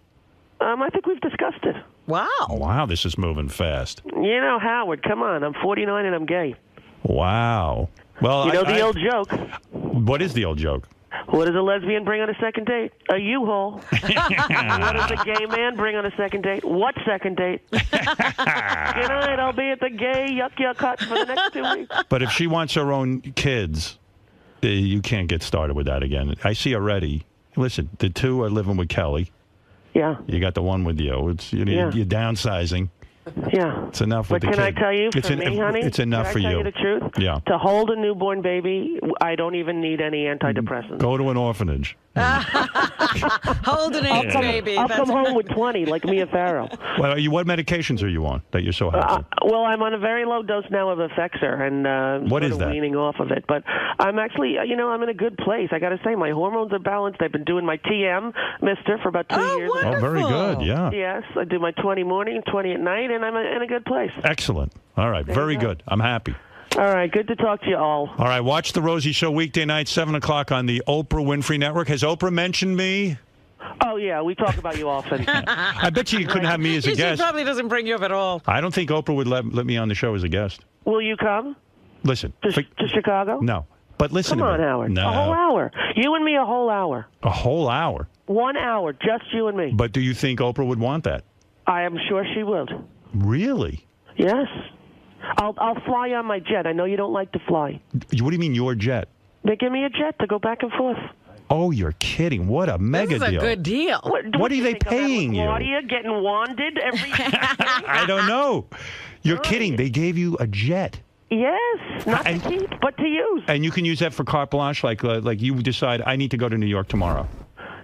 I think we've discussed it. Wow. Oh, wow, this is moving fast. Howard, come on. I'm 49 and I'm gay. Wow. Well, the old joke. What is the old joke? What does a lesbian bring on a second date? A U-Haul. What does a gay man bring on a second date? What second date? Good night. I'll be at the gay yuck hut for the next 2 weeks. But if she wants her own kids, you can't get started with that again. I see already. Listen, the two are living with Kelly. Yeah. You got the one with you. You're downsizing. Yeah. It's enough But with the can kid. I tell you, for me, honey, it's enough can for I tell you. you the truth? Yeah. To hold a newborn baby, I don't even need any antidepressants. Go to an orphanage. Hold an egg, baby. I'll come home with 20, like Mia Farrow. Well, what medications are you on that you're so happy? Well, I'm on a very low dose now of Effexor, and What sort is of that? weaning off of it. But I'm actually, I'm in a good place. I got to say, my hormones are balanced. I've been doing my TM, mister, for about 2 years. Oh, very good, yeah. Yes, I do my 20 morning, 20 at night, and I'm in a good place. Excellent. All right, very good. I'm happy. All right, good to talk to you all. All right, watch The Rosie Show weekday night, 7 o'clock on the Oprah Winfrey Network. Has Oprah mentioned me? Oh, yeah, we talk about you often. I bet you couldn't have me as a She guest. probably doesn't bring you up at all. I don't think Oprah would let me on the show as a guest. Will you come Listen. to Chicago? No. But listen Come to on, me. Howard. No. A whole hour. You and me, a whole hour. A whole hour. 1 hour, just you and me. But do you think Oprah would want that? I am sure she would. Really? Yes. I'll fly on my jet. I know you don't like to fly. What do you mean your jet? They give me a jet to go back and forth. Oh, you're kidding. What a mega This is a deal. good deal. What are they paying you? Claudia getting wanded every I don't know. You're kidding. They gave you a jet. Yes, not to keep, but to use. And you can use that for carte blanche, like you decide, I need to go to New York tomorrow.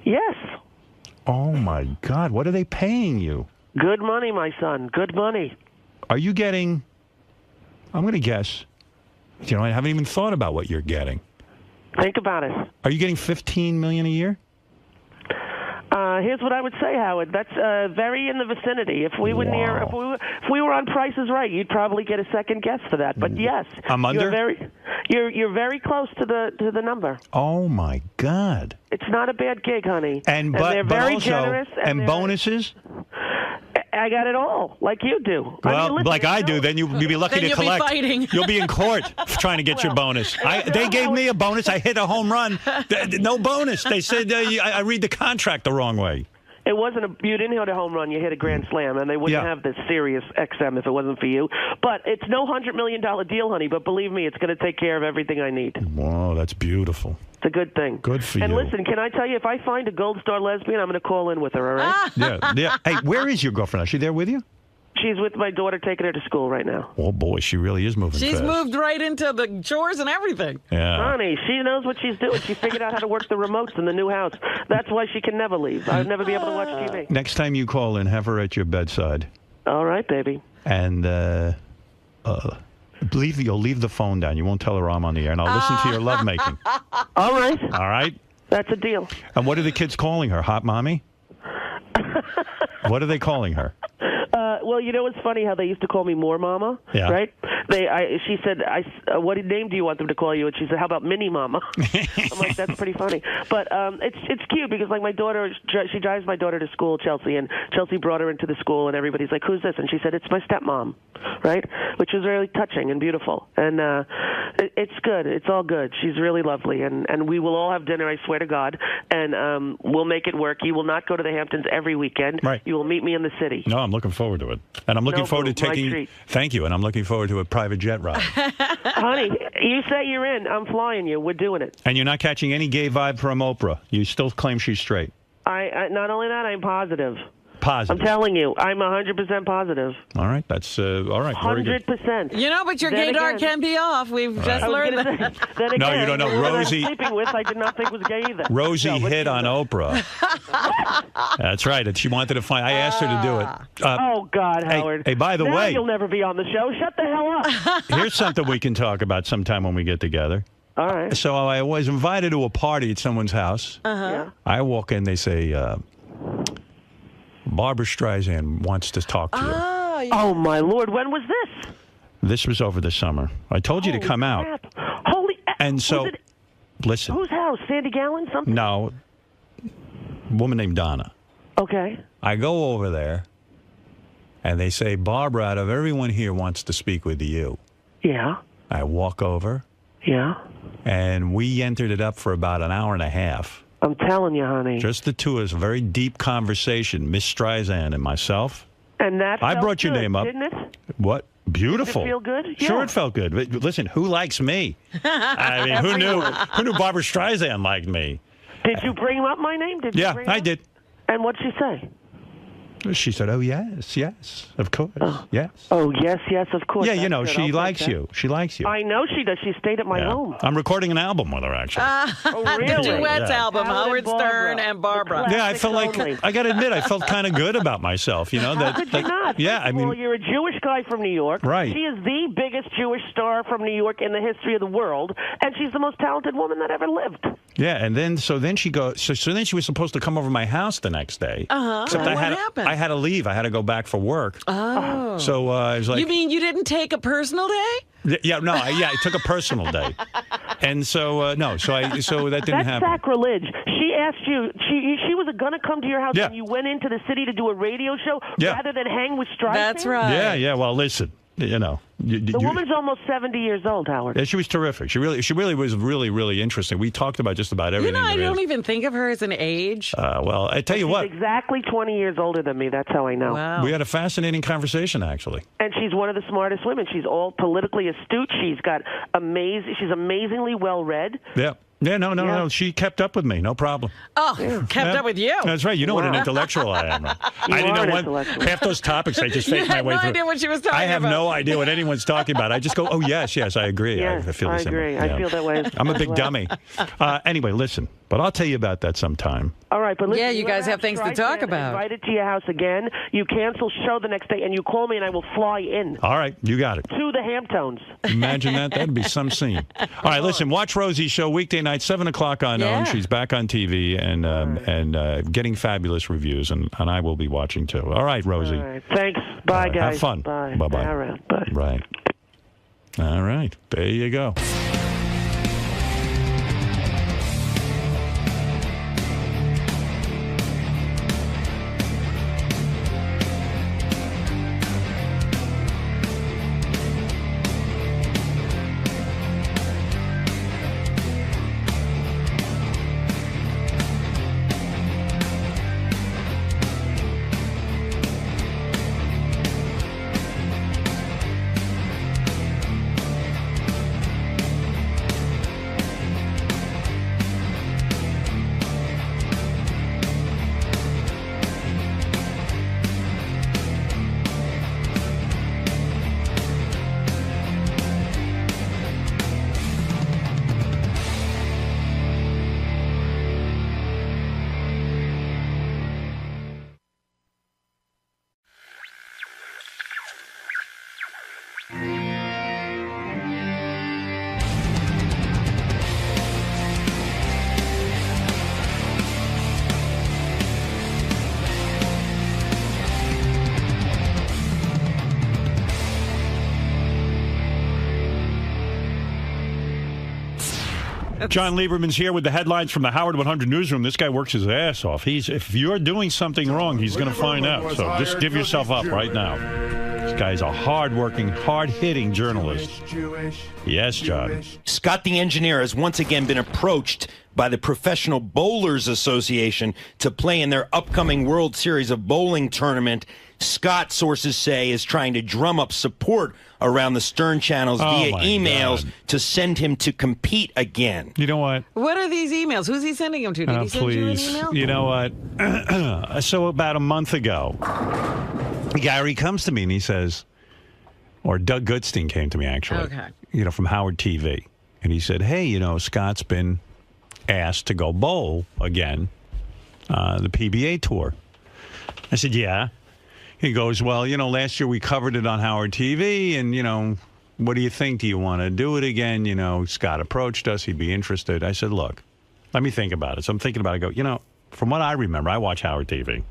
Yes. Oh, my God. What are they paying you? Good money, my son. Good money. Are you getting, I'm going to guess, I haven't even thought about what you're getting. Think about it. Are you getting $15 million a year? Here's what I would say, Howard. That's very in the vicinity. If we were near, if we were on Price is Right, you'd probably get a second guess for that. But yes, I'm under? You're very close to the number. Oh, my God. It's not a bad gig, honey. And they're very also, generous. And bonuses? I got it all, like you do. Well, like I do, then you'll be lucky Then to you'll be collect. fighting. You'll be in court trying to get your bonus. They gave me a bonus. I hit a home run. No bonus. They said I read the contract the wrong way. It wasn't you didn't hit a home run. You hit a grand slam, and they wouldn't have this Sirius XM if it wasn't for you. But it's no $100 million deal, honey. But believe me, it's going to take care of everything I need. Whoa, that's beautiful. It's a good thing. Good for and you. Listen, can I tell you, if I find a Gold Star lesbian, I'm going to call in with her. All right? Yeah. Hey, where is your girlfriend? Is she there with you? She's with my daughter, taking her to school right now. Oh, boy, she really is moving She's fast. moved right into the chores and everything. Yeah. Honey, she knows what she's doing. She figured out how to work the remotes in the new house. That's why she can never leave. I'll never be able to watch TV. Next time you call in, have her at your bedside. All right, baby. And you'll leave the phone down. You won't tell her I'm on the air, and I'll listen to your lovemaking. All right. All right? That's a deal. And what are the kids calling her? Hot mommy? What are they calling her? Well, you know, it's funny how they used to call me More Mama, Yeah. right? She said, what name do you want them to call you? And she said, how about Mini Mama? I'm like, that's pretty funny. But it's cute because, like, my daughter, she drives my daughter to school, Chelsea, and Chelsea brought her into the school, and everybody's like, who's this? And she said, it's my stepmom, right? Which was really touching and beautiful. And it's good. It's all good. She's really lovely. And we will all have dinner, I swear to God, and we'll make it work. You will not go to the Hamptons every weekend. Right. You will meet me in the city. No, I'm looking forward to it. And I'm looking forward to my taking... treat. Thank you. And I'm looking forward to a private jet ride. Honey, you say you're in. I'm flying you. We're doing it. And you're not catching any gay vibe from Oprah. You still claim she's straight. I not only that, I'm positive. Positive. I'm telling you, I'm 100% positive. All right. That's all right. Very good. 100%. You know, but your Then gaydar again- can be off. We've Right. just I was learned gonna that. say, then No, again, you don't know. the woman Rosie- I'm sleeping with, I did not think was gay either. Rosie No, hit on Oprah. That's right. And she wanted to find... I asked her to do it. Oh, God, hey, Howard. hey, by the Now way- you'll never be on the show. Shut the hell up. Here's something we can talk about sometime when we get together. All right. So I was invited to a party at someone's house. Yeah. I walk in, they say, Barbara Streisand wants to talk to you. Oh, my Lord. When was this? This was over the summer. I told you to come out. Holy... And so, Was it- listen, Whose house? Sandy Gallon? Something? no, woman named Donna. Okay. I go over there, and they say, Barbara, out of everyone here, wants to speak with you. Yeah. I walk over. Yeah. And we entered it up for about an hour and a half. I'm telling you, honey. Just the two of us, a very deep conversation, Miss Streisand and myself. And that I felt brought your good, name up. Didn't it? What? Beautiful. Did it feel good? Sure, Yeah. it felt good. But listen, who likes me? I mean, who knew? Everyone. Who knew Barbara Streisand liked me? Did you bring up my name? Did you Yeah, bring I up? did. And what'd she say? She said, "Oh yes, yes, of course, yes." Oh, yes, yes, of course. Yeah, you That's know, good. she I'll take likes that. you. She likes you. I know she does. She stayed at my Yeah. home. I'm recording an album with her, actually. Oh, The really? duets Yeah. album, Howard Stern and Barbara. Yeah, I felt like only. I got to admit, I felt kind of good about myself. You know that. How could you not? Yeah, First I of mean, all, you're a Jewish guy from New York. Right. She is the biggest Jewish star from New York in the history of the world, and she's the most talented woman that ever lived. yeah, and then then she goes. So then she was supposed to come over to my house the next day. Except What I had happened? I had to leave. I had to go back for work. Oh. So I was like, You mean you didn't take a personal day? yeah, no, I took a personal day, and so no, so that didn't That's happen. sacrilege. She asked you. She was going to come to your house, Yeah. and you went into the city to do a radio show Yeah. rather than hang with Streisand. That's right. Yeah. Well, listen, you know, The woman's almost 70 years old, Howard. Yeah, she was terrific. She really was really interesting. We talked about just about You everything. know, I there don't is. even think of her as an age. Well, I tell you what, She's exactly 20 years older than me. That's how I know. Wow. we had a fascinating conversation, actually. And she's one of the smartest women. She's all politically astute. She's got She's amazingly well read. Yeah. Yeah, no. She kept up with me, no problem. Oh, kept Yeah. up with you. That's right. You know what an intellectual I am. Right? You I didn't are know an intellectual. half those topics. I just You faked my had way no through. idea what she was talking I have about. no idea what anyone's talking about. I just go, oh yes, I agree. Yes, I feel the I same agree. way. I feel that way I'm a as big well. dummy. Anyway, listen, but I'll tell you about that sometime. All right, but listen, Yeah, you guys ever have things to Streisand talk about. Invited to your house again. You cancel show the next day, and you call me, and I will fly in All right, you got it. to the Hamptons. Imagine that. That'd be some scene. All right, listen, watch Rosie's show weekday night, 7 o'clock on Yeah. OWN. She's back on TV and getting fabulous reviews, and I will be watching too. All right, Rosie. All right, thanks. Bye, All right, guys. have fun. Bye. Bye-bye. All right, bye. Right. All right. There you go. John Lieberman's here with the headlines from the Howard 100 newsroom. This guy works his ass off. If you're doing something wrong, he's going to find out. So just give yourself up right now. This guy's a hard-working, hard-hitting journalist. Yes, John. Scott the engineer has once again been approached by the Professional Bowlers Association to play in their upcoming World Series of Bowling tournament. Scott, sources say, is trying to drum up support around the Stern channels via emails to send him to compete again. You know what? What are these emails? Who's he sending them to? Did he send you an email? You know what? So about a month ago, Gary comes to me and he says, or Doug Goodstein came to me, actually, from Howard TV. And he said, hey, Scott's been asked to go bowl again, the PBA tour. I said, yeah. He goes, well, last year we covered it on Howard TV, and, what do you think? Do you want to do it again? Scott approached us. He'd be interested. I said, look, let me think about it. So I'm thinking about it. I go, from what I remember, I watch Howard TV.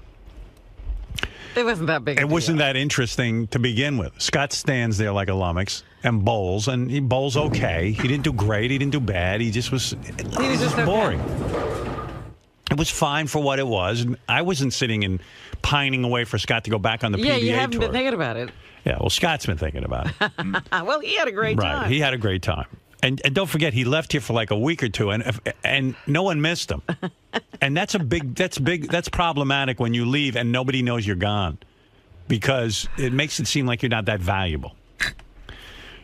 It wasn't that big. It wasn't that interesting to begin with. Scott stands there like a lummox and bowls, and he bowls okay. He didn't do great. He didn't do bad. He just was boring. It was fine for what it was. I wasn't sitting and pining away for Scott to go back on the PBA tour. Yeah, you haven't been thinking about it. Yeah, well, Scott's been thinking about it. Well, he had a great time. Right, he had a great time. And don't forget, he left here for like a week or two, and no one missed him. And that's problematic when you leave and nobody knows you're gone, because it makes it seem like you're not that valuable.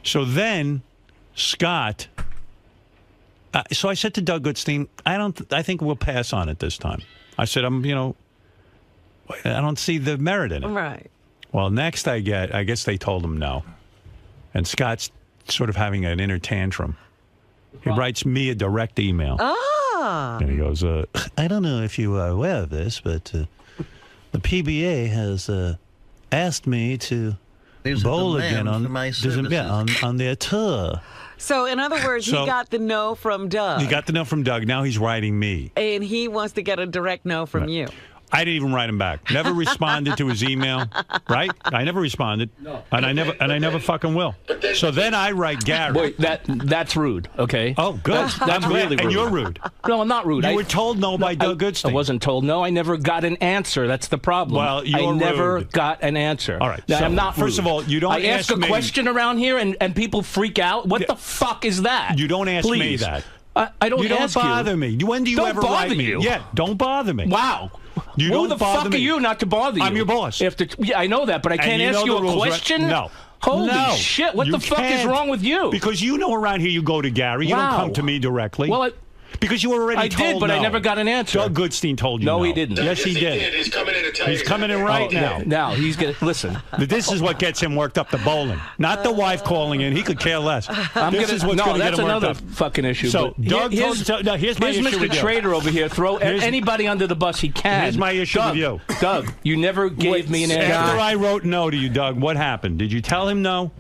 So then, Scott. So I said to Doug Goodstein, I think we'll pass on it this time. I said, I don't see the merit in it. Right. Well, next I guess they told him no. And Scott's sort of having an inner tantrum. He writes me a direct email. Ah. And he goes, I don't know if you are aware of this, but the PBA has asked me to bowl again on their tour. So, in other words, he got the no from Doug. He got the no from Doug. Now he's writing me. And he wants to get a direct no from you. I didn't even write him back. Never responded to his email. Right? I never responded. No. And I never fucking will. So then I write Gary. Wait, that's rude. Okay. Oh, good. That's really rude. And you're rude. No, I'm not rude. You were told no by Doug Goodstein. I wasn't told no. I never got an answer. That's the problem. Well, you're I never rude. Got an answer. All right. Now, so I'm not rude. First of all, you don't ask a question around here and people freak out. What the fuck is that? You don't ask me that. I don't. You don't bother me. When do you ever write me? Yeah, don't bother me. Wow. Who the fuck are you not to bother you? I'm your boss. Yeah, I know that, but I can't ask you a question? Right? No. Holy shit, what the fuck is wrong with you? Because around here you go to Gary. You don't come to me directly. Well, because you were already told I did, but I never got an answer. Doug Goodstein told you no. No, he didn't. Yes, he did. He's coming in to tell you. He's coming in right now. Now, he's going to... Listen. This is what gets him worked up to bowling. Not the wife calling in. He could care less. This is what's going to get him worked up. That's another fucking issue. So, Doug here's my issue with you. Mr. Trader over here. Throw anybody under the bus he can. Here's my issue with you. Doug, you never gave me an answer. After I wrote no to you, Doug, what happened? Did you tell him no?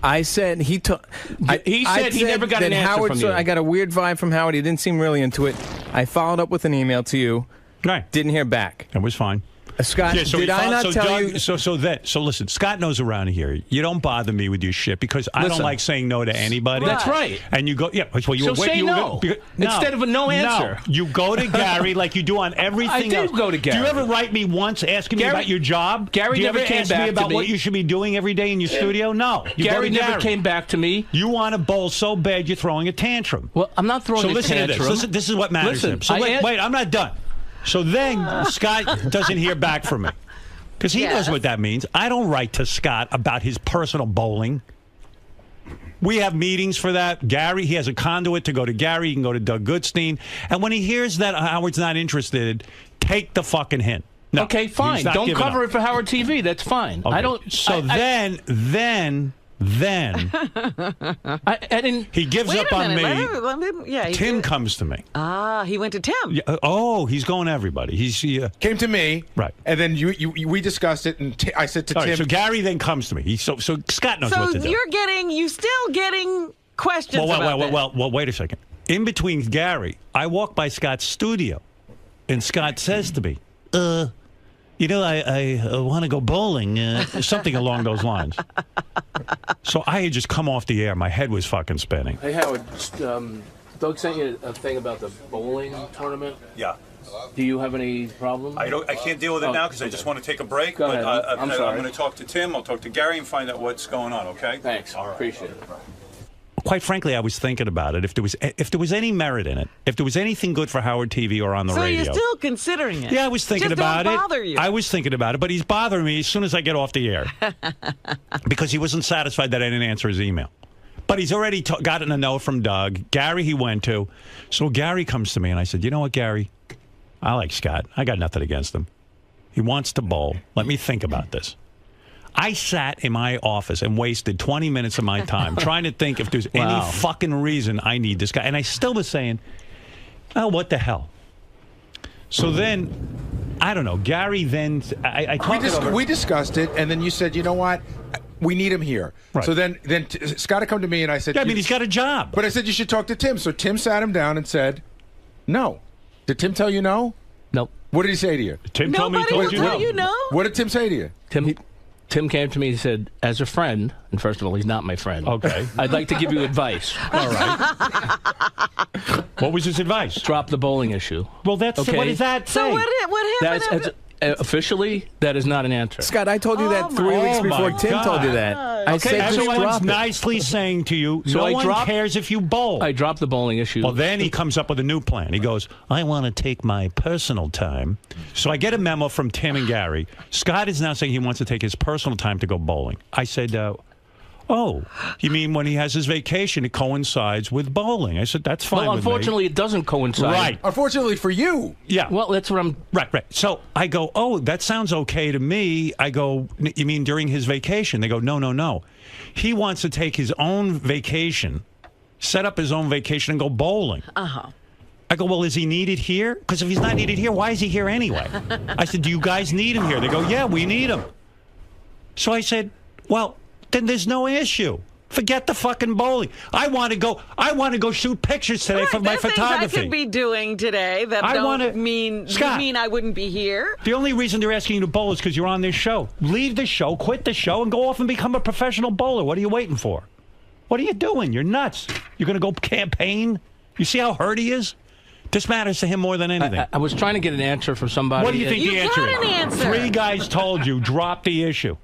I said he took. He said he never got an answer Howard, from you. I got a weird vibe from Howard. He didn't seem really into it. I followed up with an email to you. Right. Didn't hear back. It was fine. Scott, did I not tell you? So listen, Scott knows around here. You don't bother me with your shit because I don't like saying no to anybody. That's right. And you go, well, you say no. Instead of a no answer. No, you go to Gary like you do on everything else. I did go to Gary. Do you ever write me once asking me about your job? Gary do you never ever came ask back me about to me? what you should be doing every day in your studio? No. Gary never came back to me. You want to bowl so bad you're throwing a tantrum. Well, I'm not throwing a tantrum. So listen to this. Listen, this is what matters to him. So wait, I'm not done. So then Scott doesn't hear back from me. Because he knows what that means. I don't write to Scott about his personal bowling. We have meetings for that. Gary, he has a conduit to go to Gary. He can go to Doug Goodstein. And when he hears that Howard's not interested, take the fucking hint. No, okay, fine. Don't cover it for Howard TV. That's fine. Okay. I don't. So then he gives up on me. Tim comes to me. Ah, he went to Tim. Yeah, he's going to everybody. He came to me, right? And then we discussed it, and I said to Tim. Right, so Gary then comes to me. So Scott knows what to do. So you still getting questions about this. Well, wait a second. In between Gary, I walk by Scott's studio, and Scott says to me, I want to go bowling, something along those lines. So I had just come off the air. My head was fucking spinning. Hey, Howard, Doug sent you a thing about the bowling tournament. Yeah. Do you have any problem? I can't deal with it now because I just want to take a break. Go but ahead. I'm sorry. I'm going to talk to Tim. I'll talk to Gary and find out what's going on. Okay. Thanks. All right. Appreciate it. Quite frankly, I was thinking about it. If there was any merit in it, if there was anything good for Howard TV or on the so radio. you're still considering it? Yeah, I was thinking Just about don't it. bother you. I was thinking about it, but he's bothering me as soon as I get off the air because he wasn't satisfied that I didn't answer his email. But he's already gotten a no from Doug. Gary he went to. So Gary comes to me, and I said, you know what, Gary? I like Scott. I got nothing against him. He wants to bowl. Let me think about this. I sat in my office and wasted 20 minutes of my time trying to think if there's any fucking reason I need this guy. And I still was saying, oh, what the hell? So then, I don't know. Gary then, I talked it over. We discussed it, and then you said, you know what? We need him here. Right. So then Scott had come to me, and I said, yeah, I mean, he's got a job. But I said, you should talk to Tim. So Tim sat him down and said, no. Did Tim tell you no? Nope. What did he say to you? Tim told me told you no. What did Tim say to you? Tim came to me and said, as a friend, and first of all, he's not my friend. Okay. I'd like to give you advice. All right. What was his advice? Drop the bowling issue. Well, that's okay. what does that say? So what happened? Officially, that is not an answer. Scott, I told you that 3 weeks before Tim told you that. I Okay, said just everyone's drop it. nicely saying to you, So no I one cares if you bowl. I dropped the bowling issue. Well, then he comes up with a new plan. He goes, I want to take my personal time. So I get a memo from Tim and Gary. Scott is now saying he wants to take his personal time to go bowling. I said, oh, you mean when he has his vacation, it coincides with bowling? I said, that's fine Well, with me. unfortunately, it doesn't coincide. Right. Unfortunately for you. Yeah. Well, that's what I'm... Right. So I go, oh, that sounds okay to me. I go, you mean during his vacation? They go, no. He wants to take his own vacation, set up his own vacation, and go bowling. Uh-huh. I go, well, is he needed here? Because if he's not needed here, why is he here anyway? I said, do you guys need him here? They go, yeah, we need him. So I said, well, then there's no issue. Forget the fucking bowling. I want to go shoot pictures today for my photography. Things I could be doing today that mean I wouldn't be here. The only reason they're asking you to bowl is because you're on this show. Leave the show, quit the show, and go off and become a professional bowler. What are you waiting for? What are you doing? You're nuts. You're going to go campaign? You see how hurt he is? This matters to him more than anything. I was trying to get an answer from somebody. What do you think the answer is? Got an answer. 3 guys told you, drop the issue.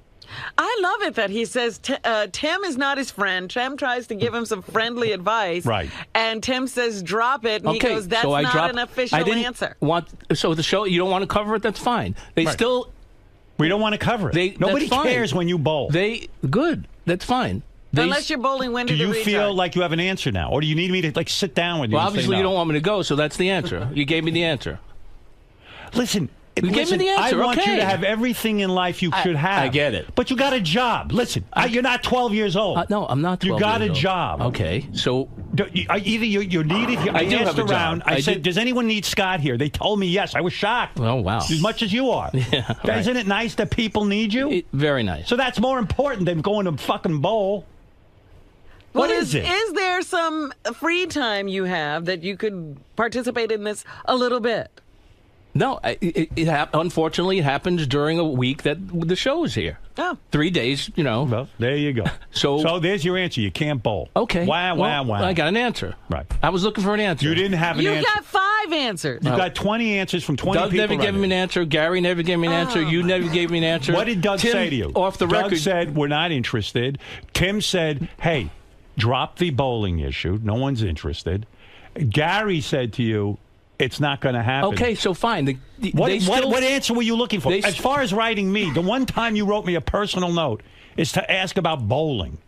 I love it that he says Tim is not his friend. Tim tries to give him some friendly advice. Right. And Tim says, drop it. And he goes, that's not an official answer. So the show, you don't want to cover it? That's fine. We don't want to cover it. Nobody cares when you bowl. Good. That's fine. Unless you're bowling winter Do to you recharge. feel like you have an answer now? Or do you need me to sit down with you? Well, and say obviously no? you don't want me to go, so that's the answer. You gave me the answer. Listen. You gave me the answer. I want you to have everything in life you should have. I get it. But you got a job. Listen, you're not 12 years old. No, I'm not 12 You got years a old. job. Okay, so... Either you're needed here. I do asked have a job. around. I said, does anyone need Scott here? They told me yes. I was shocked. Oh, wow. As much as you are. Yeah, right. Isn't it nice that people need you? Very nice. So that's more important than going to fucking bowl. What is it? Is there some free time you have that you could participate in this a little bit? No, unfortunately, it happens during a week that the show is here. Oh. 3 days, Well, there you go. So there's your answer. You can't bowl. Okay. Wow. I got an answer. Right. I was looking for an answer. You didn't have an answer. You got 5 answers. You got 20 answers from 20 Doug people. never gave me an answer. Gary never gave me an answer. You never gave me an answer. What did Doug Tim, say to you? Off the Doug record. said, we're not interested. Tim said, hey, drop the bowling issue. No one's interested. Gary said to you, it's not going to happen. Okay, so fine. What answer were you looking for? As far as writing me, the one time you wrote me a personal note is to ask about bowling.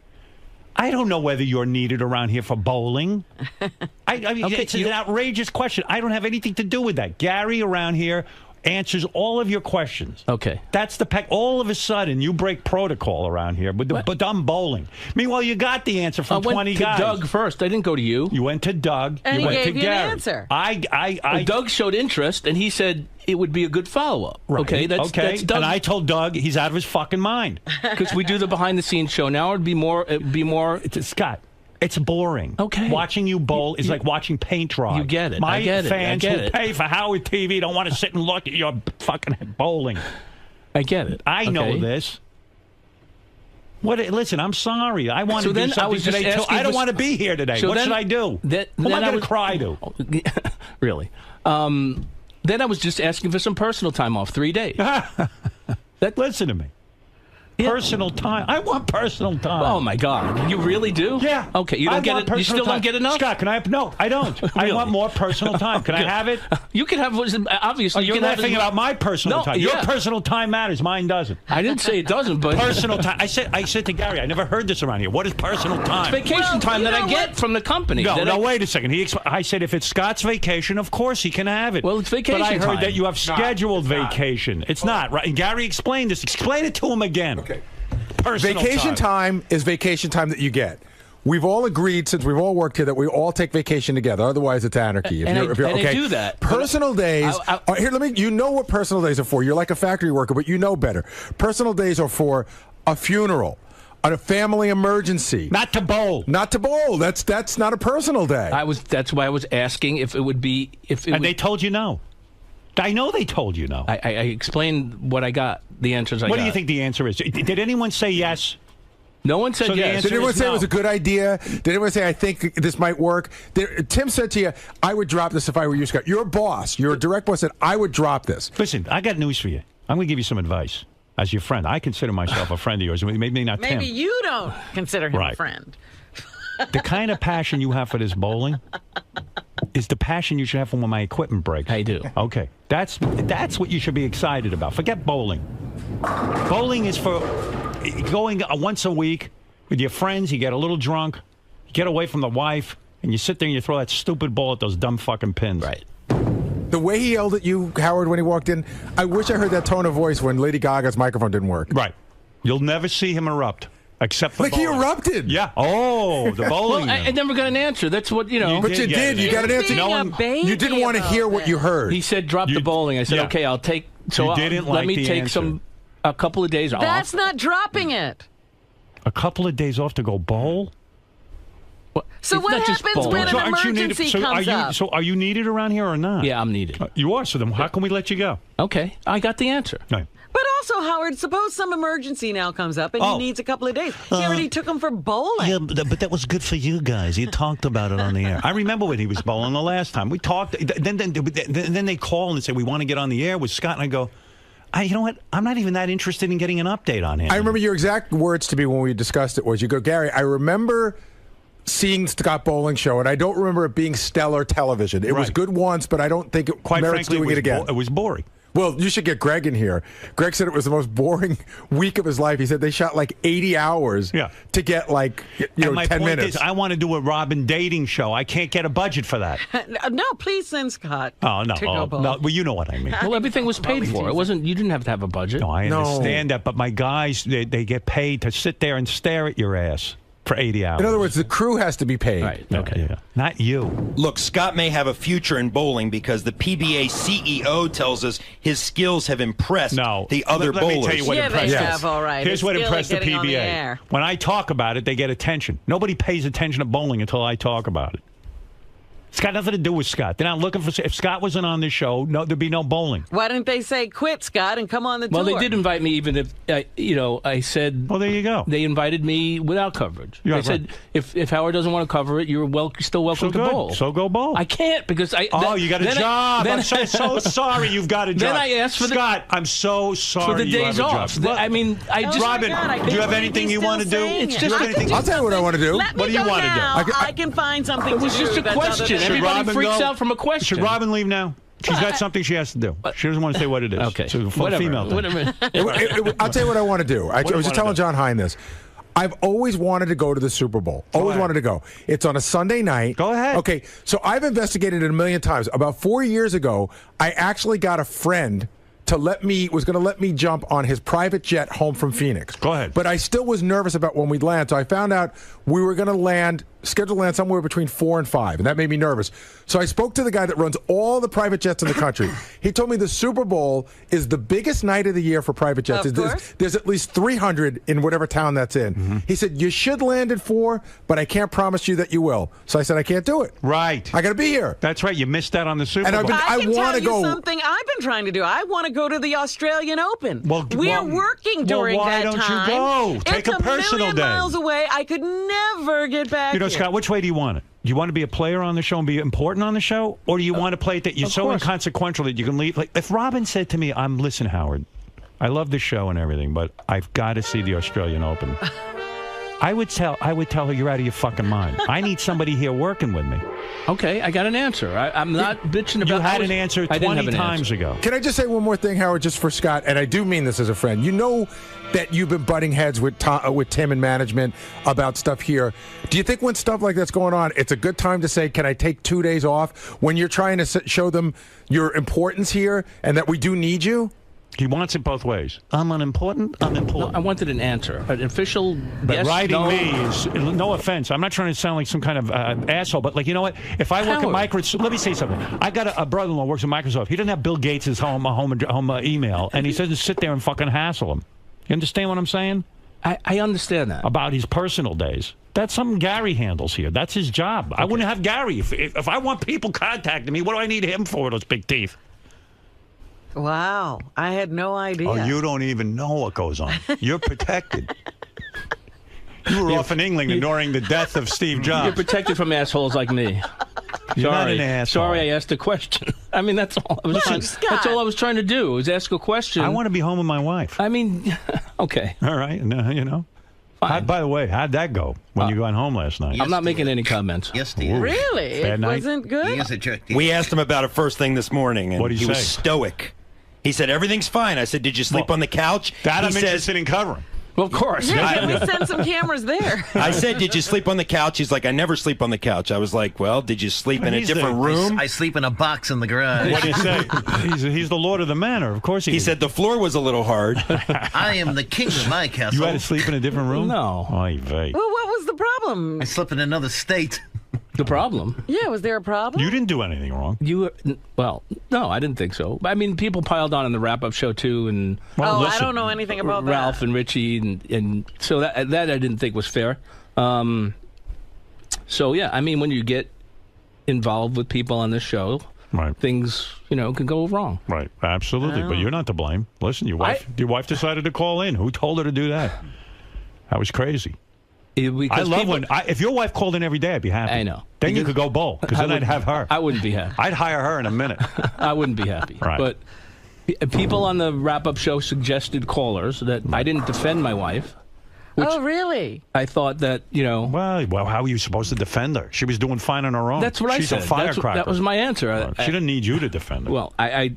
I don't know whether you're needed around here for bowling. I mean, Okay, it's an outrageous question. I don't have anything to do with that. Gary around here answers all of your questions. Okay. That's the pack. All of a sudden, you break protocol around here with the dumb bowling. Meanwhile, you got the answer from 20 guys. I went to Doug first. I didn't go to you. You went to Doug. And you he went gave to you an Gary. answer. Doug showed interest, and he said it would be a good follow-up. Right. Okay, that's Doug. And I told Doug he's out of his fucking mind. Because we do the behind-the-scenes show now. It'd be more. Scott. It's boring. Okay. Watching you bowl is like watching paint dry. You get it. My I get it. fans I get who it. pay for Howard TV don't want to sit and look at your fucking bowling. I get it. I know this. What? Listen, I'm sorry. I want to do something today too. I don't want to be here today. What should I do? Who am I going to cry to? Really? Then I was just asking for some personal time off, 3 days. Listen to me. Personal time. I want personal time. Oh my God! You really do? Yeah. Okay. You don't get it. You still don't get enough. Scott, can I have? No, I don't. Really? I want more personal time. Can I have it? You can have. Obviously, you're laughing about my personal time. Your personal time matters. Mine doesn't. I didn't say it doesn't, but personal time. I said to Gary, I never heard this around here. What is personal time? It's vacation time that I get from the company. No, wait a second. I said if it's Scott's vacation, of course he can have it. Well, it's vacation time. But I heard time. that you have scheduled vacation. It's not right. And Gary explained this. Explain it to him again. Okay. Personal vacation time is vacation time that you get. We've all agreed, since we've all worked here, that we all take vacation together. Otherwise, it's anarchy. I do that. Personal days. Here, you know what personal days are for. You're like a factory worker, but you know better. Personal days are for a funeral, a family emergency. Not to bowl. Not to bowl. That's not a personal day. That's why I was asking if it would be they told you no. I know they told you no. I explained what I got. The answers I got. What do you think the answer is? Did anyone say yes? No one said yes. Did anyone say it was a good idea? Did anyone say, I think this might work? Tim said to you, I would drop this if I were you, Scott. Your boss, your direct boss said, I would drop this. Listen, I got news for you. I'm going to give you some advice. As your friend, I consider myself a friend of yours. Maybe not Tim. Maybe you don't consider him a friend. The kind of passion you have for this bowling is the passion you should have for when my equipment breaks. I do. Okay. That's what you should be excited about. Forget bowling. Bowling is for going once a week with your friends. You get a little drunk. You get away from the wife. And you sit there and you throw that stupid ball at those dumb fucking pins. Right. The way he yelled at you, Howard, when he walked in, I wish I heard that tone of voice when Lady Gaga's microphone didn't work. Right. You'll never see him erupt. Except for he erupted. Yeah. Oh, the bowling. Well, I never got an answer. That's what, But you did. You got an answer. You didn't want to hear what you heard. He said, drop the bowling. I said, okay, I'll take. So let me take a couple of days off. That's not dropping it. A couple of days off to go bowl? So what happens when an emergency comes up? So are you needed around here or not? Yeah, I'm needed. You are. So then how can we let you go? Okay, I got the answer. Right. But also, Howard, suppose some emergency now comes up and he needs a couple of days. He already took him for bowling. Yeah, but that was good for you guys. You talked about it on the air. I remember when he was bowling the last time. We talked. Then they call and say, we want to get on the air with Scott. And I go, you know what? I'm not even that interested in getting an update on him. I remember your exact words to me when we discussed it was, you go, Gary, I remember seeing Scott Bowling show, and I don't remember it being stellar television. It was good once, but I don't think it merits doing it again. It was boring. Well, you should get Greg in here. Greg said it was the most boring week of his life. He said they shot like 80 hours to get like 10 minutes. Is, I want to do a Robin dating show. I can't get a budget for that. No, please send Scott. Oh no, no. Well, you know what I mean. Well, everything was paid for. It wasn't. You didn't have to have a budget. No, I understand that, but my guys, they get paid to sit there and stare at your ass for 80 hours. In other words, the crew has to be paid. Right. Okay. Yeah. Not you. Look, Scott may have a future in bowling because the PBA CEO tells us his skills have impressed the other bowlers. Let me tell you what impressed us. All right. Here's what impressed the PBA. When I talk about it, they get attention. Nobody pays attention to bowling until I talk about it. It's got nothing to do with Scott. They're not looking for. If Scott wasn't on this show, there'd be no bowling. Why didn't they say quit, Scott, and come on the tour? Well, they did invite me, even if I said. Well, there you go. They invited me without coverage. They said if Howard doesn't want to cover it, you're still welcome to bowl. So go bowl. I can't because I. You got a job. I'm so sorry you've got a job. Then I asked for Scott. I'm so sorry for the days off. I mean, Robin, do you have anything you want to do? It's just. I'll tell you what I want to do. What do you want to do? I can find something. It was just a question. Everybody freaks out from a question. Should Robin leave now? She's got something she has to do. She doesn't want to say what it is. Okay. So for the female thing. I'll tell you what I want to do. I was just telling John Hine this. I've always wanted to go to the Super Bowl. Always wanted to go. It's on a Sunday night. Go ahead. Okay, so I've investigated it a million times. About 4 years ago, I actually got a friend was going to let me jump on his private jet home from Phoenix. Go ahead. But I still was nervous about when we'd land, so I found out we were going to land scheduled to land somewhere between 4 and 5, and that made me nervous. So I spoke to the guy that runs all the private jets in the country. He told me the Super Bowl is the biggest night of the year for private jets. Of course. There's at least 300 in whatever town that's in. He said, you should land at 4, but I can't promise you that you will. So I said, I can't do it. Right. I got to be here. That's right. You missed that on the Super Bowl. I can tell you something I've been trying to do. I want to go to the Australian Open. We're working during why that don't time. you go? Take it's a personal million day. miles away. I could never get back. You know, here. Scott, which way do you want it? Do you want to be a player on the show and be important on the show? Or do you want to play it that you're so inconsequential that you can leave? Like, if Robin said to me, listen, Howard, I love the show and everything, but I've got to see the Australian Open. I would tell her you're out of your fucking mind. I need somebody here working with me. Okay, I got an answer. I'm not bitching about. You had an answer I didn't have 20 an times answer. ago. Can I just say one more thing, Howard, just for Scott? And I do mean this as a friend. You know that you've been butting heads with Tim and management about stuff here. Do you think when stuff like that's going on, it's a good time to say, can I take 2 days off when you're trying to show them your importance here and that we do need you? He wants it both ways. I'm unimportant. I'm important. No, I wanted an answer, an official. But yes, writing no. me is, no offense, I'm not trying to sound like some kind of asshole, but like, you know what? If I work at Microsoft, let me say something. I got a brother-in-law who works at Microsoft. He doesn't have Bill Gates' home email, and he doesn't sit there and fucking hassle him. You understand what I'm saying? I understand that. About his personal days. That's something Gary handles here. That's his job. I wouldn't have Gary. If I want people contacting me, what do I need him for, those big teeth? Wow, I had no idea. Oh, you don't even know what goes on. You're protected. You were off in England during the death of Steve Jobs. You're protected from assholes like me. You're not Sorry. an asshole. Sorry, I asked a question. I mean, that's all I was trying. That's all I was trying to do was ask a question. I want to be home with my wife. I mean, okay. All right, you know. By the way, how'd that go when you got home last night? I'm not making any comments. Yes, dear. Really? Bad It night? wasn't good? He is a jerk. We asked him about it first thing this morning, and What'd he was say? stoic. He said, everything's fine. I said, did you sleep on the couch? That He I'm says, interested in covering. Well, of course. Yeah, can we send some cameras there? I said, did you sleep on the couch? He's like, I never sleep on the couch. I was like, well, did you sleep in a different room? I sleep in a box in the garage. What did he say? He's the Lord of the Manor. Of course he is. said the floor was a little hard. I am the king of my castle. You had to sleep in a different room? No. Oy vey. Well, what was the problem? I slept in another state. The problem? Yeah, was there a problem? You didn't do anything wrong. Well, no, I didn't think so. I mean, people piled on in the wrap-up show too, and I don't know anything about that. Ralph and Richie, and so that I didn't think was fair. So yeah, I mean, when you get involved with people on this show, right, things can go wrong. Right, absolutely. But you're not to blame. Listen, your wife decided to call in. Who told her to do that? That was crazy. I love when if your wife called in every day, I'd be happy. I know. Then you could go bowl because then I'd have her. I wouldn't be happy. I'd hire her in a minute. I wouldn't be happy. Right. But people on the wrap-up show suggested callers that I didn't defend my wife. Oh, really? I thought that, Well, how are you supposed to defend her? She was doing fine on her own. That's what She's I said. a firecracker. That was my answer. She didn't need you to defend her. Well, I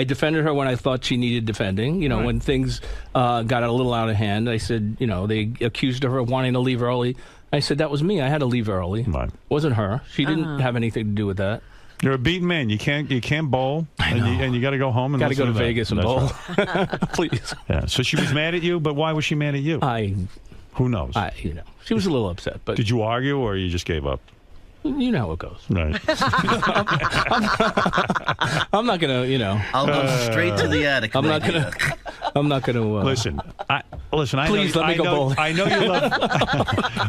defended her when I thought she needed defending. Right. When things got a little out of hand, I said, they accused her of wanting to leave early. I said, that was me. I had to leave early. Right. Wasn't her. She didn't have anything to do with that. You're a beaten man. You can't bowl, and you got to go home and Got to go to listen Vegas and that. bowl. That's right. Please. Yeah. So she was mad at you, but why was she mad at you? Who knows? She was a little upset. But did you argue or you just gave up? You know how it goes. Right. I'm not gonna, I'll go straight to the attic. I'm not gonna. Listen. Listen. Please let me go bowling. I know you love.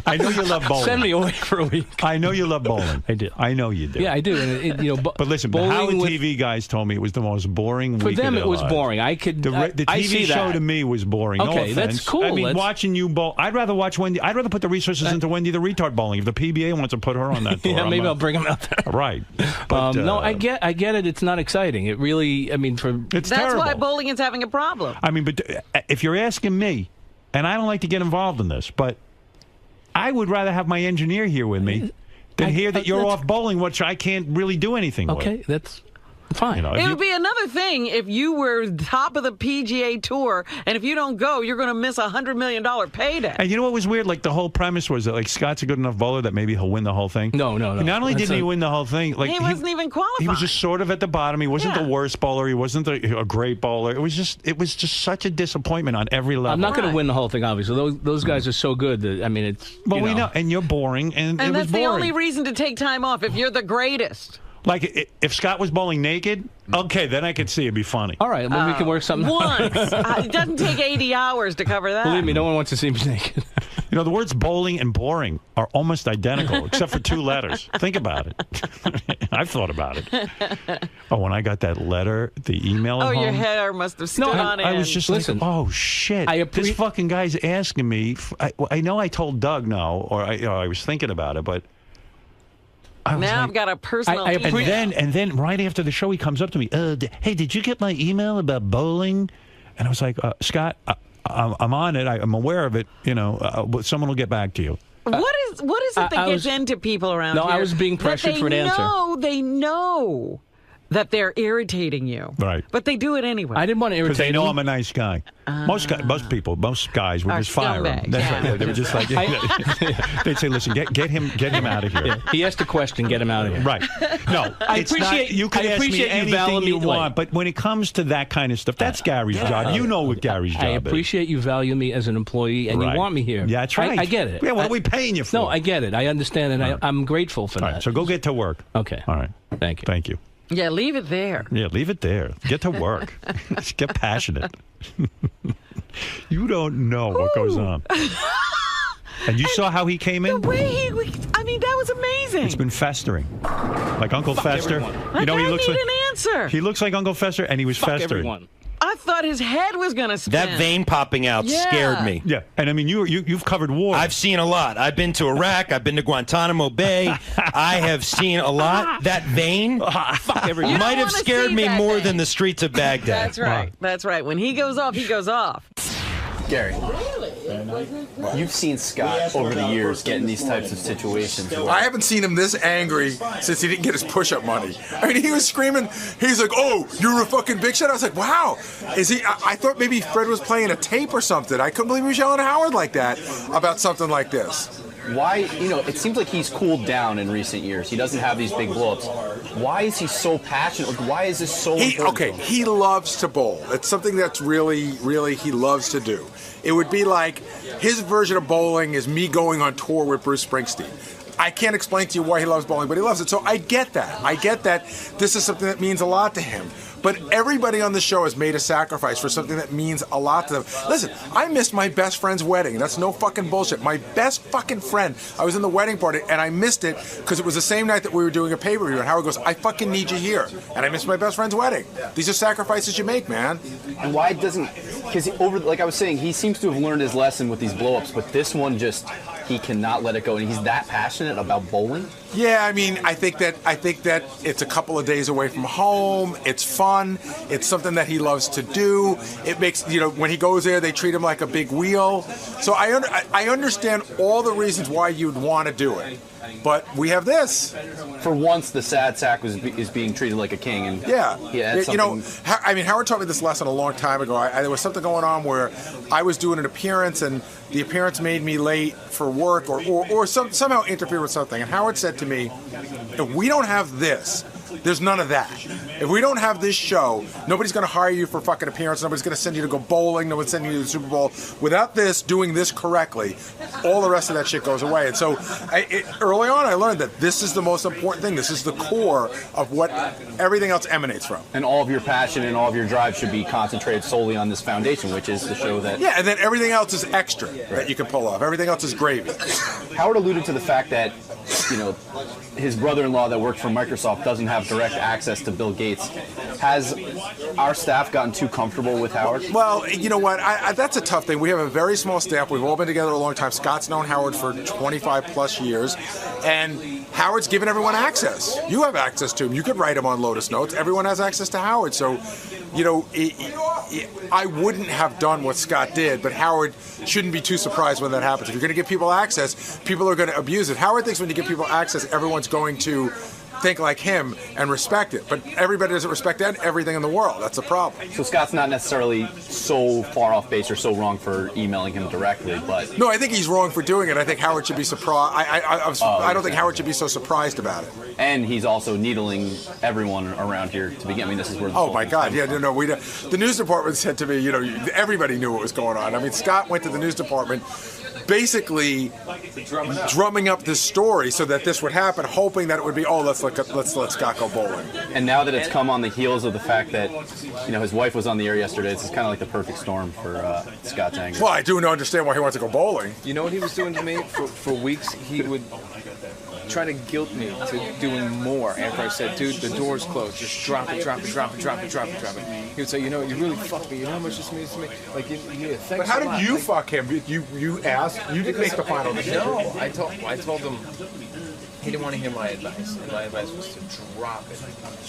I know you love bowling. Send me away for a week. I know you love bowling. I do. I know you do. Yeah, I do. And but listen, the Howard TV guys told me it was the most boring for week them. of their It was lives. boring. The TV show to me was boring. Okay, no offense. that's cool. I mean, watching you bowl. I'd rather watch Wendy. I'd rather put the resources into Wendy the retard bowling. If the PBA wants to put her on that tour, yeah, maybe I'll bring them out there. Right. But, no, I get it. It's not exciting. It really. I mean, it's That's terrible. why bowling is having a problem. I mean, but if you're asking me, and I don't like to get involved in this, but I would rather have my engineer here with me than hear that you're off bowling, which I can't really do anything with. Okay, that's. Fine. You know, It would be another thing if you were top of the PGA Tour, and if you don't go, you're going to miss $100 million payday. and you know what was weird? Like the whole premise was that like Scott's a good enough bowler that maybe he'll win the whole thing. No. Not only didn't he win the whole thing, like he wasn't even qualified. He was just sort of at the bottom. He wasn't the worst bowler. He wasn't a great bowler. It was just such a disappointment on every level. I'm not going to win the whole thing, obviously. Those guys are so good that I mean, it's. But we know, and you're boring, and it was that's the boring. only reason to take time off if you're the greatest. Like if Scott was bowling naked, okay, then I could see it'd be funny. All right, well, we can work something. Once. It doesn't take 80 hours to cover that. Believe me, no one wants to see me naked. You know, the words bowling and boring are almost identical, except for 2 letters. Think about it. I've thought about it. Oh, when I got that letter, the email at home. Your hair must have stood on end. I was just like, oh, shit. This fucking guy's asking me. I know I told Doug no, or I was thinking about it, but... Now I've got a personal email. And then right after the show, he comes up to me. Hey, did you get my email about bowling? And I was like, Scott, I'm on it. I'm aware of it. You know, someone will get back to you. What is it that gets into people around here? No, I was being pressured for an answer. They know that they're irritating you. Right. But they do it anyway. I didn't want to irritate because they know him. I'm a nice guy. Most guys would Are just fire him. scumbags, That's yeah. right. They were just like, they'd say, listen, get him out of here. Yeah, he asked a question, get him out of here. Right. No, I it's appreciate not, you can I ask me appreciate you anything valuing you me. want, but when it comes to that kind of stuff, that's Gary's job. You know what Gary's job I is. appreciate you value me as an employee, and Right. you want me here. Yeah, that's right. I get it. Yeah, what are we paying you for? No, I get it. I understand, and I'm grateful for All that. right, so go get to work. Okay. All right. Thank you. Thank you. Yeah, leave it there. Yeah, leave it there. Get to work. Get passionate. You don't know what goes on. And you saw how he came in? The way I mean, that was amazing. It's been festering. Like Uncle Fester. I need an answer. He looks like Uncle Fester, and he was festering. Everyone. I thought his head was going to spin. That vein popping out scared me. Yeah, and I mean, you've covered war. I've seen a lot. I've been to Iraq. I've been to Guantanamo Bay. I have seen a lot. That vein might have scared me more than the streets of Baghdad. That's right. That's right. When he goes off, he goes off. Gary, you've seen Scott over the years get in these types of situations. I haven't seen him this angry since he didn't get his push-up money. I mean, he was screaming. He's like, "Oh, you're a fucking big shot." I was like, "Wow, is he?" I thought maybe Fred was playing a tape or something. I couldn't believe he was yelling at Howard like that about something like this. Why, it seems like he's cooled down in recent years. He doesn't have these big blow-ups. Why is he so passionate? Like, why is this so important? Okay, he loves to bowl. It's something that's really he loves to do. It would be like his version of bowling is me going on tour with Bruce Springsteen. I can't explain to you why he loves bowling, but he loves it. So I get that. I get that this is something that means a lot to him. But everybody on the show has made a sacrifice for something that means a lot to them. Listen, I missed my best friend's wedding. That's no fucking bullshit. My best fucking friend. I was in the wedding party, and I missed it because it was the same night that we were doing a pay-per-view. And Howard goes, "I fucking need you here." And I missed my best friend's wedding. These are sacrifices you make, man. And why doesn't... Because like I was saying, he seems to have learned his lesson with these blow-ups, but this one just... He cannot let it go, and he's that passionate about bowling? Yeah, I mean, I think that it's a couple of days away from home. It's fun. It's something that he loves to do. It makes, when he goes there, they treat him like a big wheel. So I understand all the reasons why you'd want to do it. But we have this. For once, the sad sack is being treated like a king. And Howard taught me this lesson a long time ago. There was something going on where I was doing an appearance, and the appearance made me late for work or somehow interfered with something. And Howard said to me, "If we don't have this, there's none of that. If we don't have this show, nobody's going to hire you for fucking appearance. Nobody's going to send you to go bowling. Nobody's sending you to the Super Bowl. Without this, doing this correctly, all the rest of that shit goes away." And so early on, I learned that this is the most important thing. This is the core of what everything else emanates from. And all of your passion and all of your drive should be concentrated solely on this foundation, which is the show that... Yeah, and then everything else is extra that you can pull off. Everything else is gravy. Howard alluded to the fact that, his brother-in-law that worked for Microsoft doesn't have direct access to Bill Gates. Has our staff gotten too comfortable with Howard? Well, you know what? That's a tough thing. We have a very small staff. We've all been together a long time. Scott's known Howard for 25 plus years, and Howard's given everyone access. You have access to him. You could write him on Lotus Notes. Everyone has access to Howard. So, I wouldn't have done what Scott did, but Howard shouldn't be too surprised when that happens. If you're going to give people access, people are going to abuse it. Howard thinks when you give people access, everyone's going to think like him and respect it. But everybody doesn't respect everything in the world. That's a problem. So Scott's not necessarily so far off base or so wrong for emailing him directly, but No, I think he's wrong for doing it. I think Howard should be surprised. I don't think Howard should be so surprised about it. And he's also needling everyone around here to begin. I mean, this is where. Oh my God! Yeah, no. The news department said to me, everybody knew what was going on. I mean, Scott went to the news department, basically drumming up this story so that this would happen, hoping that it would be, let's let Scott go bowling. And now that it's come on the heels of the fact that his wife was on the air yesterday, it's kind of like the perfect storm for Scott's anger. Well, I do understand why he wants to go bowling. You know what he was doing to me for weeks? He would try to guilt me to doing more after I said, dude, the door's closed. Just drop it. He would say, you really fucked me. You know how much this means to me? Like, thanks But how a lot. did you fuck him? You asked? You didn't make the final decision. No, I told him he didn't want to hear my advice, and my advice was to drop it.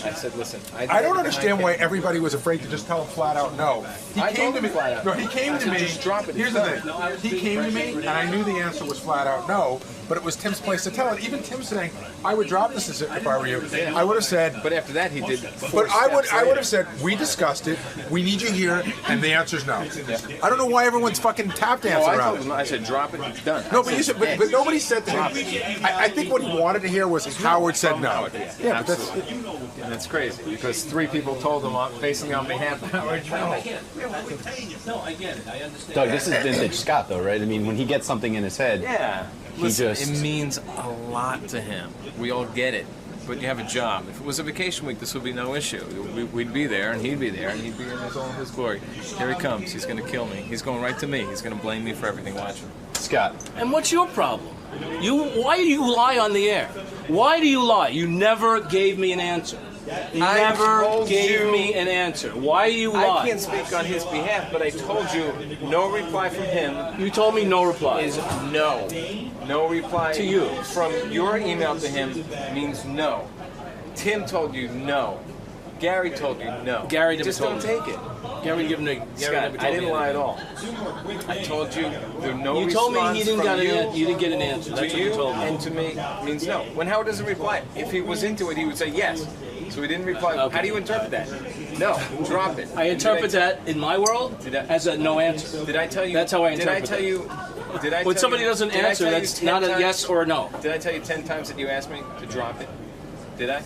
I said, listen, I don't understand why everybody was afraid to just tell him flat out no. I told him flat out. No, he came to me. Just drop it. Here's the thing. He came to me, and I knew the answer was flat out no. But it was Tim's place to tell it. Even Tim saying, "I would drop this if I were you." I would have said. But after that, he did. But I would have said, "We discussed it. We need you here," and the answer's no. I don't know why everyone's fucking tap dancing around. I told him. I said, "Drop it. It's done." No, but nobody said to him. I think what he wanted to hear was Howard said no. Yeah, but that's crazy because 3 people told him basically on behalf of Howard. No, I get it. I understand. Doug, this is vintage Scott, though, right? I mean, when he gets something in his head, It means a lot to him. We all get it. But you have a job. If it was a vacation week, this would be no issue. We'd be there, and he'd be there, and he'd be in all his glory. Here he comes. He's going to kill me. He's going right to me. He's going to blame me for everything. Watch him. Scott. And what's your problem? Why do you lie on the air? Why do you lie? You never gave me an answer. You never gave me an answer. Why do you lie? I can't speak on his behalf, but I told you no reply from him. You told me no reply. Is no. No reply to you. From your email to him means no. Tim told you no. Gary told you no. Gary never just told don't me. take it. Gary never Scott, told I didn't me lie at all. I told you there are no You told me he didn't response get from you didn't get an answer. That's to what you you told me. and to me means no. When Howard doesn't reply, if he was into it, he would say yes. So he didn't reply. Okay. How do you interpret that? No, drop it. I interpret that in my world as a no answer. Did I tell you? That's how I interpret Did I tell you? Did I when tell somebody you, doesn't did I answer, tell you that's 10 not a times? yes or a no. Did I tell you 10 times that you asked me to drop it? Did I?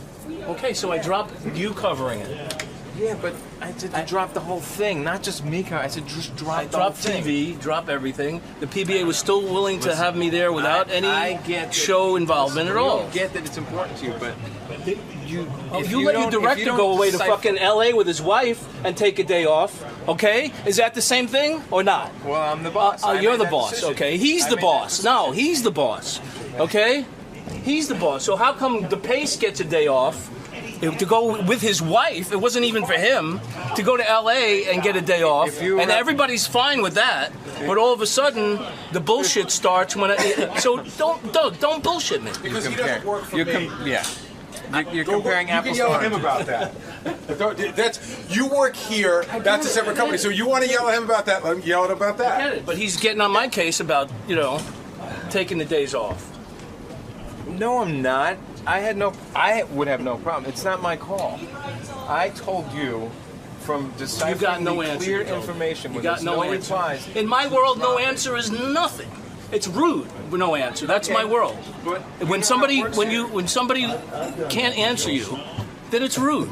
Okay, so I dropped you covering it. Yeah, but I dropped the whole thing, not just Mika. I said just drop the whole Drop thing. TV, drop everything. The PBA was still willing to have me there without any show involvement at all. I get that it's important to you, but you let your director go away to fucking L.A. with his wife and take a day off, okay? Is that the same thing or not? Well, I'm the boss. You're the boss, okay? He's the boss. No, he's the boss, okay? He's the boss. So how come DePace gets a day off to go with his wife? It wasn't even for him to go to L.A. and get a day off, and everybody's fine with that. But all of a sudden, the bullshit starts when. So don't bullshit me. Because he doesn't work for me. Yeah. You're comparing apples to You can yell at oranges. him about that. You work here. That's a separate company. So you want to yell at him about that? Let him yell at him about that. I get it, but he's getting on my case about taking the days off. No, I'm not. I would have no problem. It's not my call. I told you from deciphering You got no the answer. clear you told me. information You when got there's no no answer. replies. In my world, no answer is nothing. It's rude with no answer. That's my world. When somebody can't answer you, then it's rude.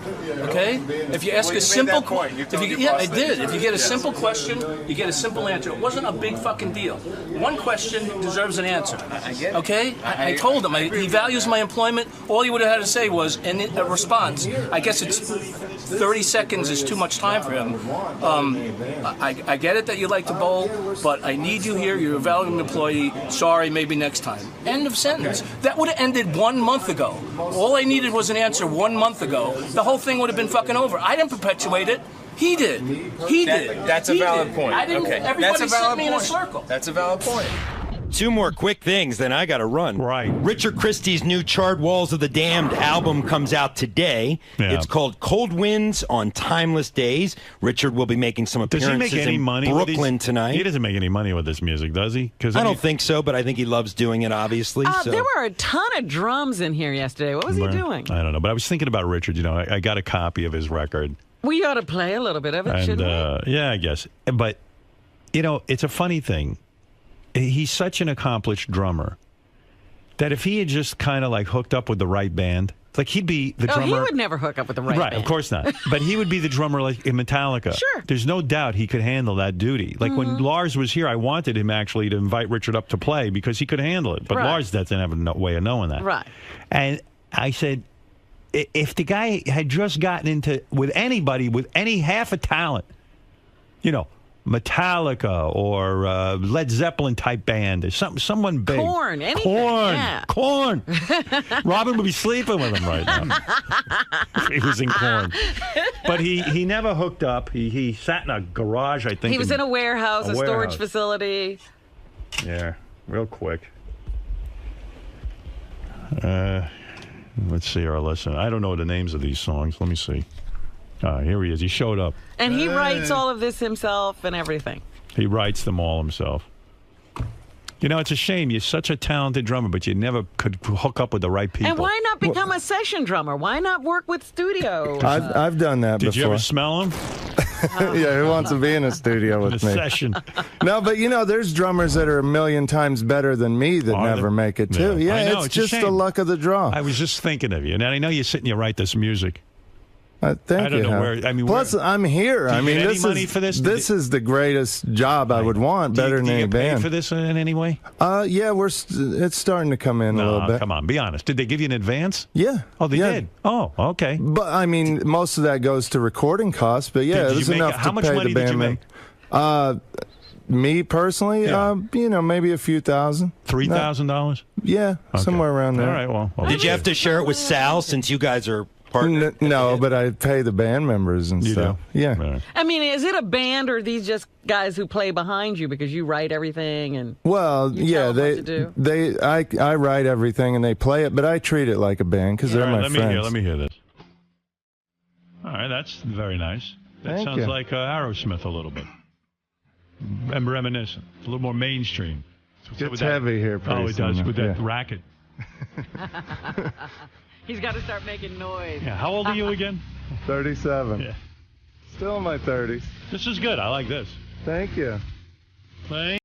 Okay? If you ask a simple question, I did. If you get a simple question, you get a simple answer. It wasn't a big fucking deal. One question deserves an answer. I get it. Okay? I told him he values my employment. All he would have had to say was, in a response, I guess it's 30 seconds is too much time for him. I get it that you like to bowl, but I need you here. You're a valuable employee. Sorry, maybe next time. End of sentence. That would have ended 1 month ago. All I needed was an answer 1 month ago. The whole thing would have been fucking over. I didn't perpetuate it. He did. He did. That's a valid point. I didn't. Okay. Everybody That's a valid sent me in a point. circle. That's a valid point. Two more quick things, then I got to run. Right. Richard Christie's new Charred Walls of the Damned album comes out today. Yeah. It's called Cold Winds on Timeless Days. Richard will be making some Does appearances he make any in money with Brooklyn these? tonight. He doesn't make any money with this music, does he? Because I don't think so, but I think he loves doing it, obviously. So. There were a ton of drums in here yesterday. What was he doing? I don't know, but I was thinking about Richard. You know, I got a copy of his record. We ought to play a little bit of it, And shouldn't we? yeah, I guess. But you know, it's a funny thing. He's such an accomplished drummer that if he had just kind of like hooked up with the right band, like he'd be the drummer. Oh, he would never hook up with the right band. Of course not. But he would be the drummer like in Metallica. Sure. There's no doubt he could handle that duty. Like when Lars was here, I wanted him actually to invite Richard up to play because he could handle it. But Right. Lars doesn't have a way of knowing that. Right. And I said, if the guy had just gotten into with anybody with any half a talent, you know, Metallica or Led Zeppelin type band or someone big. Korn, anything. Korn. Yeah. Korn. Robin would be sleeping with him right now. If he was in Korn. But he never hooked up. He sat in a garage, I think. He was in a warehouse, a storage warehouse. facility. Yeah, real quick. Let's see our lesson. I don't know the names of these songs. Let me see. Here he is. He showed up. And he writes all of this himself and everything. He writes them all himself. You know, it's a shame. You're such a talented drummer, but you never could hook up with the right people. And why not become a session drummer? Why not work with studios? I've done that before. Did you ever smell him? Yeah, who wants to be in a studio with me? Session. No, but you know, there's drummers that are a million times better than me that never make it too. Yeah, I know, it's a just shame. the luck of the draw. I was just thinking of you, and I know you sit and you write this music. Thank I don't you. know Hal. where. I mean, plus I'm here. Do you I mean, get any this money is for this? this is the greatest job I would want, better than do any you get paid band. for this in any way? Yeah, it's starting to come in a little bit. Come on, be honest. Did they give you an advance? Yeah. Oh, they Yeah. did. Oh, okay. But I mean, most of that goes to recording costs. But yeah, Did it you was make- enough how to much pay money the did you band. Me personally, you know, maybe a few thousand. $3,000? Yeah, somewhere around there. All right. Well, Did you have to share it with Sal since you guys are partners? No, but I pay the band members and stuff. Yeah. I mean, is it a band or are these just guys who play behind you because you write everything and Well, yeah, to do? I write everything and they play it, but I treat it like a band because they're All right, my let friends. me hear this. All right, that's very nice. That Thank sounds you. like Aerosmith a little bit. And reminiscent. A little more mainstream. Gets with that- heavy here pretty Oh, it does soon, with that yeah. racket. He's got to start making noise. Yeah. How old are you again? 37. Yeah. Still in my 30s. This is good. I like this. Thank you. Thank